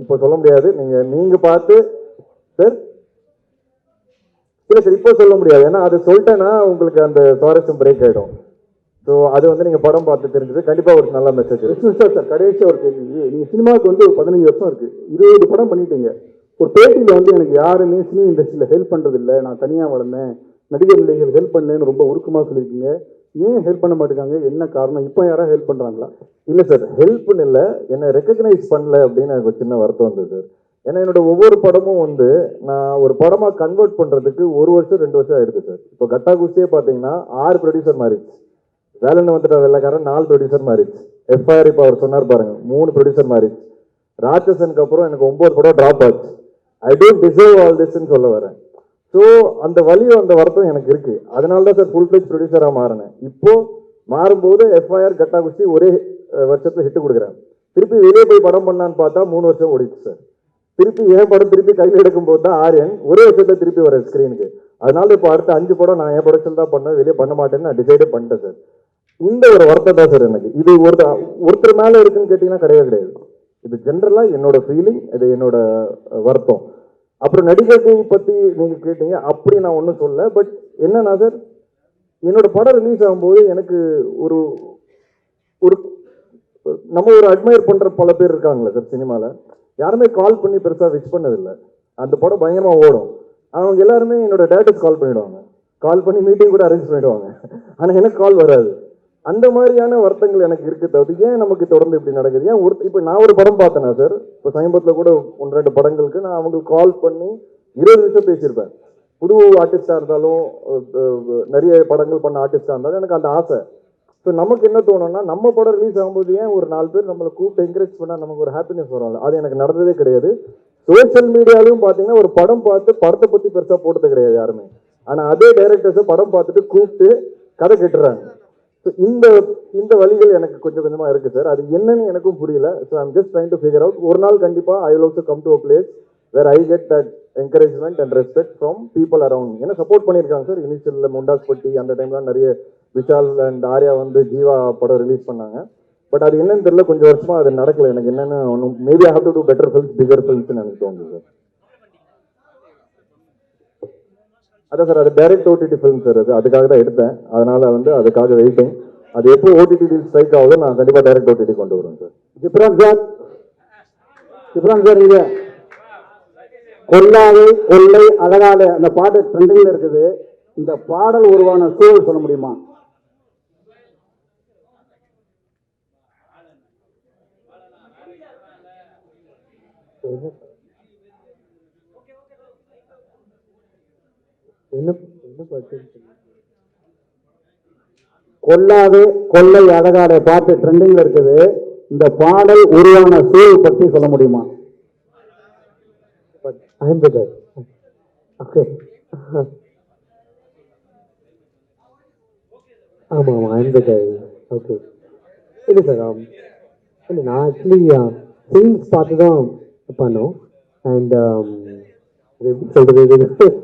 இப்போ சொல்ல முடியாது. நீங்கள் பார்த்து சார், இல்லை சார் இப்போ சொல்ல முடியாது, ஏன்னா அது சொல்லிட்டேன்னா உங்களுக்கு அந்த சுவாரஸ்யம் பிரேக் ஆகிடும். ஸோ அது வந்து நீங்கள் படம் பார்த்து தெரிஞ்சது கண்டிப்பாக ஒரு நல்ல மெசேஜ் இருக்குது. சார் கடைசி ஒரு கேள்வி, நீங்கள் சினிமாவுக்கு வந்து ஒரு 15 வருஷம் இருக்குது, 20 படம் பண்ணிட்டீங்க. ஒரு பேட்டியில் வந்து எனக்கு யாருமே சினி இண்டஸ்ட்ரியில் ஹெல்ப் பண்ணுறதில்லை, நான் தனியாக வளர்ந்தேன், நடிகர் நிலைகள் ஹெல்ப் பண்ணேன்னு ரொம்ப உருக்கமாக சொல்லியிருக்கீங்க. ஏன் ஹெல்ப் பண்ண மாட்டேங்காங்க, என்ன காரணம்? இப்போ யாராவது ஹெல்ப் பண்ணுறாங்களா? இல்லை சார், ஹெல்ப்னு இல்லை, என்னை ரெக்கக்னைஸ் பண்ணல அப்படின்னு எனக்கு ஒரு சின்ன வருத்தம் வந்தது சார். ஏன்னா என்னோட ஒவ்வொரு படமும் வந்து நான் ஒரு படமாக கன்வெர்ட் பண்ணுறதுக்கு 1 வருஷம் 2 வருஷம் ஆயிடுது சார். இப்போ கட்டா குஸ்தியே பார்த்தீங்கன்னா 6 ப்ரொடியூசர் மாறிடுச்சு. வேலைன்னு வந்துட்ட வெள்ளக்காரன் 4 ப்ரொடியூசர் மாறிடுச்சு. எஃப்ஐஆர் இப்போ அவர் சொன்னார் பாருங்க, 3 ப்ரொடியூசர் மாறிடுச்சு. ராட்சசனுக்கு அப்புறம் எனக்கு 9 படம் ட்ராப் ஆச்சு. ஐ டோன்ட் டிசர்வ் ஆல் திஸ்ன்னு சொல்ல வரேன். ஸோ அந்த வலியும் அந்த வருத்தம் எனக்கு இருக்கு. அதனால தான் சார் ஃபுல் ஃப்ளெஜ் ப்ரொடியூசராக மாறினேன். இப்போ மாறும்போது எஃப்ஐஆர் கட்டா குஸ்தி ஒரே வருஷத்தில் ஹிட்டு கொடுக்குறேன். திருப்பி வெளியே போய் படம் பண்ணான்னு பார்த்தா 3 வருஷம் ஓடிச்சு சார். திருப்பி என் படம் திருப்பி கையில் எடுக்கும்போது தான் ஆரியன் ஒரே வருஷத்தில் திருப்பி வர ஸ்க்ரீனுக்கு. அதனால இப்போ அடுத்த 5 படம் நான் என் ப்ரொடக்ஷன் தான் பண்ணேன், வெளியே பண்ண மாட்டேன்னு நான் டிசைடே பண்ணிட்டேன் சார். இந்த ஒரு வருத்தம் தான் சார் எனக்கு. இது ஒருத்தர் மேலே இருக்குன்னு கேட்டிங்கன்னா கிடையாது. இது ஜென்ரலாக என்னோட ஃபீலிங், இது என்னோட வருத்தம். அப்புறம் நடிகர்களை பற்றி நீங்கள் கேட்டீங்க, அப்படி நான் ஒன்றும் சொல்ல. பட் என்னன்னா சார், என்னோட படம் ரிலீஸ் ஆகும்போது எனக்கு ஒரு நம்ம ஒரு அட்மையர் பண்ணுற பல பேர் இருக்காங்களே சார் சினிமாவில், யாருமே கால் பண்ணி பெருசாக விஷ் பண்ணதில்லை. அந்த படம் பயங்கரமாக ஓடும், அவங்க எல்லாருமே என்னோட டேரக்டர்ஸ் கால் பண்ணிவிடுவாங்க, கால் பண்ணி மீட்டிங் கூட அரேஞ்ச் பண்ணிவிடுவாங்க. ஆனால் எனக்கு கால் வராது. அந்த மாதிரியான வருத்தங்கள் எனக்கு இருக்கு. தவிர ஏன் நமக்கு தொடர்ந்து இப்படி நடக்குது? ஏன் இப்போ நான் ஒரு படம் பார்த்தேன்னா சார், இப்போ சமீபத்தில் கூட 1-2 படங்களுக்கு நான் அவங்களுக்கு கால் பண்ணி 20 நிமிஷம் பேசியிருப்பேன். புது ஆர்டிஸ்டாக இருந்தாலும் நிறைய படங்கள் பண்ண ஆர்டிஸ்டாக இருந்தாலும் எனக்கு அந்த ஆசை. ஸோ நமக்கு என்ன தோணும்னா, நம்ம படம் ரிலீஸ் ஆகும்போது ஏன் ஒரு 4 பேர் நம்மளை கூப்பிட்டு என்கரேஜ் பண்ணால் நமக்கு ஒரு ஹாப்பினஸ் வரும்ல. அது எனக்கு நடந்ததே கிடையாது. சோஷியல் மீடியாலையும் பார்த்தீங்கன்னா ஒரு படம் பார்த்து படத்தை பற்றி பெருசாக போட்டது கிடையாது யாருமே. ஆனால் அதே டைரக்டர்ஸை படம் பார்த்துட்டு கூப்பிட்டு கதை கேட்டுறாங்க. ஸோ இந்த வழிகள் எனக்கு கொஞ்சம் கொஞ்சமாக இருக்குது சார். அது என்னன்னு எனக்கும் புரியல. So I'm just trying to figure out. ஒரு நாள் கண்டிப்பாக I will also come to a place where I get that encouragement and respect from people around. ஏன்னா சப்போர்ட் பண்ணியிருக்காங்க சார். இனிஷியலில் முண்டாஸ் பட்டி அந்த டைம்லாம் நிறைய விஷால் அண்ட் ஆர்யா வந்து ஜீவா படம் ரிலீஸ் பண்ணாங்க. பட் அது என்னன்னு தெரியல, கொஞ்சம் வருஷமாக அது நடக்கல. எனக்கு என்னென்னு ஒன்றும் maybe I have to do better films, bigger ஃபில்ம்ஸ்னு எனக்கு தோணுது சார். அதான் சார், அது டைரக்ட் ஓடிடி ஃபிலிம் சார். அதுக்காக தான் எடுத்தேன். அதனால வந்து அதுக்காக வெயிட்டிங். அது எப்போ ஓடிடி டீல் ஸ்ட்ரைக் ஆகுதோ நான் கண்டிப்பாக டைரக்ட் ஓடிடி கொண்டு வருவேன் சார். ஜிப்ரான் சார் இங்க கொல்லாவை கொள்ளை அழகால அந்த பாட்டு ட்ரெண்டிங்ல இருக்குது. இந்த பாடல் உருவான சூழல் சொல்ல முடியுமா? கொல்லாது கொள்ளை அழகாட பாட்டு ட்ரெண்டிங்ல இருக்குது. இந்த பாடல் உருவான சூழல் பற்றி சொல்ல முடியுமா? ஆமாம் ஓகே. இல்லை சார், இல்லை நான் ஆக்சுவலி சீன்ஸ் பார்த்து தான் பண்ணோம். அண்ட் எப்படி சொல்கிறது, இல்லை சார்,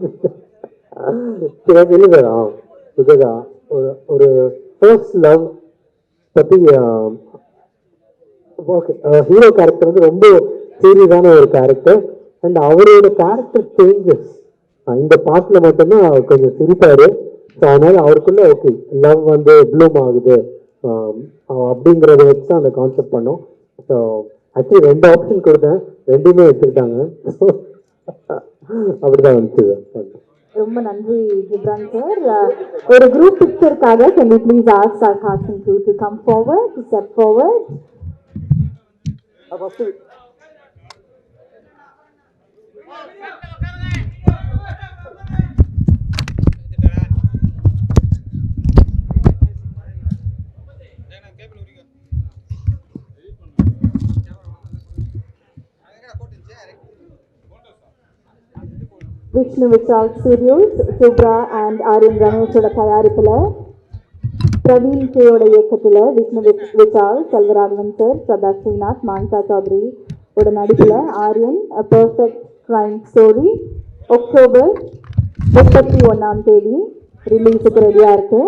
பிகாஸ் ஒரு ஃபர்ஸ்ட் லவ் பற்றி ஓகே. ஹீரோ கேரக்டர் வந்து ரொம்ப சீரியஸான ஒரு கேரக்டர். அண்ட் அவரோட கேரக்டர் சேஞ்சஸ் இந்த பாட்டில் மட்டும்தான் கொஞ்சம் சிரிப்பாரு. ஸோ அதனால அவருக்குள்ள ஓகே லவ் வந்து ப்ளூம் ஆகுது அப்படிங்கிறத வச்சு அந்த கான்செப்ட் பண்ணோம். ஸோ ஆக்சுவலி 2 ஆப்ஷன் கொடுத்தேன், 2மே வச்சுக்கிட்டாங்க. ஸோ அப்படிதான் வந்துச்சு. ரொம்ப நன்றி ஜிப்ரான் சார். ஒரு group பிக்சருக்காக can we please ask our casting crew to come forward, to step forward. Vishnu Vishal Studios, Subra and Aryan Rameshோட தயாரிப்புல பிரவீன் கேயோட இயக்கத்துல விஷ்ணு விஷால், செல்வராகவன் சார், சதா ஸ்ரீநாத், மான்சா சௌத்ரி ஓட நடிப்புல Aryan A Perfect Crime Story October 31ஆம் தேதி ரிலீஸுக்கு ரெடியா இருக்கு.